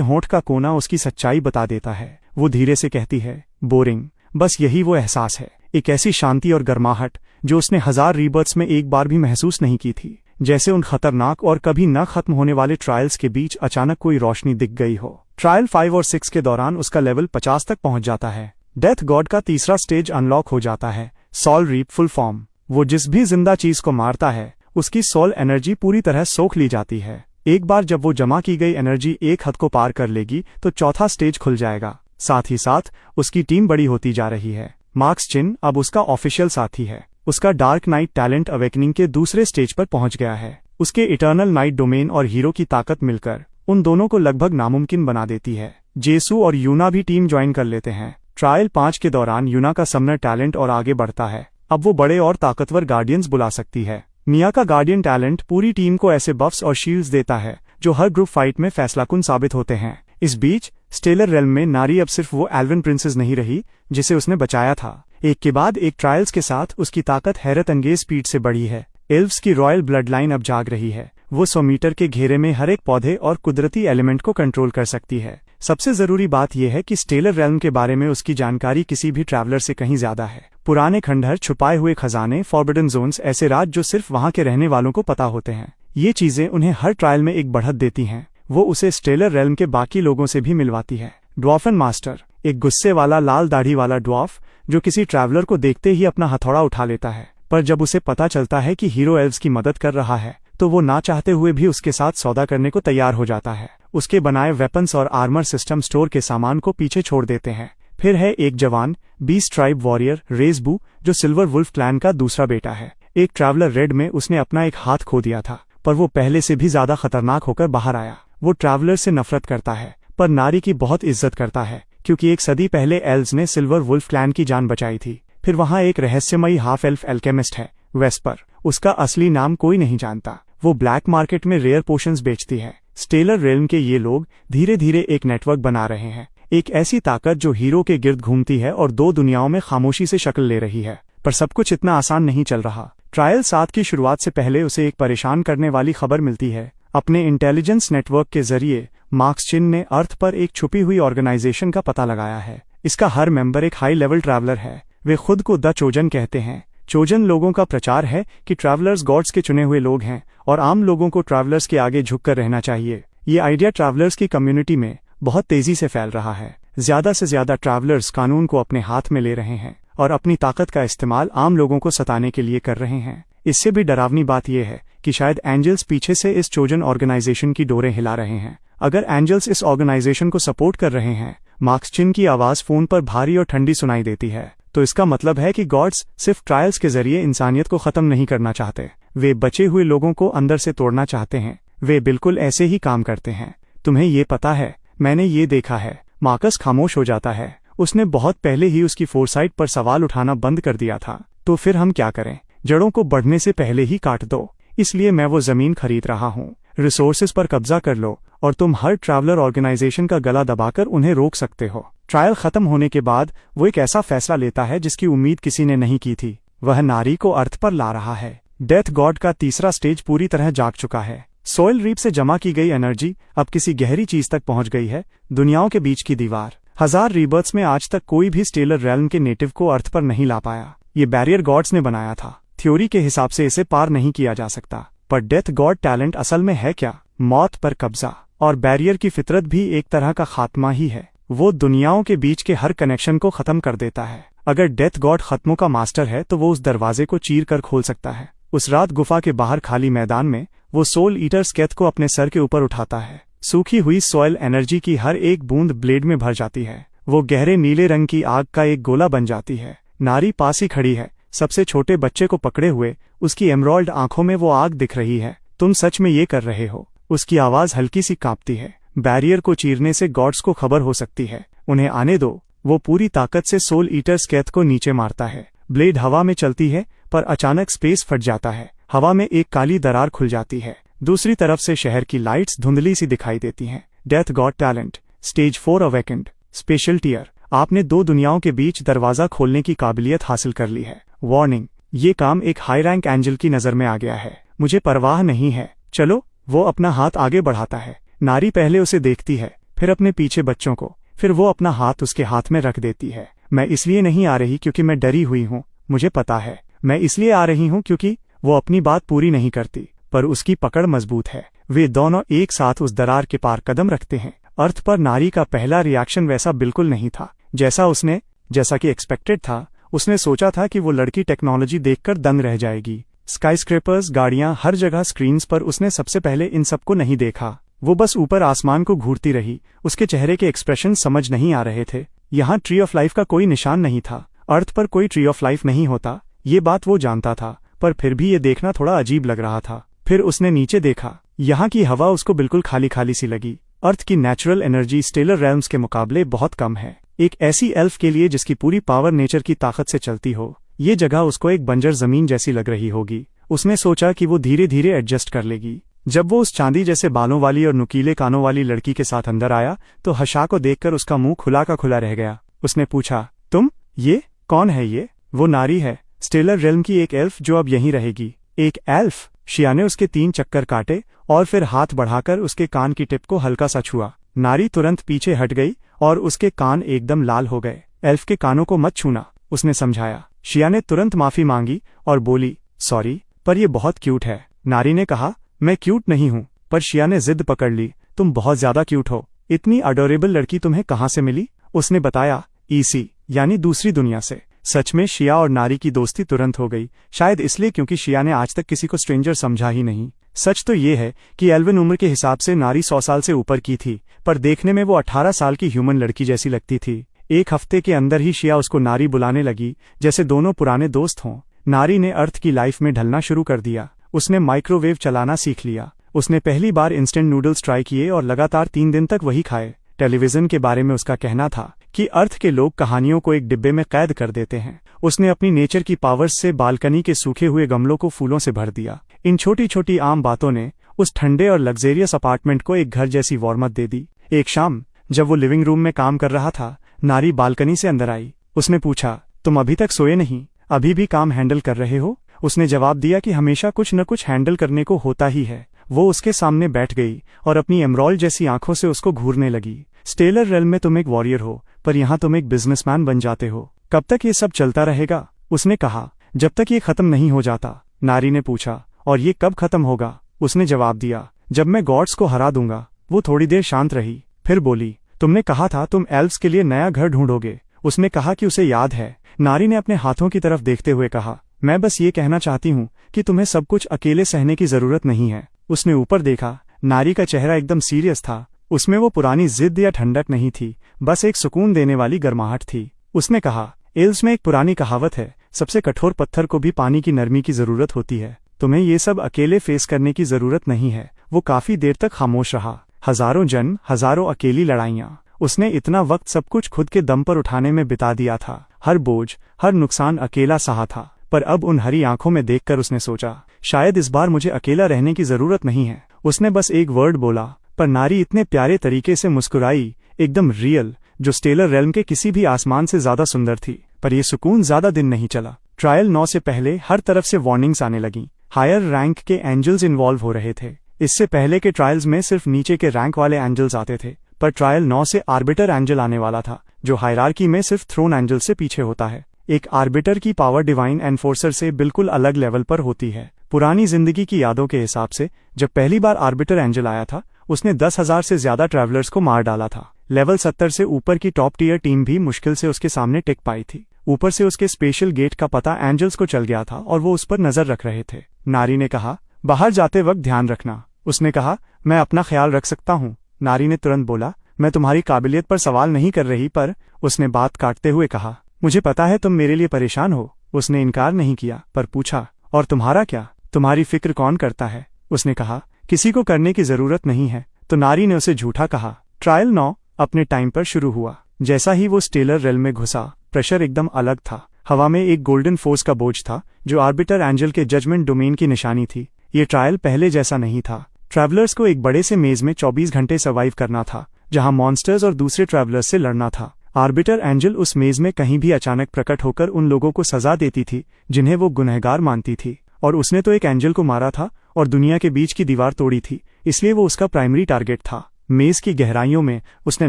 S1: होंठ का कोना उसकी सच्चाई बता देता है। वो धीरे से कहती है, बोरिंग। बस यही वो एहसास है, एक ऐसी शांति और गर्माहट जो उसने 1000 रीबर्थ्स में एक बार भी महसूस नहीं की थी। जैसे उन खतरनाक और कभी न खत्म होने वाले ट्रायल्स के बीच अचानक कोई रोशनी दिख गई हो। ट्रायल 5 और 6 के दौरान उसका लेवल 50 तक पहुंच जाता है। डेथ गॉड का तीसरा स्टेज अनलॉक हो जाता है, सोल रीप फुल फॉर्म। वो जिस भी जिंदा चीज को मारता है उसकी सोल एनर्जी पूरी तरह सोख ली जाती है। एक बार जब वो जमा की गई एनर्जी एक हद को पार कर लेगी तो चौथा स्टेज खुल जाएगा। साथ ही साथ उसकी टीम बड़ी होती जा रही है। मार्क्स चिन अब उसका ऑफिशियल साथी है। उसका डार्क नाइट टैलेंट अवेकनिंग के दूसरे स्टेज पर पहुंच गया है। उसके इटर्नल नाइट डोमेन और हीरो की ताकत मिलकर उन दोनों को लगभग नामुमकिन बना देती है। जेसू और यूना भी टीम ज्वाइन कर लेते हैं। ट्रायल 5 के दौरान यूना का समनर टैलेंट और आगे बढ़ता है। अब वो बड़े और ताकतवर गार्डियंस बुला सकती है। मिया का गार्डियन टैलेंट पूरी टीम को ऐसे बफ्स और शील्ड्स देता है जो हर ग्रुप फाइट में फैसलाकुन साबित होते हैं। इस बीच स्टेलर रेल्म में नारी अब सिर्फ वो एल्विन प्रिंसेस नहीं रही जिसे उसने बचाया था। एक के बाद एक ट्रायल्स के साथ उसकी ताकत हैरत अंगेज स्पीड से बढ़ी है। एल्व्स की रॉयल ब्लड लाइन अब जाग रही है। वो 100 मीटर के घेरे में हर एक पौधे और कुदरती एलिमेंट को कंट्रोल कर सकती है। सबसे जरूरी बात यह है कि स्टेलर रेल्म के बारे में उसकी जानकारी किसी भी ट्रैवलर से कहीं ज्यादा है। पुराने खंडहर, छुपाए हुए खजाने, फॉरबिडन जोन्स, ऐसे राज जो सिर्फ वहां के रहने वालों को पता होते हैं। ये चीजें उन्हें हर ट्रायल में एक बढ़त देती हैं। वो उसे स्टेलर रेल्म के बाकी लोगों से भी मिलवाती है। ड्वार्फन मास्टर, एक गुस्से वाला लाल दाढ़ी वाला ड्वार्फ जो किसी ट्रैवलर को देखते ही अपना हथौड़ा उठा लेता है। पर जब उसे पता चलता है कि हीरो एल्व्स की मदद कर रहा है तो वो ना चाहते हुए भी उसके साथ सौदा करने को तैयार हो जाता है। उसके बनाए वेपन्स और आर्मर सिस्टम स्टोर के सामान को पीछे छोड़ देते हैं। फिर है एक जवान बीस्ट ट्राइब वॉरियर रेजबू जो सिल्वर वुल्फ क्लैन का दूसरा बेटा है। एक ट्रैवलर रेड में उसने अपना एक हाथ खो दिया था, पर वो पहले से भी ज्यादा खतरनाक होकर बाहर आया। वो ट्रैवलर से नफरत करता है पर नारी की बहुत इज्जत करता है क्योंकि एक सदी पहले एल्व्स ने सिल्वर वुल्फ क्लैन की जान बचाई थी। फिर वहाँ एक रहस्यमयी हाफ एल्फ एल्केमिस्ट है, वेस्पर। उसका असली नाम कोई नहीं जानता। वो ब्लैक मार्केट में रेयर पोशंस बेचती है। स्टेलर रेल्म के ये लोग धीरे धीरे एक नेटवर्क बना रहे हैं, एक ऐसी ताकत जो हीरो के गिर्द घूमती है और 2 दुनियाओं में खामोशी से शक्ल ले रही है। पर सब कुछ इतना आसान नहीं चल रहा। ट्रायल 7 की शुरुआत से पहले उसे एक परेशान करने वाली खबर मिलती है। अपने इंटेलिजेंस नेटवर्क के जरिए मार्क्स चिन ने अर्थ पर एक छुपी हुई ऑर्गेनाइजेशन का पता लगाया है। इसका हर मेंबर एक हाई लेवल ट्रैवलर है। वे खुद को द चोजन कहते हैं। चोजन लोगों का प्रचार है कि ट्रैवलर्स गॉड्स के चुने हुए लोग हैं और आम लोगों को ट्रैवलर्स के आगे झुककर रहना चाहिए। ये आइडिया ट्रैवलर्स की कम्युनिटी में बहुत तेजी से फैल रहा है। ज्यादा से ज्यादा ट्रैवलर्स कानून को अपने हाथ में ले रहे हैं और अपनी ताकत का इस्तेमाल आम लोगों को सताने के लिए कर रहे हैं। इससे भी डरावनी बात यह है कि शायद एंजल्स पीछे से इस चोजन ऑर्गेनाइजेशन की डोरें हिला रहे हैं। अगर एंजल्स इस ऑर्गेनाइजेशन को सपोर्ट कर रहे हैं, मार्क्स चिन की आवाज फोन पर भारी और ठंडी सुनाई देती है, तो इसका मतलब है कि गॉड्स सिर्फ ट्रायल्स के जरिए इंसानियत को खत्म नहीं करना चाहते, वे बचे हुए लोगों को अंदर से तोड़ना चाहते हैं। वे बिल्कुल ऐसे ही काम करते हैं। तुम्हें ये पता है, मैंने ये देखा है। मार्कस खामोश हो जाता है। उसने बहुत पहले ही उसकी फोरसाइट पर सवाल उठाना बंद कर दिया था। तो फिर हम क्या करें? जड़ों को बढ़ने से पहले ही काट दो। इसलिए मैं वो जमीन खरीद रहा हूँ। रिसोर्सेज पर कब्जा कर लो और तुम हर ट्रैवलर ऑर्गेनाइजेशन का गला दबाकर उन्हें रोक सकते हो। ट्रायल खत्म होने के बाद वो एक ऐसा फैसला लेता है जिसकी उम्मीद किसी ने नहीं की थी। वह नारी को अर्थ पर ला रहा है। डेथ गॉड का तीसरा स्टेज पूरी तरह जाग चुका है। सॉइल रीप से जमा की गई एनर्जी अब किसी गहरी चीज तक पहुंच गई है। दुनियाओं के बीच की दीवार। 1000 रीबर्थ्स में आज तक कोई भी स्टेलर रेल्म के नेटिव को अर्थ पर नहीं ला पाया। ये बैरियर गॉड्स ने बनाया था। थ्योरी के हिसाब से इसे पार नहीं किया जा सकता। पर डेथ गॉड टैलेंट असल में है क्या? मौत पर कब्जा। और बैरियर की फितरत भी एक तरह का खात्मा ही है। वो दुनियाओं के बीच के हर कनेक्शन को खत्म कर देता है। अगर डेथ गॉड खत्मों का मास्टर है तो वो उस दरवाजे को चीर कर खोल सकता है। उस रात गुफा के बाहर खाली मैदान में वो सोल ईटर स्केथ को अपने सर के ऊपर उठाता है। सूखी हुई सॉइल एनर्जी की हर एक बूंद ब्लेड में भर जाती है। वो गहरे नीले रंग की आग का एक गोला बन जाती है। नारी पास ही खड़ी है, सबसे छोटे बच्चे को पकड़े हुए। उसकी एमराल्ड आंखों में वो आग दिख रही है। तुम सच में ये कर रहे हो? उसकी आवाज हल्की सी कांपती है। बैरियर को चीरने से गॉड्स को खबर हो सकती है। उन्हें आने दो। वो पूरी ताकत से सोल ईटर स्केथ को नीचे मारता है। ब्लेड हवा में चलती है, पर अचानक स्पेस फट जाता है। हवा में एक काली दरार खुल जाती है। दूसरी तरफ से शहर की लाइट्स धुंधली सी दिखाई देती हैं। Death god talent stage 4 awakened. Special tier. आपने 2 दुनियाओं के बीच दरवाजा खोलने की काबिलियत हासिल कर ली है। वार्निंग, ये काम एक हाई रैंक एंजल की नजर में आ गया है। मुझे परवाह नहीं है। चलो। वो अपना हाथ आगे बढ़ाता है। नारी पहले उसे देखती है, फिर अपने पीछे बच्चों को, फिर वो अपना हाथ उसके हाथ में रख देती है। मैं इसलिए नहीं आ रही क्योंकि मैं डरी हुई हूँ, मुझे पता है। मैं इसलिए आ रही हूँ क्योंकि वो अपनी बात पूरी नहीं करती, पर उसकी पकड़ मजबूत है। वे दोनों एक साथ उस दरार के पार कदम रखते हैं। अर्थ पर नारी का पहला रिएक्शन वैसा बिल्कुल नहीं था जैसा कि एक्सपेक्टेड था। उसने सोचा था कि वो लड़की टेक्नोलॉजी देखकर दंग रह जाएगी। स्काईस्क्रेपर्स, गाड़ियां, हर जगह स्क्रीन्स पर। उसने सबसे पहले इन सबको नहीं देखा। वो बस ऊपर आसमान को घूरती रही। उसके चेहरे के एक्सप्रेशन समझ नहीं आ रहे थे। यहाँ ट्री ऑफ लाइफ का कोई निशान नहीं था। अर्थ पर कोई ट्री ऑफ लाइफ नहीं होता, ये बात वो जानता था, पर फिर भी ये देखना थोड़ा अजीब लग रहा था। फिर उसने नीचे देखा। यहाँ की हवा उसको बिल्कुल खाली खाली सी लगी। अर्थ की नेचुरल एनर्जी स्टेलर रेल्म्स के मुकाबले बहुत कम है। एक ऐसी एल्फ के लिए जिसकी पूरी पावर नेचर की ताकत से चलती हो, ये जगह उसको एक बंजर जमीन जैसी लग रही होगी। उसने सोचा कि वो धीरे धीरे एडजस्ट कर लेगी। जब वो उस चांदी जैसे बालों वाली और नुकीले कानों वाली लड़की के साथ अंदर आया तो हशा को देखकर उसका मुंह खुला का खुला रह गया। उसने पूछा, तुम? ये कौन है? ये वो नारी है, स्टेलर रेल्म की एक एल्फ जो अब यहीं रहेगी। एक एल्फ? शिया ने उसके 3 चक्कर काटे और फिर हाथ बढ़ाकर उसके कान की टिप को हल्का सा छुआ। नारी तुरंत पीछे हट गई और उसके कान एकदम लाल हो गए। एल्फ के कानों को मत छूना, उसने समझाया। शिया ने तुरंत माफी मांगी और बोली, सॉरी, पर ये बहुत क्यूट है। नारी ने कहा, मैं क्यूट नहीं हूँ। पर शिया ने जिद पकड़ ली, तुम बहुत ज्यादा क्यूट हो। इतनी अडोरेबल लड़की तुम्हें कहाँ से मिली? उसने बताया, ईसी, यानी दूसरी दुनिया से। सच में शिया और नारी की दोस्ती तुरंत हो गई, शायद इसलिए क्योंकि शिया ने आज तक किसी को स्ट्रेंजर समझा ही नहीं। सच तो ये है कि एल्विन उम्र के हिसाब से नारी 100 साल से ऊपर की थी, पर देखने में वो 18 साल की ह्यूमन लड़की जैसी लगती थी। एक हफ्ते के अंदर ही शिया उसको नारी बुलाने लगी, जैसे दोनों पुराने दोस्त हों। नारी ने अर्थ की लाइफ में ढलना शुरू कर दिया। उसने माइक्रोवेव चलाना सीख लिया। उसने पहली बार इंस्टेंट नूडल्स ट्राई किए और लगातार 3 दिन तक वही खाए। टेलीविजन के बारे में उसका कहना था कि अर्थ के लोग कहानियों को एक डिब्बे में कैद कर देते हैं। उसने अपनी नेचर की पावर्स से बालकनी के सूखे हुए गमलों को फूलों से भर दिया। इन छोटी छोटी आम बातों ने उस ठंडे और लग्जेरियस अपार्टमेंट को एक घर जैसी वार्मथ दे दी। एक शाम जब वो लिविंग रूम में काम कर रहा था, नारी बालकनी से अंदर आई। उसने पूछा, तुम अभी तक सोए नहीं? अभी भी काम हैंडल कर रहे हो? उसने जवाब दिया कि हमेशा कुछ न कुछ हैंडल करने को होता ही है। वो उसके सामने बैठ गई और अपनी एमराल्ड जैसी आंखों से उसको घूरने लगी। स्टेलर रेल्म में तुम एक वॉरियर हो, पर यहाँ तुम एक बिजनेसमैन बन जाते हो। कब तक ये सब चलता रहेगा? उसने कहा। जब तक ये खत्म नहीं हो जाता। नारी ने पूछा, और ये कब खत्म होगा? उसने जवाब दिया, जब मैं गॉड्स को हरा दूंगा। वो थोड़ी देर शांत रही, फिर बोली, तुमने कहा था तुम एल्व्स के लिए नया घर ढूंढोगे। उसने कहा कि उसे याद है। नारी ने अपने हाथों की तरफ देखते हुए कहा, मैं बस ये कहना चाहती हूँ कि तुम्हें सब कुछ अकेले सहने की जरूरत नहीं है। उसने ऊपर देखा। नारी का चेहरा एकदम सीरियस था। उसमें वो पुरानी जिद या ठंडक नहीं थी, बस एक सुकून देने वाली गर्माहट थी। उसने कहा, एल्व्स में एक पुरानी कहावत है, सबसे कठोर पत्थर को भी पानी की नरमी की जरूरत होती है। तुम्हें ये सब अकेले फेस करने की जरूरत नहीं है। वो काफी देर तक खामोश रहा। हजारों जन्म, हजारों अकेली लड़ाइयां। उसने इतना वक्त सब कुछ खुद के दम पर उठाने में बिता दिया था। हर बोझ, हर नुकसान अकेला सहा था। पर अब उन हरी आंखों में देखकर उसने सोचा, शायद इस बार मुझे अकेला रहने की जरूरत नहीं है। उसने बस एक वर्ड बोला, पर नारी इतने प्यारे तरीके से मुस्कुराई, एकदम रियल, जो स्टेलर रेल्म के किसी भी आसमान से ज्यादा सुंदर थी। पर यह सुकून ज्यादा दिन नहीं चला। ट्रायल 9 से पहले हर तरफ से वार्निंग्स आने लगीं। हायर रैंक के एंजल्स इन्वॉल्व हो रहे थे। इससे पहले के ट्रायल्स में सिर्फ नीचे के रैंक वाले एंजल्स आते थे, पर ट्रायल 9 से आर्बिटर एंजल आने वाला था, जो हायरार्की में सिर्फ थ्रोन एंजल से पीछे होता है। एक आर्बिटर की पावर डिवाइन एनफोर्सर से बिल्कुल अलग लेवल पर होती है। पुरानी जिंदगी की यादों के हिसाब से जब पहली बार आर्बिटर एंजल आया था, उसने 10,000 से ज्यादा ट्रैवलर्स को मार डाला था। लेवल 70 से ऊपर की टॉप टीयर टीम भी मुश्किल से उसके सामने टिक पाई थी। ऊपर से उसके स्पेशल गेट का पता एंजल्स को चल गया था और वो उस पर नजर रख रहे थे। नारी ने कहा, बाहर जाते वक्त ध्यान रखना। उसने कहा, मैं अपना ख्याल रख सकता हूँ। नारी ने तुरंत बोला, मैं तुम्हारी काबिलियत पर सवाल नहीं कर रही, पर उसने बात काटते हुए कहा, मुझे पता है तुम मेरे लिए परेशान हो। उसने इनकार नहीं किया, पर पूछा, और तुम्हारा क्या? तुम्हारी फिक्र कौन करता है? उसने कहा, किसी को करने की जरूरत नहीं है। तो नारी ने उसे झूठा कहा। ट्रायल 9 अपने टाइम पर शुरू हुआ। जैसा ही वो स्टेलर रेल में घुसा, प्रेशर एकदम अलग था। हवा में एक गोल्डन फोर्स का बोझ था, जो आर्बिटर एंजल के जजमेंट डोमेन की निशानी थी। ये ट्रायल पहले जैसा नहीं था। ट्रैवलर्स को एक बड़े से मेज में 24 घंटे सर्वाइव करना था, जहां मॉन्स्टर्स और दूसरे ट्रैवलर्स से लड़ना था। आर्बिटर एंजल उस मेज में कहीं भी अचानक प्रकट होकर उन लोगों को सजा देती थी जिन्हें वो गुनहगार मानती थी। और उसने तो एक एंजल को मारा था और दुनिया के बीच की दीवार तोड़ी थी, इसलिए वो उसका प्राइमरी टारगेट था। मेज की गहराइयों में उसने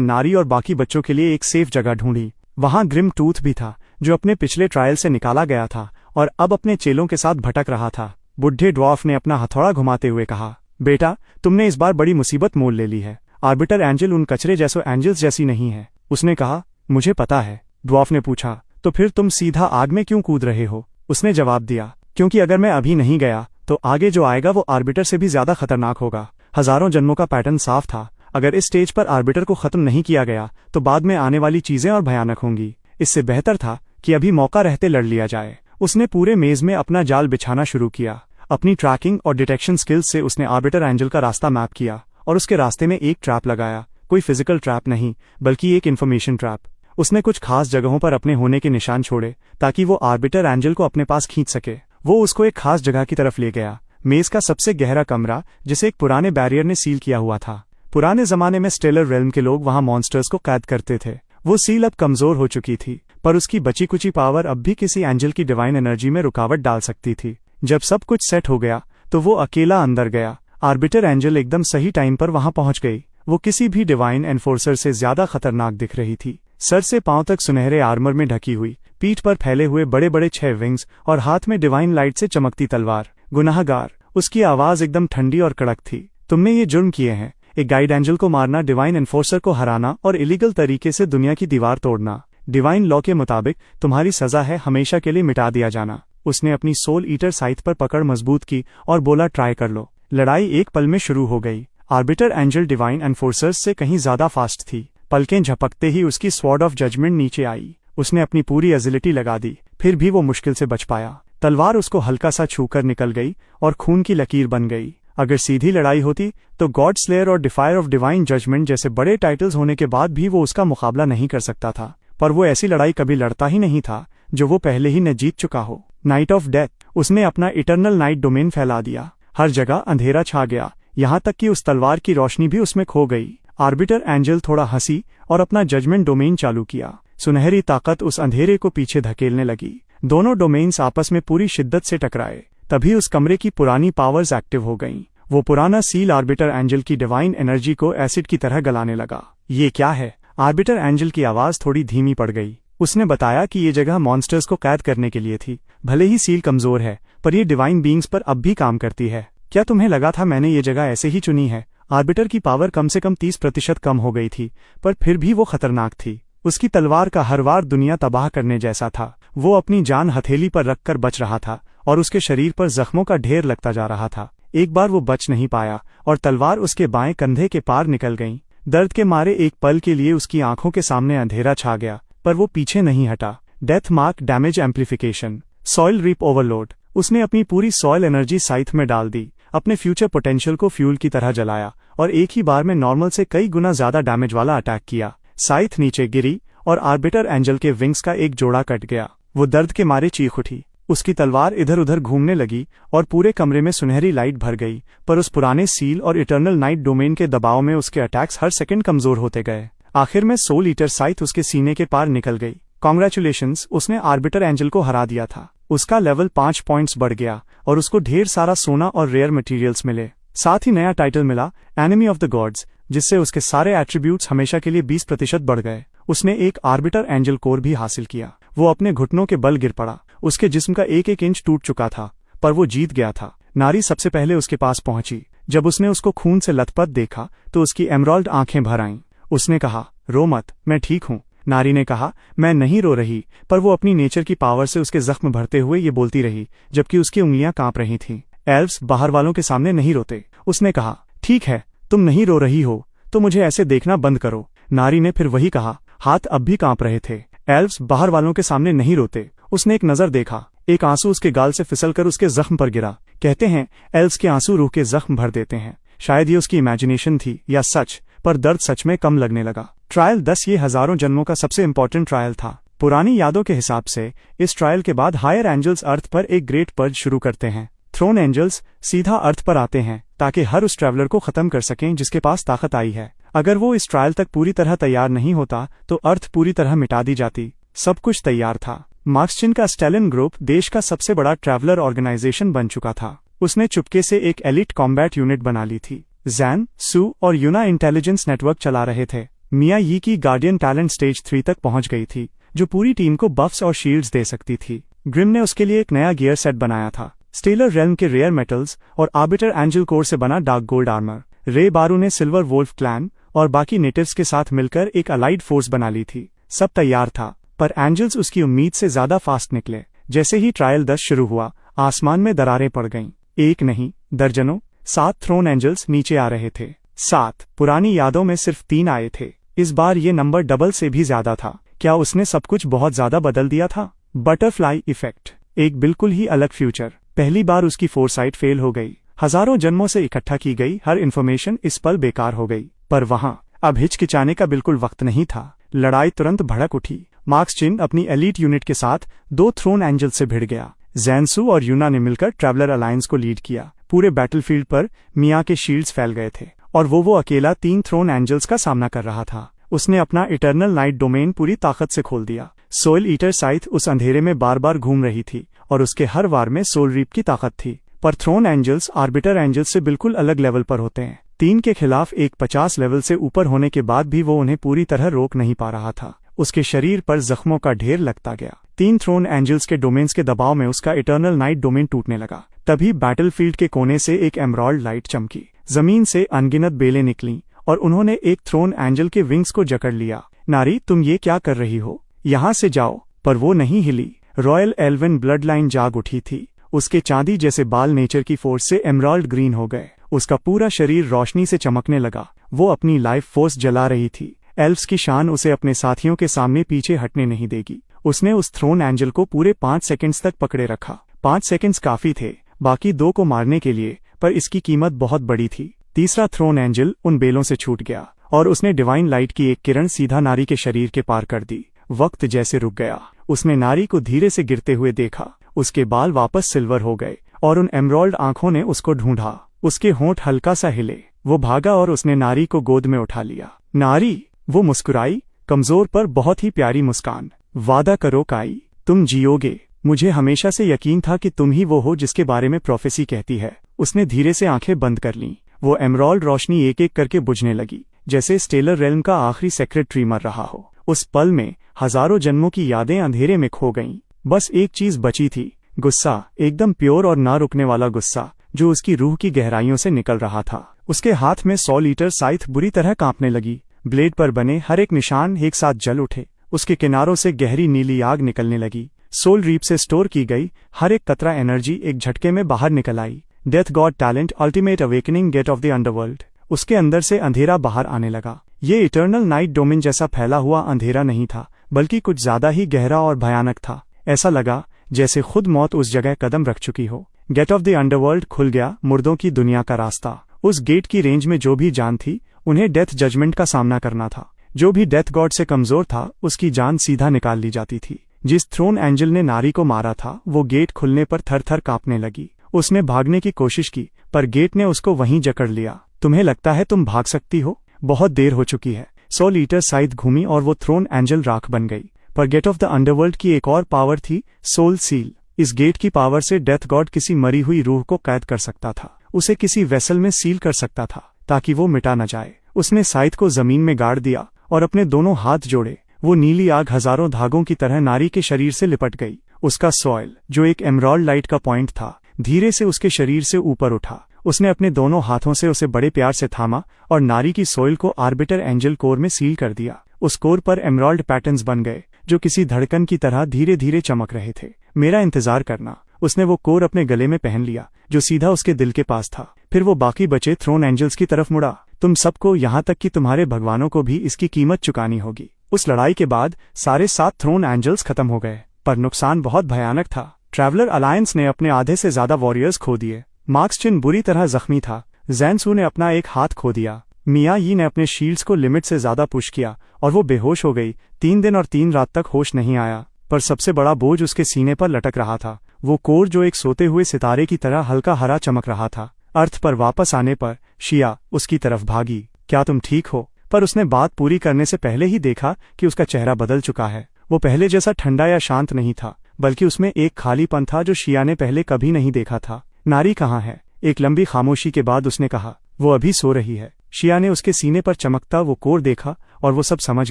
S1: नारी और बाकी बच्चों के लिए एक सेफ जगह ढूंढी। वहां ग्रिम टूथ भी था, जो अपने पिछले ट्रायल से निकाला गया था और अब अपने चेलों के साथ भटक रहा था। बुढ़े ड्वार्फ ने अपना हथौड़ा घुमाते हुए कहा, बेटा, तुमने इस बार बड़ी मुसीबत मोल ले ली है। आर्बिटर एंजल उन कचरे जैसो एंजल्स जैसी नहीं है। उसने कहा, मुझे पता है। ड्वार्फ ने पूछा, तो फिर तुम सीधा आग में क्यों कूद रहे हो? उसने जवाब दिया, क्योंकि अगर मैं अभी नहीं गया तो आगे जो आएगा वो आर्बिटर से भी ज्यादा खतरनाक होगा। हजारों जन्मों का पैटर्न साफ था। अगर इस स्टेज पर आर्बिटर को खत्म नहीं किया गया तो बाद में आने वाली चीजें और भयानक होंगी। इससे बेहतर था कि अभी मौका रहते लड़ लिया जाए। उसने पूरे मेज में अपना जाल बिछाना शुरू किया। अपनी ट्रैकिंग और डिटेक्शन स्किल्स से उसने आर्बिटर एंजल का रास्ता मैप किया और उसके रास्ते में एक ट्रैप लगाया। कोई फिजिकल ट्रैप नहीं, बल्कि एक इन्फॉर्मेशन ट्रैप। उसने कुछ खास जगहों पर अपने होने के निशान छोड़े ताकि वो आर्बिटर एंजल को अपने पास खींच सके। वो उसको एक खास जगह की तरफ ले गया, मेज का सबसे गहरा कमरा, जिसे एक पुराने बैरियर ने सील किया हुआ था। पुराने जमाने में स्टेलर रेल्म के लोग वहां मॉन्स्टर्स को कैद करते थे। वो सील अब कमजोर हो चुकी थी, पर उसकी बची कुची पावर अब भी किसी एंजल की डिवाइन एनर्जी में रुकावट डाल सकती थी। जब सब कुछ सेट हो गया तो वो अकेला अंदर गया। आर्बिटर एंजल एकदम सही टाइम पर वहां पहुंच गई। वो किसी भी डिवाइन एनफोर्सर से ज्यादा खतरनाक दिख रही थी। सर से पांव तक सुनहरे आर्मर में ढकी हुई, पीठ पर फैले हुए बड़े बड़े 6 विंग्स और हाथ में डिवाइन लाइट से चमकती तलवार। गुनाहगार। उसकी आवाज एकदम ठंडी और कड़क थी। तुमने ये जुर्म किए हैं, एक गाइड एंजल को मारना, डिवाइन एनफोर्सर को हराना और इलीगल तरीके से दुनिया की दीवार तोड़ना। डिवाइन लॉ के मुताबिक तुम्हारी सजा है हमेशा के लिए मिटा दिया जाना। उसने अपनी सोल ईटर साइथ पर पकड़ मजबूत की और बोला, ट्राई कर लो। लड़ाई एक पल में शुरू हो गई। आर्बिटर एंजल डिवाइन एनफोर्सर्स से कहीं ज्यादा फास्ट थी। पलकें झपकते ही उसकी स्वॉर्ड ऑफ जजमेंट नीचे आई। उसने अपनी पूरी एजिलिटी लगा दी, फिर भी वो मुश्किल से बच पाया। तलवार उसको हल्का सा छूकर निकल गई और खून की लकीर बन गई। अगर सीधी लड़ाई होती तो गॉड स्लेयर और डिफायर ऑफ डिवाइन जजमेंट जैसे बड़े टाइटल्स होने के बाद भी वो उसका मुकाबला नहीं कर सकता था। पर वो ऐसी लड़ाई कभी लड़ता ही नहीं था जो वो पहले ही न जीत चुका हो। Night of death. उसने अपना इटर्नल नाइट डोमेन फैला दिया। हर जगह अंधेरा छा गया, यहाँ तक कि उस तलवार की रोशनी भी उसमें खो गई। आर्बिटर एंजल थोड़ा हंसी और अपना जजमेंट डोमेन चालू किया। सुनहरी ताकत उस अंधेरे को पीछे धकेलने लगी। दोनों डोमेन्स आपस में पूरी शिद्दत से टकराए। तभी उस कमरे की पुरानी पावर्स एक्टिव हो गईं। वो पुराना सील आर्बिटर एंजल की डिवाइन एनर्जी को एसिड की तरह गलाने लगा। ये क्या है? आर्बिटर एंजल की आवाज थोड़ी धीमी पड़ गई। उसने बताया कि ये जगह मॉन्स्टर्स को कैद करने के लिए थी। भले ही सील कमजोर है, पर ये डिवाइन बीइंग्स पर अब भी काम करती है। क्या तुम्हें लगा था मैंने ये जगह ऐसे ही चुनी है? आर्बिटर की पावर कम से कम 30% कम हो गई थी, पर फिर भी वो खतरनाक थी। उसकी तलवार का हर वार दुनिया तबाह करने जैसा था। वो अपनी जान हथेली पर रखकर बच रहा था और उसके शरीर पर जख्मों का ढेर लगता जा रहा था। एक बार वो बच नहीं पाया और तलवार उसके बाएं कंधे के पार निकल गई। दर्द के मारे एक पल के लिए उसकी आंखों के सामने अंधेरा छा गया, पर वो पीछे नहीं हटा। Death mark, damage amplification, soul reap overload. उसने अपनी पूरी सॉइल एनर्जी साइथ में डाल दी, अपने फ्यूचर पोटेंशियल को फ्यूल की तरह जलाया और एक ही बार में नॉर्मल से कई गुना ज्यादा डैमेज वाला अटैक किया। साइथ नीचे गिरी और आर्बिटर एंजल के विंग्स का एक जोड़ा कट गया। वो दर्द के मारे चीख उठी। उसकी तलवार इधर उधर घूमने लगी और पूरे कमरे में सुनहरी लाइट भर गई, पर उस पुराने सील और इटर्नल नाइट डोमेन के दबाव में उसके अटैक्स हर सेकंड कमजोर होते गए। आखिर में सोल ईटर साइथ उसके सीने के पार निकल गई। कॉन्ग्रेचुलेशंस, उसने आर्बिटर एंजल को हरा दिया था। उसका लेवल 5 पॉइंट्स बढ़ गया और उसको ढेर सारा सोना और रेयर मटेरियल्स मिले। साथ ही नया टाइटल मिला, एनिमी ऑफ द गॉड्स, जिससे उसके सारे एट्रीब्यूट्स हमेशा के लिए 20% बढ़ गए। उसने एक आर्बिटर एंजल कोर भी हासिल किया। वो अपने घुटनों के बल गिर पड़ा। उसके जिस्म का एक एक इंच टूट चुका था, पर वो जीत गया था। नारी सबसे पहले उसके पास पहुंची। जब उसने उसको खून से लथपथ देखा तो उसकी एमराल्ड आंखें भर आईं। उसने कहा, रो मत, मैं ठीक हूं। नारी ने कहा, मैं नहीं रो रही, पर वो अपनी नेचर की पावर से उसके जख्म भरते हुए ये बोलती रही, जबकि उसकी उंगलियां कांप रही थीं। एल्व्स बाहर वालों के सामने नहीं रोते। उसने कहा, ठीक है, तुम नहीं रो रही हो तो मुझे ऐसे देखना बंद करो। नारी ने फिर वही कहा। हाथ अब भी कांप रहे थे। एल्व्स बाहर वालों के सामने नहीं रोते। उसने एक नजर देखा। एक आंसू उसके गाल से फिसलकर उसके जख्म पर गिरा। कहते हैं एल्व्स के आंसू रूह के जख्म भर देते हैं। शायद ये उसकी इमेजिनेशन थी या सच, पर दर्द सच में कम लगने लगा। ट्रायल 10 ये हजारों जन्मों का सबसे इंपॉर्टेंट ट्रायल था। पुरानी यादों के हिसाब से इस ट्रायल के बाद हायर एंजल्स अर्थ पर एक ग्रेट पर्ज शुरू करते हैं। थ्रोन एंजल्स सीधा अर्थ पर आते हैं ताकि हर उस ट्रैवलर को खत्म कर सकें जिसके पास ताकत आई है। अगर वो इस ट्रायल तक पूरी तरह तैयार नहीं होता तो अर्थ पूरी तरह मिटा दी जाती। सब कुछ तैयार था। मार्क्सचिन का स्टेलिन ग्रुप देश का सबसे बड़ा ट्रैवलर ऑर्गेनाइजेशन बन चुका था। उसने चुपके से एक एलिट कॉम्बैट यूनिट बना ली थी। जैन, सू और यूना इंटेलिजेंस नेटवर्क चला रहे थे। मिया यी की गार्डियन टैलेंट स्टेज 3 तक पहुंच गई थी, जो पूरी टीम को बफ्स और शील्ड्स दे सकती थी। ग्रिम ने उसके लिए एक नया गियर सेट बनाया था। स्टेलर रेल्म के रेयर मेटल्स और आर्बिटर एंजल कोर से बना डार्क गोल्ड आर्मर। रे बारू ने सिल्वर वोल्फ क्लैन और बाकी नेटिव्स के साथ मिलकर एक अलाइड फोर्स बना ली थी। सब तैयार था, पर एंजल्स उसकी उम्मीद से ज्यादा फास्ट निकले। जैसे ही ट्रायल 10 शुरू हुआ, आसमान में दरारें पड़ गईं। एक नहीं, दर्जनों। 7 थ्रोन एंजल्स नीचे आ रहे थे। 7। पुरानी यादों में सिर्फ 3 आए थे। इस बार ये नंबर डबल से भी ज्यादा था। क्या उसने सब कुछ बहुत ज्यादा बदल दिया था? बटरफ्लाई इफेक्ट, एक बिल्कुल ही अलग फ्यूचर। पहली बार उसकी फोरसाइट फेल हो गई। हजारों जन्मों से इकट्ठा की गई हर इन्फॉर्मेशन इस पल बेकार हो गई। पर वहां अब हिचकिचाने का बिल्कुल वक्त नहीं था। लड़ाई तुरंत भड़क उठी। मार्क्सचिन अपनी एलीट यूनिट के साथ 2 थ्रोन एंजल से भिड़ गया। जैनसू और यूना ने मिलकर ट्रैवलर अलायंस को लीड किया। पूरे बैटलफील्ड पर मिया के शील्ड्स फैल गए थे और वो अकेला 3 थ्रोन एंजल्स का सामना कर रहा था। उसने अपना इटर्नल नाइट डोमेन पूरी ताकत से खोल दिया। सोल ईटर साइथ उस अंधेरे में बार बार घूम रही थी और उसके हर वार में सोल रीप की ताकत थी। पर थ्रोन एंजल्स आर्बिटर एंजल्स से बिल्कुल अलग लेवल पर होते हैं। 3 के खिलाफ एक 50 लेवल से ऊपर होने के बाद भी वो उन्हें पूरी तरह रोक नहीं पा रहा था। उसके शरीर पर जख्मों का ढेर लगता गया। 3 थ्रोन एंजल्स के डोमेन्स के दबाव में उसका इटर्नल नाइट डोमेन टूटने लगा। तभी बैटलफील्ड के कोने से एक एमराल्ड लाइट चमकी। जमीन से अनगिनत बेलें निकलीं और उन्होंने एक थ्रोन एंजल के विंग्स को जकड़ लिया। नारी, तुम ये क्या कर रही हो? यहाँ से जाओ। पर वो नहीं हिली। रॉयल एल्विन ब्लड लाइन जाग उठी थी। उसके चांदी जैसे बाल नेचर की फोर्स से एमराल्ड ग्रीन हो गए। उसका पूरा शरीर रोशनी से चमकने लगा। वो अपनी लाइफ फोर्स जला रही थी। एल्व्स की शान उसे अपने साथियों के सामने पीछे हटने नहीं देगी। उसने उस थ्रोन एंजल को पूरे 5 सेकंड्स तक पकड़े रखा। 5 सेकंड्स काफी थे बाकी 2 को मारने के लिए, पर इसकी कीमत बहुत बड़ी थी। तीसरा थ्रोन एंजल उन बेलों से छूट गया और उसने डिवाइन लाइट की एक किरण सीधा नारी के शरीर के पार कर दी। वक्त जैसे रुक गया। उसने नारी को धीरे से गिरते हुए देखा। उसके बाल वापस सिल्वर हो गए और उन एमराल्ड आंखों ने उसको ढूंढा। उसके होंठ हल्का सा हिले। वो भागा और उसने नारी को गोद में उठा लिया। नारी, वो मुस्कुराई, कमजोर पर बहुत ही प्यारी मुस्कान। वादा करो काई, तुम जियोगे। मुझे हमेशा से यकीन था कि तुम ही वो हो जिसके बारे में प्रोफेसी कहती है। उसने धीरे से आंखें बंद कर लीं। वो एमराल्ड रोशनी एक एक करके बुझने लगी, जैसे स्टेलर रेल्म का आखिरी सेक्रेटरी मर रहा हो। उस पल में हजारों जन्मों की यादें अंधेरे में खो गईं। बस एक चीज बची थी, गुस्सा, एकदम प्योर और ना रुकने वाला गुस्सा जो उसकी रूह की गहराइयों से निकल रहा था। उसके हाथ में 100 लीटर साइथ बुरी तरह कांपने लगी। ब्लेड पर बने हर एक निशान एक साथ जल उठे। उसके किनारों से गहरी नीली आग निकलने लगी। सोल रीप से स्टोर की गई हर एक कतरा एनर्जी एक झटके में बाहर निकल आई। Death god talent ultimate awakening gate of the underworld. उसके अंदर से अंधेरा बाहर आने लगा। ये इटर्नल नाइट डोमेन जैसा फैला हुआ अंधेरा नहीं था, बल्कि कुछ ज्यादा ही गहरा और भयानक था। ऐसा लगा जैसे खुद मौत उस जगह कदम रख चुकी हो। गेट ऑफ द अंडरवर्ल्ड खुल गया, मुर्दों की दुनिया का रास्ता। उस गेट की रेंज में जो भी जान थी उन्हें डेथ जजमेंट का सामना करना था। जो भी डेथ गॉड से कमजोर था उसकी जान सीधा निकाल ली जाती थी। जिस थ्रोन एंजल ने नारी को मारा था वो गेट खुलने पर थर थर कांपने लगी। उसने भागने की कोशिश की पर गेट ने उसको वहीं जकड़ लिया। तुम्हें लगता है तुम भाग सकती हो? बहुत देर हो चुकी है। 100 लीटर साइथ घूमी और वो थ्रोन एंजल राख बन गई। पर गेट ऑफ द अंडरवर्ल्ड की एक और पावर थी, सोल सील। इस गेट की पावर से डेथ गॉड किसी मरी हुई रूह को कैद कर सकता था, उसे किसी वेसल में सील कर सकता था ताकि वो मिटा न जाए। उसने साइथ को जमीन में गाड़ दिया और अपने दोनों हाथ जोड़े। वो नीली आग हजारों धागों की तरह नारी के शरीर से लिपट गई। उसका सॉइल, जो एक एमराल्ड लाइट का पॉइंट था, धीरे से उसके शरीर से ऊपर उठा। उसने अपने दोनों हाथों से उसे बड़े प्यार से थामा और नारी की सोइल को आर्बिटर एंजल कोर में सील कर दिया। उस कोर पर एमराल्ड पैटर्न्स बन गए जो किसी धड़कन की तरह धीरे धीरे चमक रहे थे। मेरा इंतजार करना। उसने वो कोर अपने गले में पहन लिया जो सीधा उसके दिल के पास था। फिर वो बाकी बचे थ्रोन एंजल्स की तरफ मुड़ा। तुम सबको, यहाँ तक कि तुम्हारे भगवानों को भी इसकी कीमत चुकानी होगी। उस लड़ाई के बाद सारे 7 थ्रोन एंजल्स खत्म हो गए, पर नुकसान बहुत भयानक था। ट्रैवलर अलायंस ने अपने आधे से ज्यादा वॉरियर्स खो दिए। मार्क्स चिन बुरी तरह जख्मी था। जैनसू ने अपना एक हाथ खो दिया। मिया यी ने अपने शील्ड्स को लिमिट से ज्यादा पुश किया और वो बेहोश हो गई। 3 दिन और 3 रात तक होश नहीं आया। पर सबसे बड़ा बोझ उसके सीने पर लटक रहा था, वो कोर जो एक सोते हुए सितारे की तरह हल्का हरा चमक रहा था। अर्थ पर वापस आने पर शिया उसकी तरफ भागी। क्या तुम ठीक हो? पर उसने बात पूरी करने से पहले ही देखा कि उसका चेहरा बदल चुका है। वो पहले जैसा ठंडा या शांत नहीं था, बल्कि उसमें एक खालीपन था जो शिया ने पहले कभी नहीं देखा था। नारी कहाँ है? एक लंबी खामोशी के बाद उसने कहा, वो अभी सो रही है। शिया ने उसके सीने पर चमकता वो कोर देखा और वो सब समझ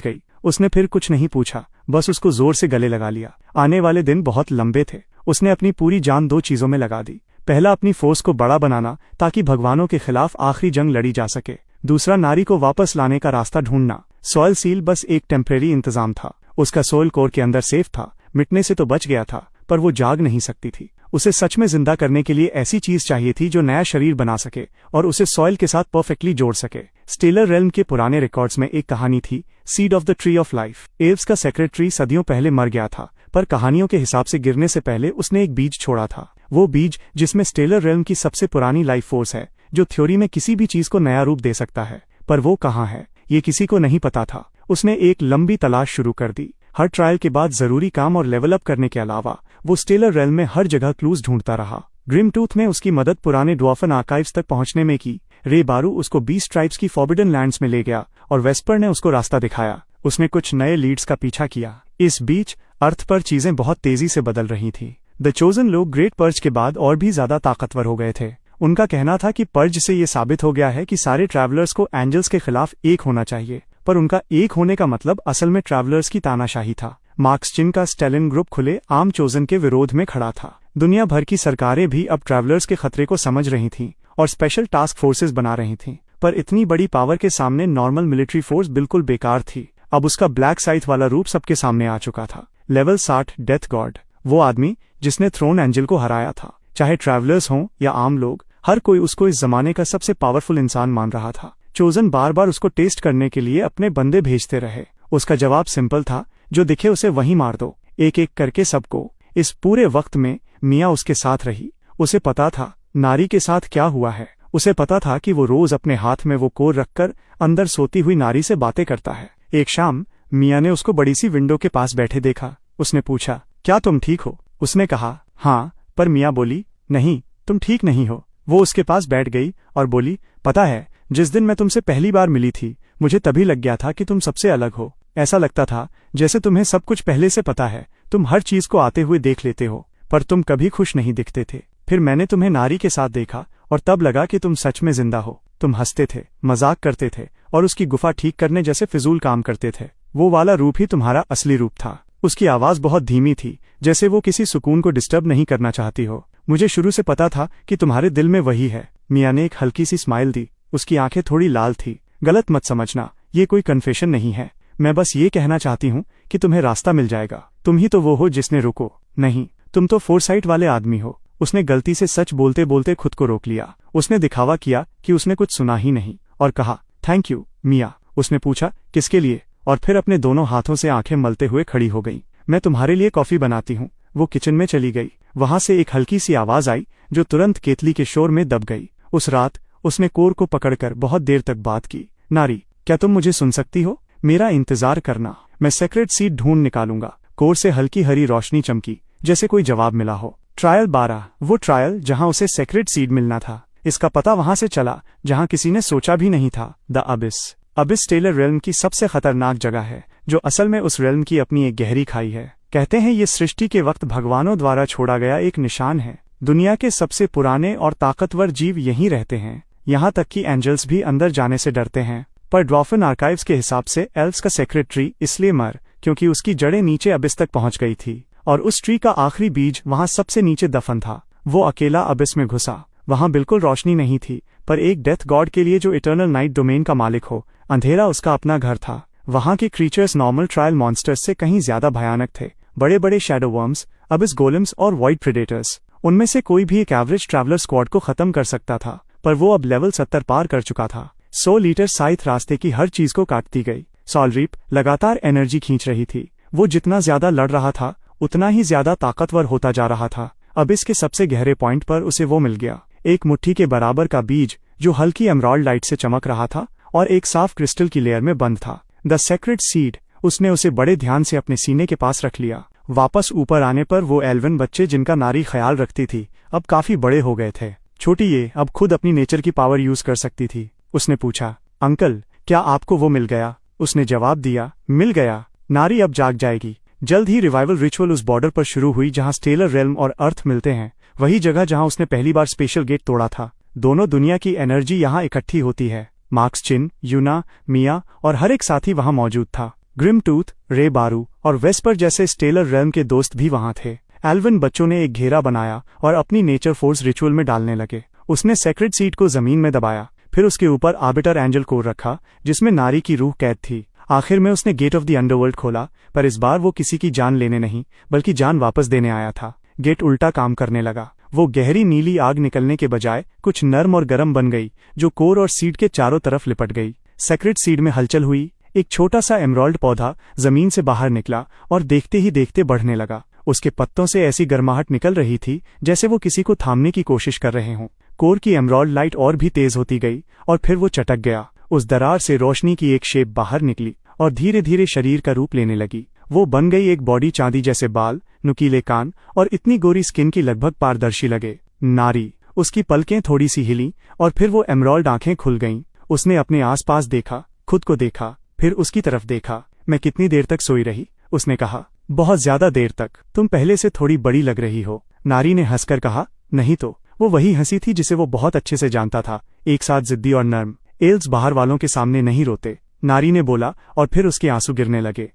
S1: गई। उसने फिर कुछ नहीं पूछा, बस उसको जोर से गले लगा लिया। आने वाले दिन बहुत लंबे थे। उसने अपनी पूरी जान 2 चीजों में लगा दी। पहला, अपनी फोर्स को बड़ा बनाना ताकि भगवानों के खिलाफ आखिरी जंग लड़ी जा सके। दूसरा, नारी को वापस लाने का रास्ता ढूंढना। सॉइल सील बस एक टेम्परेरी इंतजाम था। उसका सोल कोर के अंदर सेफ था, मिटने से तो बच गया था, पर वो जाग नहीं सकती थी। उसे सच में जिंदा करने के लिए ऐसी चीज चाहिए थी जो नया शरीर बना सके और उसे सॉइल के साथ परफेक्टली जोड़ सके। स्टेलर रेल्म के पुराने रिकॉर्ड्स में एक कहानी थी, seed of the tree of life. Aves का सेक्रेटरी सदियों पहले मर गया था, पर कहानियों के हिसाब से गिरने से पहले उसने एक बीज छोड़ा था। वो बीज जिसमें स्टेलर रेल्म की सबसे पुरानी लाइफ फोर्स है, जो थ्योरी में किसी भी चीज को नया रूप दे सकता है। पर वो कहाँ है, ये किसी को नहीं पता था। उसने एक लंबी तलाश शुरू कर दी। हर ट्रायल के बाद जरूरी काम और लेवल अप करने के अलावा वो स्टेलर रेल्म में हर जगह क्लूज ढूंढता रहा। ग्रिम टूथ ने उसकी मदद पुराने ड्वार्फन आर्काइव्स तक पहुंचने में की। रे बारू उसको 20 ट्राइब्स की फॉरबिडन लैंड्स में ले गया और वेस्पर ने उसको रास्ता दिखाया। उसने कुछ नए लीड्स का पीछा किया। इस बीच अर्थ पर चीजें बहुत तेजी से बदल रही थी। द चोजन लोग ग्रेट पर्ज के बाद और भी ज्यादा ताकतवर हो गए थे। उनका कहना था कि पर्ज से ये साबित हो गया है कि सारे ट्रैवलर्स को एंजल्स के खिलाफ एक होना चाहिए, पर उनका एक होने का मतलब असल में ट्रैवलर्स की तानाशाही था। मार्क्स चिन का स्टेलिन ग्रुप खुले आम चोजन के विरोध में खड़ा था। दुनिया भर की सरकारें भी अब ट्रैवलर्स के खतरे को समझ रही थीं और स्पेशल टास्क फोर्सेस बना रही थीं, पर इतनी बड़ी पावर के सामने नॉर्मल मिलिट्री फोर्स बिल्कुल बेकार थी। अब उसका ब्लैक साइथ वाला रूप सबके सामने आ चुका था। लेवल 60 डेथ गॉड, वो आदमी जिसने थ्रोन एंजल को हराया था। चाहे ट्रैवलर्स हों या आम लोग, हर कोई उसको इस जमाने का सबसे पावरफुल इंसान मान रहा था। चोजन बार बार उसको टेस्ट करने के लिए अपने बंदे भेजते रहे। उसका जवाब सिंपल था, जो दिखे उसे वहीं मार दो, एक एक करके सबको। इस पूरे वक्त में मिया उसके साथ रही। उसे पता था नारी के साथ क्या हुआ है। उसे पता था कि वो रोज अपने हाथ में वो कोर रखकर अंदर सोती हुई नारी से बातें करता है। एक शाम मिया ने उसको बड़ी सी विंडो के पास बैठे देखा। उसने पूछा, क्या तुम ठीक हो? उसने कहा, हाँ, पर मिया बोली, नहीं, तुम ठीक नहीं हो। वो उसके पास बैठ गई और बोली, पता है, जिस दिन मैं तुमसे पहली बार मिली थी मुझे तभी लग गया था कि तुम सबसे अलग हो। ऐसा लगता था जैसे तुम्हें सब कुछ पहले से पता है, तुम हर चीज को आते हुए देख लेते हो, पर तुम कभी खुश नहीं दिखते थे। फिर मैंने तुम्हें नारी के साथ देखा और तब लगा कि तुम सच में जिंदा हो। तुम हंसते थे, मजाक करते थे और उसकी गुफा ठीक करने जैसे फिजूल काम करते थे। वो वाला रूप ही तुम्हारा असली रूप था। उसकी आवाज बहुत धीमी थी, जैसे वो किसी सुकून को डिस्टर्ब नहीं करना चाहती हो। मुझे शुरू से पता था कि तुम्हारे दिल में वही है। मिया ने एक हल्की सी स्माइल दी। उसकी आंखें थोड़ी लाल थी। गलत मत समझना, ये कोई कन्फेशन नहीं है। मैं बस ये कहना चाहती हूँ कि तुम्हें रास्ता मिल जाएगा। तुम ही तो वो हो जिसने रुको नहीं, तुम तो फोरसाइट वाले आदमी हो। उसने गलती से सच बोलते बोलते खुद को रोक लिया। उसने दिखावा किया कि उसने कुछ सुना ही नहीं और कहा, थैंक यू मिया। उसने पूछा, किसके लिए? और फिर अपने दोनों हाथों से आंखें मलते हुए खड़ी हो गई। मैं तुम्हारे लिए कॉफी बनाती हूँ। वो किचन में चली गई। वहां से एक हल्की सी आवाज आई जो तुरंत केतली के शोर में दब गई। उस रात उसने कोर को पकड़कर बहुत देर तक बात की। नारी, क्या तुम मुझे सुन सकती हो? मेरा इंतजार करना, मैं सेक्रेट सीड ढूंढ निकालूंगा। कोर से हल्की हरी रोशनी चमकी, जैसे कोई जवाब मिला हो। ट्रायल 12, वो ट्रायल जहां उसे सेक्रेट सीड मिलना था। इसका पता वहां से चला जहां किसी ने सोचा भी नहीं था। The abyss. Abyss stellar realm की सबसे खतरनाक जगह है, जो असल में उस रेल्म की अपनी एक गहरी खाई है। कहते हैं ये सृष्टि के वक्त भगवानों द्वारा छोड़ा गया एक निशान है। दुनिया के सबसे पुराने और ताकतवर जीव यहीं रहते हैं। यहाँ तक कि एंजल्स भी अंदर जाने से डरते हैं। पर ड्वार्फन आर्काइव्स के हिसाब से एल्व्स का सेक्रेट ट्री इसलिए मर क्योंकि उसकी जड़ें नीचे अबिस तक पहुंच गई थी, और उस ट्री का आखिरी बीज वहां सबसे नीचे दफन था। वो अकेला अबिस में घुसा। वहां बिल्कुल रोशनी नहीं थी, पर एक डेथ गॉड के लिए जो इटर्नल नाइट डोमेन का मालिक हो, अंधेरा उसका अपना घर था। वहां के क्रीचर्स नॉर्मल ट्रायल मॉन्स्टर्स से कहीं ज्यादा भयानक थे। बड़े बड़े शैडो वर्म्स, अबिस गोलेम्स और वाइड प्रेडेटर्स। उनमें से कोई भी एक एवरेज ट्रैवलर स्क्वाड को खत्म कर सकता था, पर वो अब लेवल 70 पार कर चुका था। 100 लीटर साइथ रास्ते की हर चीज को काटती गई। सॉल रीप लगातार एनर्जी खींच रही थी। वो जितना ज्यादा लड़ रहा था, उतना ही ज्यादा ताकतवर होता जा रहा था। अब इसके सबसे गहरे पॉइंट पर उसे वो मिल गया, एक मुट्ठी के बराबर का बीज जो हल्की एमराल्ड लाइट से चमक रहा था और एक साफ क्रिस्टल की लेयर में बंद था। The secret seed. उसने उसे बड़े ध्यान से अपने सीने के पास रख लिया। वापस ऊपर आने पर वो एल्वन बच्चे जिनका नारी ख्याल रखती थी, अब काफी बड़े हो गए थे। छोटी ये अब खुद अपनी नेचर की पावर यूज कर सकती थी। उसने पूछा, अंकल, क्या आपको वो मिल गया? उसने जवाब दिया, मिल गया। नारी अब जाग जाएगी। जल्द ही रिवाइवल रिचुअल उस बॉर्डर पर शुरू हुई जहां स्टेलर रेल्म और अर्थ मिलते हैं, वही जगह जहां उसने पहली बार स्पेशल गेट तोड़ा था। दोनों दुनिया की एनर्जी यहां इकट्ठी होती है। मार्क्स चिन, यूना, मिया और हर एक साथी वहां मौजूद था। ग्रिम टूथ, रे बारू और वेस्पर जैसे स्टेलर रेल्म के दोस्त भी वहां थे। एल्विन बच्चों ने एक घेरा बनाया और अपनी नेचर फोर्स रिचुअल में डालने लगे। उसने सेक्रेट सीड को जमीन में दबाया, फिर उसके ऊपर आर्बिटर एंजल कोर रखा जिसमें नारी की रूह कैद थी। आखिर में उसने गेट ऑफ द अंडरवर्ल्ड खोला, पर इस बार वो किसी की जान लेने नहीं बल्कि जान वापस देने आया था। गेट उल्टा काम करने लगा। वो गहरी नीली आग निकलने के बजाय कुछ नर्म और गर्म बन गई, जो कोर और सीड के चारों तरफ लिपट गई। सेक्रेट सीड में हलचल हुई। एक छोटा सा एमराल्ड पौधा जमीन से बाहर निकला और देखते ही देखते बढ़ने लगा। उसके पत्तों से ऐसी गर्माहट निकल रही थी जैसे वो किसी को थामने की कोशिश कर रहे हों। कोर की एमराल्ड लाइट और भी तेज होती गई और फिर वो चटक गया। उस दरार से रोशनी की एक शेप बाहर निकली और धीरे धीरे शरीर का रूप लेने लगी। वो बन गई एक बॉडी, चांदी जैसे बाल, नुकीले कान और इतनी गोरी स्किन की लगभग पारदर्शी लगे। नारी। उसकी पलकें थोड़ी सी हिली और फिर वो एमराल्ड आंखें खुल गईं। उसने अपने आसपास देखा, खुद को देखा, फिर उसकी तरफ देखा। मैं कितनी देर तक सोई रही? उसने कहा। बहुत ज्यादा देर तक। तुम पहले से थोड़ी बड़ी लग रही हो। नारी ने हंसकर कहा। नहीं तो। वो वही हंसी थी जिसे वो बहुत अच्छे से जानता था, एक साथ जिद्दी और नर्म। एल्स बाहर वालों के सामने नहीं रोते, नारी ने बोला, और फिर उसके आंसू गिरने लगे।